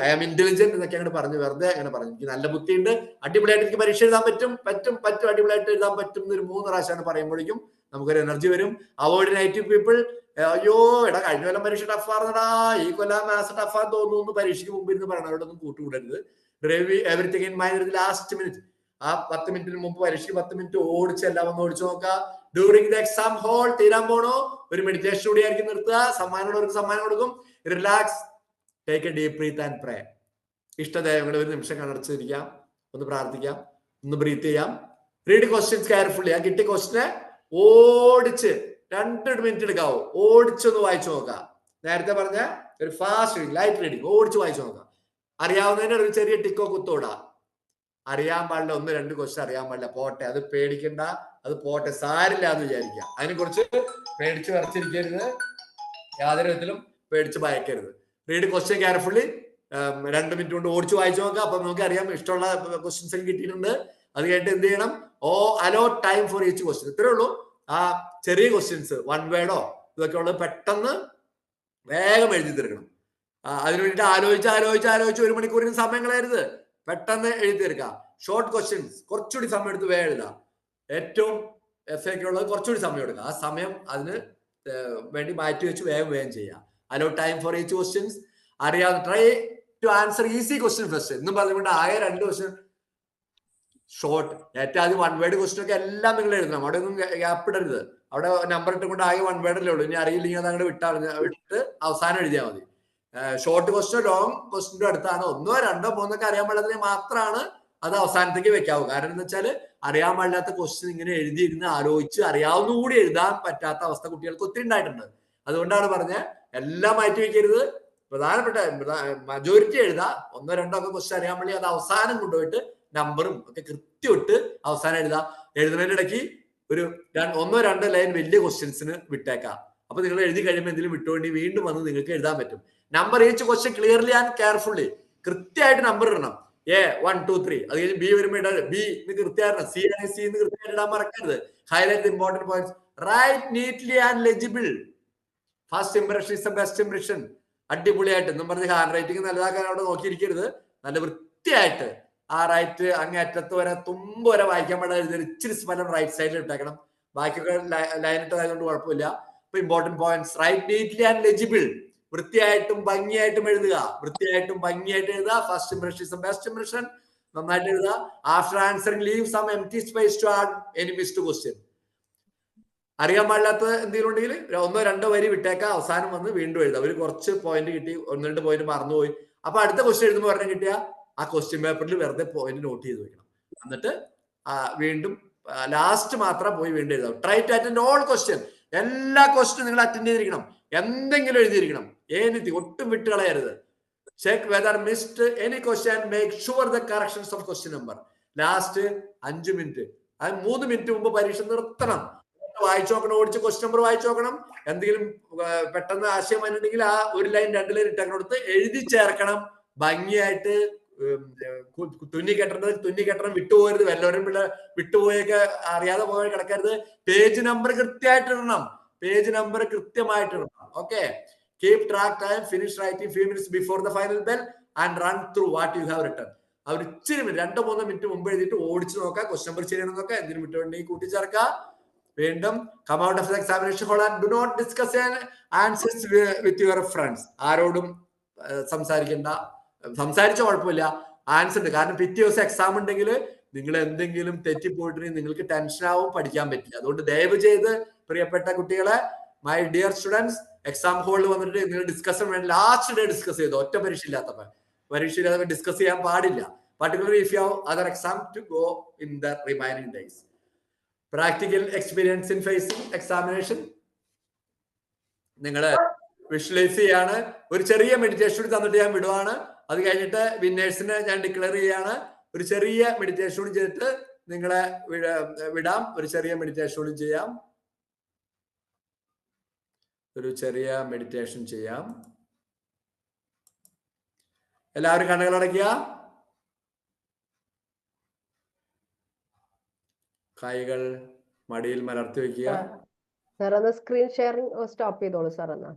I am intelligent എന്നൊക്കെ അങ്ങനെ പറഞ്ഞു. വെറുതെ അങ്ങനെ പറഞ്ഞു. എനിക്ക് നല്ല ബുദ്ധിയുണ്ട്, അടിപൊളിയായിട്ട് എനിക്ക് പരീക്ഷ എഴുതാൻ പറ്റും, അടിപൊളിയായിട്ട് എഴുതാൻ പറ്റും എന്നൊരു 3 പ്രാവശ്യമാണ് പറയുമ്പോഴേക്കും നമുക്കൊരു എനർജി വരും. Avoid negative people. അയ്യോ എടാ കഴിഞ്ഞ കൊല്ലം പരീക്ഷ ടഫാർന്നടാ, ഈ കൊല്ലം മാത്സ് ടഫാന്ന് തോന്നുന്നു, പരീക്ഷയ്ക്ക് മുമ്പ് ഇരുന്ന് പറയണവരോടൊന്നും കൂട്ടുകൂടരുത്. Review everything in mind last minute. ആ 10 മിനിറ്റിന് മുമ്പ് പരീക്ഷയ്ക്ക് 10 മിനിറ്റ് ഓടിച്ച് എല്ലാം ഒന്ന് ഓടിച്ചു നോക്കുക. ഡ്യൂറിംഗ് ദ എക്സാം ഹോൾ തീരാൻ പോണോ, ഒരു മെഡിറ്റേഷൻ കൂടി ആയിരിക്കും നിർത്തുക. സമ്മാനമുള്ളവർക്ക് സമ്മാനം കൊടുക്കും. Relax, take a deep breath and pray. ഇഷ്ടദേവങ്ങളെ ഒരു നിമിഷം കണർച്ചിരിക്കാം, ഒന്ന് പ്രാർത്ഥിക്കാം, ഒന്ന് ബ്രീത്ത് ചെയ്യാം. Read questions carefully. ആ കിട്ടിയ ക്വസ്റ്റിനെ ഓടിച്ച് 2 മിനിറ്റ് എടുക്കാവോ, ഓടിച്ചൊന്ന് വായിച്ചു നോക്കാം. നേരത്തെ പറഞ്ഞ ഒരു ഫാസ്റ്റ് റീഡിങ്, ലൈറ്റ് റീഡിങ് ഓടിച്ച് വായിച്ചു നോക്കാം. അറിയാവുന്നതിന് ഒരു ചെറിയ ടിക്കോ കുത്തോടാ. അറിയാൻ പാടില്ല, 1-2 ക്വസ്റ്റ്യൻ അറിയാൻ പാടില്ല, പോട്ടെ, അത് പേടിക്കണ്ട, അത് പോട്ടെ, സാരില്ല എന്ന് വിചാരിക്കുക. അതിനെക്കുറിച്ച് പേടിച്ച് വരച്ചിരിക്കരുത്, യാതൊരു വിധത്തിലും പേടിച്ച് ഭയക്കരുത്. Read question carefully. 2 മിനിറ്റ് കൊണ്ട് ഓടിച്ച് വായിച്ചു നോക്കാം. അപ്പൊ നമുക്ക് അറിയാം ഇഷ്ടമുള്ള ക്വസ്റ്റ്യൻസ് ഒക്കെ കിട്ടിയിട്ടുണ്ട്. അത് കഴിഞ്ഞിട്ട് എന്ത് ചെയ്യണം? Allot time for each question. ഇത്രേ ഉള്ളൂ. ആ ചെറിയ ക്വസ്റ്റ്യൻസ് 1 വേർഡോ ഇതൊക്കെ ഉള്ളത് പെട്ടെന്ന് വേഗം എഴുതി തീർക്കണം. അതിനു വേണ്ടിയിട്ട് ആലോചിച്ച് 1 മണിക്കൂറിന് സമയം കളയരുത്. പെട്ടെന്ന് എഴുതി തീർക്കാം. ഷോർട്ട് ക്വസ്റ്റ്യൻസ് കുറച്ചുകൂടി സമയം എടുത്ത് വേഗം എഴുതാം. ഏറ്റവും FAQ ഉള്ളത് കുറച്ചുകൂടി സമയം എടുക്കുക. ആ സമയം അതിന് വേണ്ടി മാറ്റി വെച്ച് വേഗം ചെയ്യാം. Allot time for each questions. അറിയാവുന്ന try to answer easy question first എന്നും പറഞ്ഞുകൊണ്ട് ആകെ 2 ക്വസ്റ്റ്യൻ ഷോർട്ട്. ഏറ്റവും ആദ്യം 1 വേർഡ് ക്വസ്റ്റ്യൻ ഒക്കെ എല്ലാം നിങ്ങൾ എഴുതണം. അവിടെ ഒന്നും ഗ്യാപ്പ് ഇടരുത്. അവിടെ നമ്പർ ഇട്ടുകൊണ്ട് ആകെ 1 വേർഡല്ലേ ഉള്ളൂ. ഇനി അറിയില്ലെങ്കിൽ അത് അങ്ങോട്ട് വിട്ടിട്ട് അവസാനം എഴുതിയാൽ മതി. ഷോർട്ട് ക്വസ്റ്റ്യൻ ലോങ് ക്വസ്റ്റ്യൻ്റെ അടുത്താണ്. 1, 2, 3 ഒക്കെ അറിയാൻ പാടില്ലാത്തതിന് മാത്രമാണ് അത് അവസാനത്തേക്ക് വെക്കാവൂ. കാരണം എന്താ വെച്ചാൽ അറിയാൻ പാടില്ലാത്ത ക്വസ്റ്റ്യൻ ഇങ്ങനെ എഴുതിയിരുന്ന് ആലോചിച്ച് അറിയാവുന്ന കൂടി എഴുതാൻ പറ്റാത്ത അവസ്ഥ കുട്ടികൾക്ക് ഒത്തിരി ഉണ്ടായിട്ടുണ്ട്. അതുകൊണ്ടാണ് പറഞ്ഞത് എല്ലാം മാറ്റി വെക്കരുത്. പ്രധാനപ്പെട്ട മജോറിറ്റി എഴുതാ. 1, 2 ഒക്കെ ക്വസ്റ്റ്യൻ അറിയാൻ വേണ്ടി അത് അവസാനം കൊണ്ടുപോയിട്ട് നമ്പറും ഒക്കെ കൃത്യമിട്ട് അവസാനം എഴുതാം. എഴുതുന്നതിന്റെ ഇടയ്ക്ക് ഒരു 1, 2 ലൈൻ വലിയ ക്വസ്റ്റ്യൻസിന് വിട്ടേക്കാം. അപ്പൊ നിങ്ങൾ എഴുതി കഴിയുമ്പോൾ എന്തെങ്കിലും വിട്ടുകൊണ്ട് വീണ്ടും വന്ന് നിങ്ങൾക്ക് എഴുതാൻ പറ്റും. Number each question clearly and carefully. കൃത്യമായിട്ട് നമ്പർ ഇടണം. A1, 2, 3. അത് കഴിഞ്ഞ് B വരുമ്പോൾ ഇടരുത്. B എന്ന് കൃത്യമായിട്ട് C ആണെങ്കിൽ C എന്ന് കൃത്യമായിട്ട് ഇടാൻ മറക്കരുത്. Highlight the important points. Write neatly and legible. First impression is the best impression. അടിപൊളിയായിട്ട് എന്നും പറഞ്ഞ് ഹാൻഡ് റൈറ്റിംഗ് നല്ലതാക്കാൻ അവിടെ നോക്കിയിരിക്കരുത്. നല്ല വൃത്തിയായിട്ട് ആ റൈറ്റ് അങ്ങേ അറ്റത്ത് വരെ തുമ്പ് വരെ വായിക്കാൻ പാടില്ല. ഇച്ചിരി സ്ഥലം റൈറ്റ് സൈഡിൽ ഇട്ടേക്കണം. ബാക്കിയൊക്കെ ലൈൻ ഇട്ടതായതുകൊണ്ട് കുഴപ്പമില്ല. അപ്പൊ important points. Write neatly and legible. വൃത്തിയായിട്ടും ഭംഗിയായിട്ടും എഴുതുക. First impression is the best impression. നന്നായിട്ട് എഴുതുക. After answering leave some empty space to add any missed question. അറിയാൻ പാടില്ലാത്ത എന്തെങ്കിലും ഉണ്ടെങ്കിൽ 1, 2 വരി വിട്ടേക്കാം. അവസാനം വന്ന് വീണ്ടും എഴുതാം. ഒരു കുറച്ച് പോയിന്റ് കിട്ടി, 1, 2 പോയിന്റ് മറന്നുപോയി. അപ്പൊ അടുത്ത ക്വസ്റ്റ്യൻ എഴുതുമ്പോൾ പറഞ്ഞ കിട്ടിയ ആ ക്വസ്റ്റ്യൻ പേപ്പറിൽ വെറുതെ പോയിന്റ് നോട്ട് ചെയ്ത് വെക്കണം. എന്നിട്ട് വീണ്ടും ലാസ്റ്റ് മാത്രം പോയി വീണ്ടും എഴുതാം. Try to attend all question. എല്ലാ ക്വസ്റ്റ്യനും നിങ്ങൾ അറ്റൻഡ് ചെയ്തിരിക്കണം. എന്തെങ്കിലും എഴുതിയിരിക്കണം. ഒട്ടും വിട്ട് കളയരുത്. Check whether missed any question. Make sure the corrections of question number. Last 5 minute, അത് 3 മിനിറ്റ് മുമ്പ് പരീക്ഷ നിർത്തണം. വായിച്ചു നോക്കണം. ഓടിച്ച് ക്വസ്റ്റ്യൻ നമ്പർ വായിച്ചു നോക്കണം. എന്തെങ്കിലും പെട്ടെന്ന് ആശയം വന്നിട്ടുണ്ടെങ്കിൽ ആ 1 ലൈൻ 2 ലൈൻ ഇട്ടങ്ങോട്ട് എഴുതി ചേർക്കണം. ഭംഗിയായിട്ട് തുന്നി കെട്ടണം. വിട്ടുപോകരുത്. വല്ലവരും വിട്ടുപോയൊക്കെ അറിയാതെ പോയി കിടക്കരുത്. പേജ് നമ്പർ കൃത്യമായിട്ട് ഇടണം. Okay. Keep track time. Finish writing few minutes before the final bell and run through what you have written. അവർ ഇച്ചിരി 2-3 മിനിറ്റ് മുമ്പ് എഴുതിയിട്ട് ഓടിച്ചു നോക്കാം. ക്വസ്റ്റ്യൻ നമ്പർ ശരിയാണെന്ന് നോക്കാം. എന്തിനും വിട്ടുണ്ടെങ്കിൽ കൂട്ടിച്ചേർക്കാം. വീണ്ടും come out of the examination hall and do not discuss answers with your friends. ആരോടും സംസാരിച്ച കുഴപ്പമില്ല. ആൻസർ ഉണ്ട്. കാരണം പിറ്റേ ദിവസം എക്സാം ഉണ്ടെങ്കിൽ നിങ്ങൾ എന്തെങ്കിലും തെറ്റിപ്പോയിട്ടുണ്ടെങ്കിൽ നിങ്ങൾക്ക് ടെൻഷൻ ആവും, പഠിക്കാൻ പറ്റില്ല. അതുകൊണ്ട് ദയവ് ചെയ്ത് പ്രിയപ്പെട്ട കുട്ടികളെ, മൈ ഡിയർ സ്റ്റുഡൻസ്, എക്സാം ഹോളിൽ വന്നിട്ട് നിങ്ങൾ ഡിസ്കഷൻ വേണ്ടി ലാസ്റ്റ് ഡേ ഡിസ്കസ് ചെയ്തു. ഒറ്റ പരീക്ഷ ഇല്ലാത്തപ്പോൾ ഡിസ്കസ് ചെയ്യാൻ പാടില്ല. particularly if you have other exam to go in the remaining days. Practical experience in facing examination. നിങ്ങൾ വിഷ്വലൈസ് ചെയ്യാണ്. ഒരു ചെറിയ മെഡിറ്റേഷൻ തന്നിട്ട് ഞാൻ വിടുവാണ്. അത് കഴിഞ്ഞിട്ട് വിന്നേഴ്സിനെ ഞാൻ ഡിക്ലെയർ ചെയ്യാണ്. ഒരു ചെറിയ മെഡിറ്റേഷൻ ചെയ്തിട്ട് നിങ്ങളെ വിടാം. ഒരു ചെറിയ മെഡിറ്റേഷൻ ചെയ്യാം. എല്ലാവരും കണ്ണുകൾ അടയ്ക്കുക. കൈകൾ മടിയിൽ മലർത്തി വെക്കുക. സാർ എന്നാ സ്ക്രീൻ ഷെയറിംഗ് സ്റ്റോപ്പ് ചെയ്തോളൂ സാർ. എന്നാ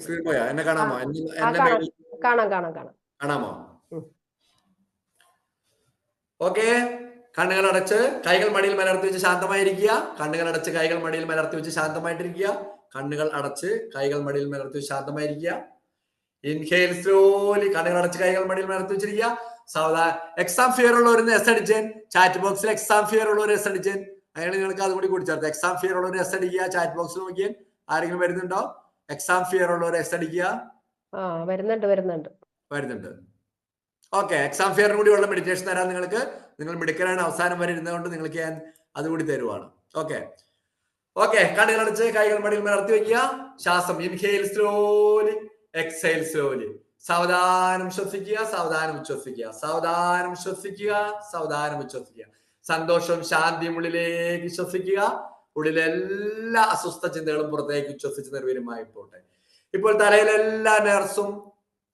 സ്ക്രീൻ പോയാ? എന്നെ കാണാമോ? കാണാമോ? ഓക്കെ. കണ്ണുകൾ അടച്ച് കൈകൾ മടിയിൽ മലർത്തി വെച്ച് ശാന്തമായിരിക്കുക. കണ്ണുകൾ അടച്ച് കൈകൾ മടിയിൽ മലർത്തി വെച്ച് ശാന്തമായിട്ടിരിക്കുക. കണ്ണുകൾ അടച്ച് കൈകൾ മടിയിൽ മലർത്തി വെച്ച് ശാന്തമായിരിക്കുക. Inhale slowly. കണ്ണുകൾ അടച്ച് കൈകൾ മടിയിൽ മലർത്തി വെച്ചിരിക്കുക. സാവധാനം. എക്സാം ഫിയർ ഉള്ളവർ എസ് അടിച്ചേൻ. ചാറ്റ് ബോക്സിൽ എക്സാം ഫിയർ ഉള്ളവർ എസ് അടിച്ചേൻ. അങ്ങനെ നിങ്ങൾക്ക് അതും കൂടി കൂടിച്ചേർത്ത്. എക്സാം ഫിയർ ഉള്ളവർ എസ് അടിക്കുക. ചാറ്റ് ബോക്സിൽ നോക്കിയാൽ ആരെങ്കിലും വരുന്നുണ്ടോ? എക്സാം ഫിയർ ഉള്ളവർ എസ് അടിക്കുക. വരുന്നുണ്ട്. ഓക്കെ. എക്സാം ഫിയറിന് കൂടി ഉള്ള മെഡിറ്റേഷൻ തരാൻ നിങ്ങൾക്ക്. നിങ്ങൾ മിടുക്കനാണ്. അവസാനം വരെ ഇരുന്നുകൊണ്ട് നിങ്ങൾക്ക് ഞാൻ അതുകൂടി തരുവാണ്. ഓക്കെ. കണ്ണുകൾ അടച്ച് കൈകൾ മടിയിൽ മലർത്തി വെക്കുക. ശ്വാസം ഇൻഹെയിൽ സ്ലോലി, എക്സെയിൽ സ്ലോലി. സാവധാനം ശ്വസിക്കുക, സാവധാനം ഉച്ഛ്വസിക്കുക, സാവധാനം ശ്വസിക്കുക, സാവധാനം ഉച്ഛ്വസിക്കുക. സന്തോഷവും ശാന്തിയും ഉള്ളിലേക്ക് ശ്വസിക്കുക. ഉള്ളിലെ എല്ലാ അസ്വസ്ഥ ചിന്തകളും പുറത്തേക്ക് ഉച്ഛ്വസിച്ച് നിർവീര്യമായി പോട്ടെ. ഇപ്പോൾ തലയിലെ എല്ലാ നെർസും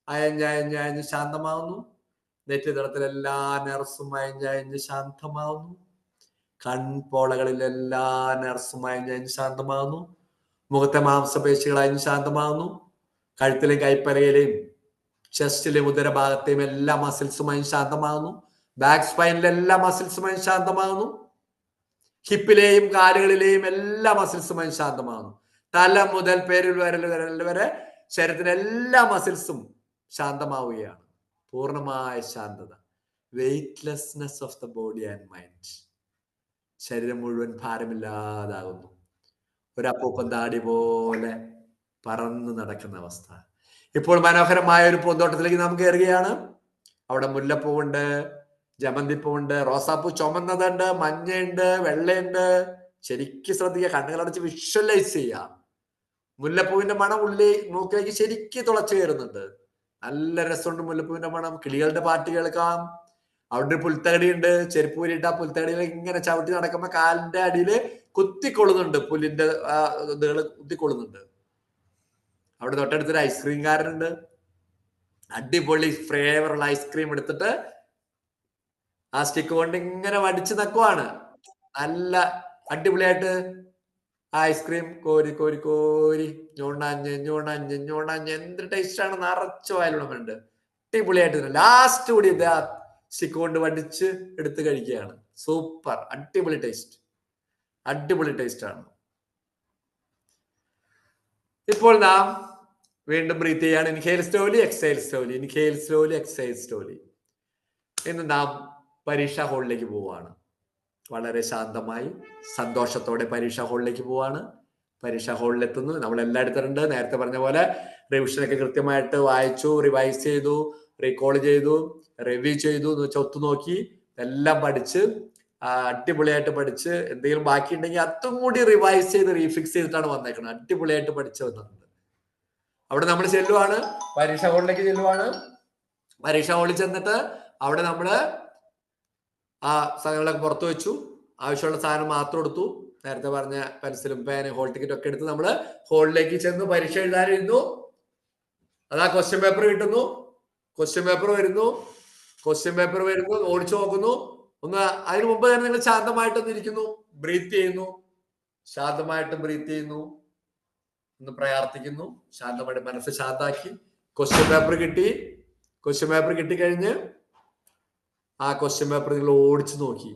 അയഞ്ഞ് ശാന്തമാവുന്നു. നെറ്റിതടത്തിലെ എല്ലാ നെർസും അയഞ്ഞ് ശാന്തമാവുന്നു. കൺപോളകളിലെ എല്ലാ നെർസും അയഞ്ഞ് ശാന്തമാവുന്നു. മുഖത്തെ മാംസപേശികൾ അയഞ്ഞ് ശാന്തമാവുന്നു. കഴുത്തിലെയും കൈപ്പലയിലെയും ചെസ്റ്റിലെയും ഉദരഭാഗത്തെയും എല്ലാ മസിൽസുമായി ശാന്തമാകുന്നു. ബാക്ക് സ്പൈനിലെ എല്ലാ മസിൽസുമായി ശാന്തമാകുന്നു. ഹിപ്പിലെയും കാലുകളിലെയും എല്ലാ മസിൽസുമായി ശാന്തമാകുന്നു. തല മുതൽ വിരൽ വരെ ശരീരത്തിലെ എല്ലാ മസിൽസും ശാന്തമാവുകയാണ്. പൂർണ്ണമായ ശാന്തത, weightlessness of the body and mind. ശരീരം മുഴുവൻ ഭാരമില്ലാതാകുന്നു. ഒരു അപ്പൂപ്പൻ താടി പോലെ പറന്ന് നടക്കുന്ന അവസ്ഥ. ഇപ്പോൾ മനോഹരമായ ഒരു പൂന്തോട്ടത്തിലേക്ക് നാം കയറുകയാണ്. അവിടെ മുല്ലപ്പൂവുണ്ട്, ജമന്തിപ്പൂവുണ്ട്, റോസാപ്പൂ ചുമന്നതുണ്ട്, മഞ്ഞയുണ്ട്, വെള്ളയുണ്ട്. ശരിക്കും ശ്രദ്ധിക്കുക, കണ്ണുകളടച്ച് വിഷ്വലൈസ് ചെയ്യുക. മുല്ലപ്പൂവിന്റെ മണം മൂക്കിലേക്ക് ശരിക്കും തുളച്ചു കയറുന്നുണ്ട്. നല്ല രസമുണ്ട് മുല്ലപ്പൂവിന്റെ മണം. കിളികളുടെ പാട്ട് കേൾക്കാം. അവിടെ ഒരു പുൽത്തകടി ഉണ്ട്. ചെരുപ്പൂരിട്ട് ആ പുൽത്തകടിയിലേക്ക് ഇങ്ങനെ ചവിട്ടി നടക്കുമ്പോ കാലിന്റെ അടിയില് കുത്തിക്കൊള്ളുന്നുണ്ട്. പുല്ലിന്റെ ഇതുകൾ കുത്തിക്കൊള്ളുന്നുണ്ട്. അവിടെ തൊട്ടടുത്തൊരു ഐസ്ക്രീംകാരനുണ്ട്. അടിപൊളി ഫ്ലേവറുള്ള ഐസ്ക്രീം എടുത്തിട്ട് ആ സ്റ്റിക്ക് കൊണ്ട് ഇങ്ങനെ വടിച്ച് നക്കുവാണ്. നല്ല അടിപൊളിയായിട്ട് ആ ഐസ്ക്രീം കോരി കോരി കോരി ഞോണഞ്ഞ് എന്തൊരു ടേസ്റ്റാണ്. നിറച്ചു വായിലുണ്ട്. അടിപൊളിയായിട്ട് ലാസ്റ്റ് കൂടി ഇത് ആ സ്റ്റിക്ക് കൊണ്ട് വടിച്ച് എടുത്ത് കഴിക്കുകയാണ്. സൂപ്പർ, അടിപൊളി ടേസ്റ്റ്, അടിപൊളി ടേസ്റ്റ് ആണ്. ഇപ്പോൾ നാം വീണ്ടും ബ്രീത്ത് ചെയ്യാണ്. Inhale slowly, exile slowly, inhale slowly, exile slowly. ഇന്ന് നാം പരീക്ഷാ ഹാളിലേക്ക് പോവുകയാണ്. വളരെ ശാന്തമായി സന്തോഷത്തോടെ പരീക്ഷാ ഹാളിലേക്ക് പോവാണ്. പരീക്ഷാ ഹാളിൽ എത്തുന്നു. നമ്മൾ എല്ലായിടത്തുണ്ട്. നേരത്തെ പറഞ്ഞ പോലെ റിവിഷനൊക്കെ കൃത്യമായിട്ട് വായിച്ചു, റിവൈസ് ചെയ്തു, റീകോൾ ചെയ്തു, റിവ്യൂ ചെയ്തു എന്ന് വെച്ചാൽ ഒത്തുനോക്കി എല്ലാം പഠിച്ച് അടിപൊളിയായിട്ട് പഠിച്ച് എന്തെങ്കിലും ബാക്കി ഉണ്ടെങ്കിൽ അതും കൂടി റിവൈസ് ചെയ്ത് റീഫിക്സ് ചെയ്തിട്ടാണ് വന്നേക്കുന്നത്. അടിപൊളിയായിട്ട് പഠിച്ചു വന്നിട്ടുണ്ട്. അവിടെ നമ്മൾ ചെല്ലുവാണ്, പരീക്ഷാ ഹാളിലേക്ക് ചെല്ലുവാണ്. പരീക്ഷാ ഹാളിൽ ചെന്നിട്ട് അവിടെ നമ്മള് ആ സാധനങ്ങളൊക്കെ പുറത്തു വെച്ചു. ആവശ്യമുള്ള സാധനം മാത്രം എടുത്തു. നേരത്തെ പറഞ്ഞ പെൻസിലും പേനും ഹോൾ ടിക്കറ്റും ഒക്കെ എടുത്ത് നമ്മള് ഹാളിലേക്ക് ചെന്ന് പരീക്ഷ എഴുതാനിരുന്നു. അതാ ക്വസ്റ്റ്യൻ പേപ്പർ കിട്ടുന്നു, ക്വസ്റ്റ്യൻ പേപ്പർ വരുന്നു, ഓടിച്ചു നോക്കുന്നു. ഒന്ന് അതിനു മുമ്പ് തന്നെ നിങ്ങൾ ശാന്തമായിട്ടൊന്ന് ഇരിക്കുന്നു, ബ്രീത്ത് ചെയ്യുന്നു, ശാന്തമായിട്ട് ബ്രീത്ത് ചെയ്യുന്നു, ഒന്ന് പ്രാർത്ഥിക്കുന്നു, ശാന്തമായിട്ട് മനസ്സ് ശാന്താക്കി. ക്വസ്റ്റ്യൻ പേപ്പർ കിട്ടി. ക്വസ്റ്റ്യൻ പേപ്പർ കിട്ടിക്കഴിഞ്ഞ് ആ ക്വസ്റ്റ്യൻ പേപ്പർ നിങ്ങൾ ഓടിച്ചു നോക്കി.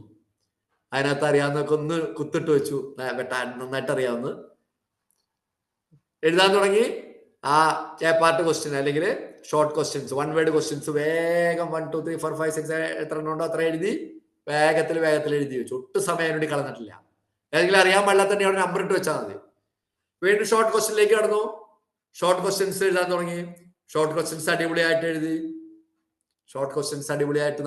അതിനകത്ത് അറിയാവുന്നതൊക്കെ ഒന്ന് കുത്തിട്ട് വെച്ചു. നന്നായിട്ട് അറിയാവുന്ന എഴുതാൻ തുടങ്ങി. ആ പാർട്ട് ക്വസ്റ്റ്യൻ അല്ലെങ്കിൽ ഷോർട്ട് ക്വസ്റ്റ്യൻസ്, 1 വേർഡ് ക്വസ്റ്റ്യൻസ് വേഗം 1 2 3 4 5 6 എത്ര എണ്ണം ഉണ്ടോ അത്ര എഴുതി വേഗത്തിൽ എഴുതി വെച്ചു. ഒട്ടും സമയം വേണ്ടി കളഞ്ഞിട്ടില്ല. ഏതെങ്കിലും അറിയാൻ പാടില്ല തന്നെ അവിടെ നമ്പർ ഇട്ട് വെച്ചാൽ മതി. വീണ്ടും ഷോർട്ട് ക്വസ്റ്റ്യനിലേക്ക് കടന്നു. ഷോർട്ട് ക്വസ്റ്റ്യൻസ് എഴുതാൻ തുടങ്ങി. ഷോർട്ട് ക്വസ്റ്റ്യൻസ് അടിപൊളിയായിട്ട് എഴുതി. ഷോർട്ട് ക്വസ്റ്റ്യൻസ് അടിപൊളിയായിട്ട്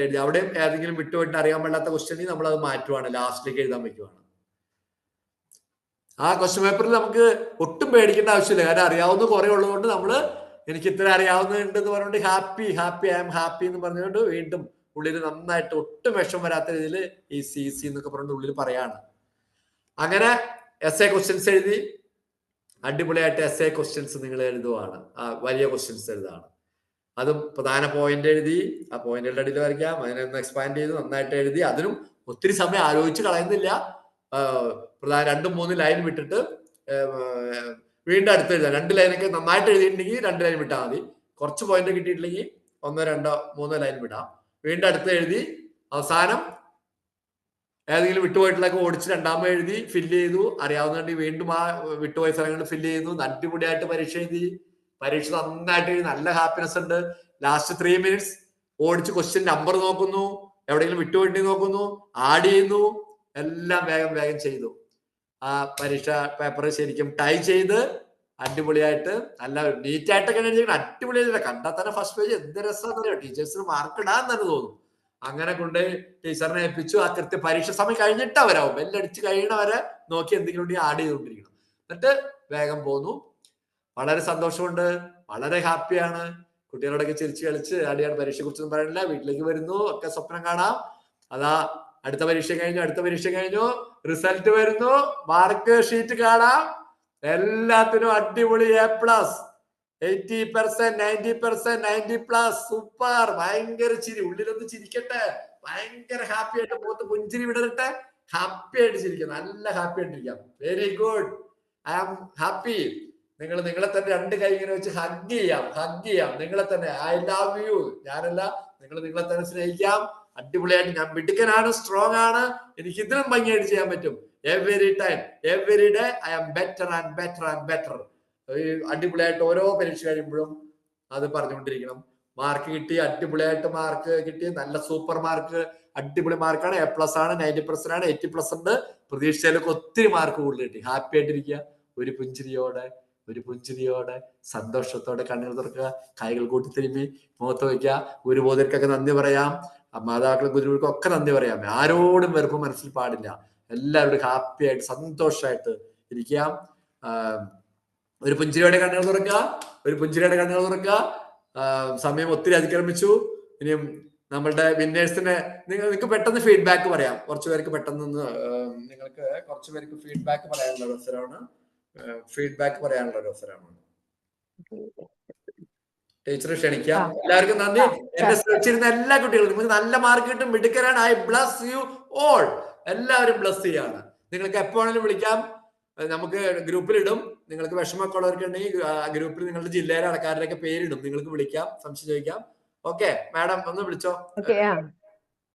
എഴുതി. അവിടെയും ഏതെങ്കിലും വിട്ടുപോയിട്ട് അറിയാൻ പാടില്ലാത്ത ക്വസ്റ്റ്യൻ നമ്മൾ അത് മാറ്റുവാണ്, ലാസ്റ്റിലേക്ക് എഴുതാൻ വെക്കുവാണ്. ആ ക്വസ്റ്റ്യൻ പേപ്പറിൽ നമുക്ക് ഒട്ടും പേടിക്കേണ്ട ആവശ്യമില്ല. കാരണം അറിയാവുന്ന കുറെ ഉള്ളതുകൊണ്ട് നമ്മള് എനിക്ക് ഇത്ര അറിയാവുന്നുണ്ട് എന്ന് പറഞ്ഞുകൊണ്ട് ഐ ആം ഹാപ്പി എന്ന് പറഞ്ഞുകൊണ്ട് വീണ്ടും ഉള്ളിൽ നന്നായിട്ട് ഒട്ടും വിഷം വരാത്ത രീതിയിൽ ഈ സി എന്നൊക്കെ പറഞ്ഞുകൊണ്ട് ഉള്ളിൽ പറയാണ്. അങ്ങനെ എസ് എ ക്വസ്റ്റ്യൻസ് എഴുതി. അടിപൊളിയായിട്ട് എസ് എ ക്വസ്റ്റ്യൻസ് നിങ്ങൾ എഴുതുവാണ്. ആ വലിയ ക്വസ്റ്റ്യൻസ് എഴുതാണ്. അതും പ്രധാന പോയിന്റ് എഴുതി. ആ പോയിന്റുകളുടെ അടിയിൽ വരയ്ക്കാം. അതിനൊന്ന് എക്സ്പാൻഡ് ചെയ്ത് നന്നായിട്ട് എഴുതി. അതിനും ഒത്തിരി സമയം ആലോചിച്ച് കളയുന്നില്ല. പ്രധാന 2-3 ലൈൻ വിട്ടിട്ട് വീണ്ടും അടുത്ത് എഴുതാം. 2 ലൈനൊക്കെ നന്നായിട്ട് എഴുതിയിട്ടുണ്ടെങ്കിൽ 2 ലൈൻ വിട്ടാൽ മതി. കുറച്ച് പോയിന്റ് കിട്ടിയിട്ടില്ലെങ്കിൽ 1 2 3 ലൈൻ വിടാം. വീണ്ടും അടുത്ത് എഴുതി. അവസാനം ഏതെങ്കിലും വിട്ടുപോയിട്ടുള്ളതൊക്കെ ഓടിച്ച് രണ്ടാമത് എഴുതി ഫില്ല് ചെയ്തു. അറിയാവുന്നുണ്ടെങ്കിൽ വീണ്ടും ആ വിട്ടുപോയ സ്ഥലങ്ങളിൽ ഫില്ല് ചെയ്യുന്നു. അടിപൊളിയായിട്ട് പരീക്ഷ എഴുതി. പരീക്ഷ നന്നായിട്ട് എഴുതി. നല്ല ഹാപ്പിനെസ് ഉണ്ട്. ലാസ്റ്റ് 3 മിനിറ്റ്സ് ഓടിച്ച് ക്വസ്റ്റ്യൻ നമ്പർ നോക്കുന്നു, എവിടെയെങ്കിലും വിട്ടുപോയിട്ട് നോക്കുന്നു, ആഡ് ചെയ്യുന്നു. എല്ലാം വേഗം ചെയ്തു. ആ പരീക്ഷ പേപ്പർ ശരിക്കും ടൈ ചെയ്ത് അടിപൊളിയായിട്ട് നല്ല നീറ്റായിട്ടൊക്കെ എഴുതിയിരിക്കണം. അടിപൊളിയായിട്ട് കണ്ടാൽ തന്നെ ഫസ്റ്റ് പേജ് എന്ത് രസമാണെന്ന് അറിയാം. ടീച്ചേഴ്സിന് മാർക്ക് ഇടാൻ തന്നെ തോന്നും. അങ്ങനെ കൊണ്ട് ടീച്ചറിനെ ഏൽപ്പിച്ചു. ആ കൃത്യം പരീക്ഷ സമയം കഴിഞ്ഞിട്ട് അവരാവും ബെല്ലടിച്ച് കഴിയണവരെ നോക്കി എന്തെങ്കിലും ഉണ്ടെങ്കിൽ ആഡ് ചെയ്തുകൊണ്ടിരിക്കണം. എന്നിട്ട് വേഗം പോന്നു. വളരെ സന്തോഷമുണ്ട്, വളരെ ഹാപ്പിയാണ്. കുട്ടികളോടൊക്കെ ചിരിച്ചു കളിച്ച് അടിയാണ്. പരീക്ഷയെ കുറിച്ചൊന്നും പറയാനില്ല. വീട്ടിലേക്ക് വരുന്നു, ഒക്കെ സ്വപ്നം കാണാം. അതാ അടുത്ത പരീക്ഷ കഴിഞ്ഞു, റിസൾട്ട് വരുന്നു, മാർക്ക് ഷീറ്റ് കാണാം. എല്ലാത്തിനും അടിപൊളി A+, 80%, 90%, 90+, സൂപ്പർ. ഭയങ്കര ചിരി, ഉള്ളിലൊന്ന് ചിരിക്കട്ടെ, ഭയങ്കര ഹാപ്പി ആയിട്ട് മുഖത്ത് പുഞ്ചിരി വിടരട്ടെ, ഹാപ്പി ആയിട്ട് ചിരിക്കാം, നല്ല ഹാപ്പി ആയിട്ടിരിക്കാം. Very good, I am happy. നിങ്ങളെ തന്നെ രണ്ട് കൈ ഇങ്ങനെ വെച്ച് ഹഗ് ചെയ്യാം നിങ്ങളെ തന്നെ. I love you. ഞാനല്ല, നിങ്ങളെ തന്നെ സ്നേഹിക്കാം. അടിപൊളിയായിട്ട്. ഞാൻ മിടുക്കനാണ്, സ്ട്രോങ് ആണ്, എനിക്ക് ഇതിനും ഭംഗിയായിട്ട് ചെയ്യാൻ പറ്റും. Every time, every day I am better and better and better. അടിപൊളിയായിട്ട് ഓരോ പരീക്ഷ കഴിയുമ്പോഴും അത് പറഞ്ഞുകൊണ്ടിരിക്കണം. മാർക്ക് കിട്ടി, അടിപൊളിയായിട്ട് മാർക്ക് കിട്ടി, നല്ല സൂപ്പർ മാർക്ക്, അടിപൊളി മാർക്കാണ്. A+ ആണ്, 90% ആണ്, 80+ ഉണ്ട്. പ്രതീക്ഷയിലൊക്കെ ഒത്തിരി മാർക്ക് കൂടുതൽ കിട്ടി. ഹാപ്പി ആയിട്ടിരിക്കുക. ഒരു പുഞ്ചിരിയോടെ സന്തോഷത്തോടെ കണ്ണുകൾ തുറക്കുക, കൈകൾ കൂട്ടി തിരുമ്പി മുഖത്ത് വയ്ക്കുക. ഗുരുബോധർക്കൊക്കെ നന്ദി പറയാം, മാതാക്കളും ഗുരുക്കൾക്കും ഒക്കെ നന്ദി പറയാം. ആരോടും വെറുപ്പ് മനസ്സിൽ പാടില്ല. എല്ലാവരോടും ഹാപ്പി ആയിട്ട് സന്തോഷമായിട്ട് ഇരിക്കാം. ഒരു പുഞ്ചിരിയോടെ കണ്ണുകൾ തുറക്കുക. സമയം ഒത്തിരി അതിക്രമിച്ചു. ഇനിയും നമ്മളുടെ വിന്നേഴ്സിനെ നിങ്ങൾക്ക് പെട്ടെന്ന് ഫീഡ്ബാക്ക് പറയാം. കുറച്ച് പേർക്ക് ഫീഡ്ബാക്ക് പറയാനുള്ള ഒരു അവസരമാണ്. ടീച്ചറെ ക്ഷണിക്കാം. എല്ലാവർക്കും നന്ദി. എന്നെ ശ്രമിച്ചിരുന്ന എല്ലാ കുട്ടികൾക്കും നിങ്ങൾക്ക് നല്ല മാർക്ക് കിട്ടും. മിടുക്കരാണ്. I bless you all. എല്ലാവരും ബ്ലസ് ചെയ്യാണ്. നിങ്ങൾക്ക് എപ്പോഴെങ്കിലും വിളിക്കാം, നമുക്ക് ഗ്രൂപ്പിലിടും. നിങ്ങൾക്ക് വിഷമമൊക്കെ ഉള്ളവർക്ക് ഉണ്ടെങ്കിൽ ഗ്രൂപ്പിൽ നിങ്ങളുടെ ജില്ലയിലെ ആൾക്കാരുടെയൊക്കെ പേരിടും. നിങ്ങൾക്ക് വിളിക്കാം, സംശയം ചോദിക്കാം. ഓക്കെ മാഡം, ഒന്ന് വിളിച്ചോ.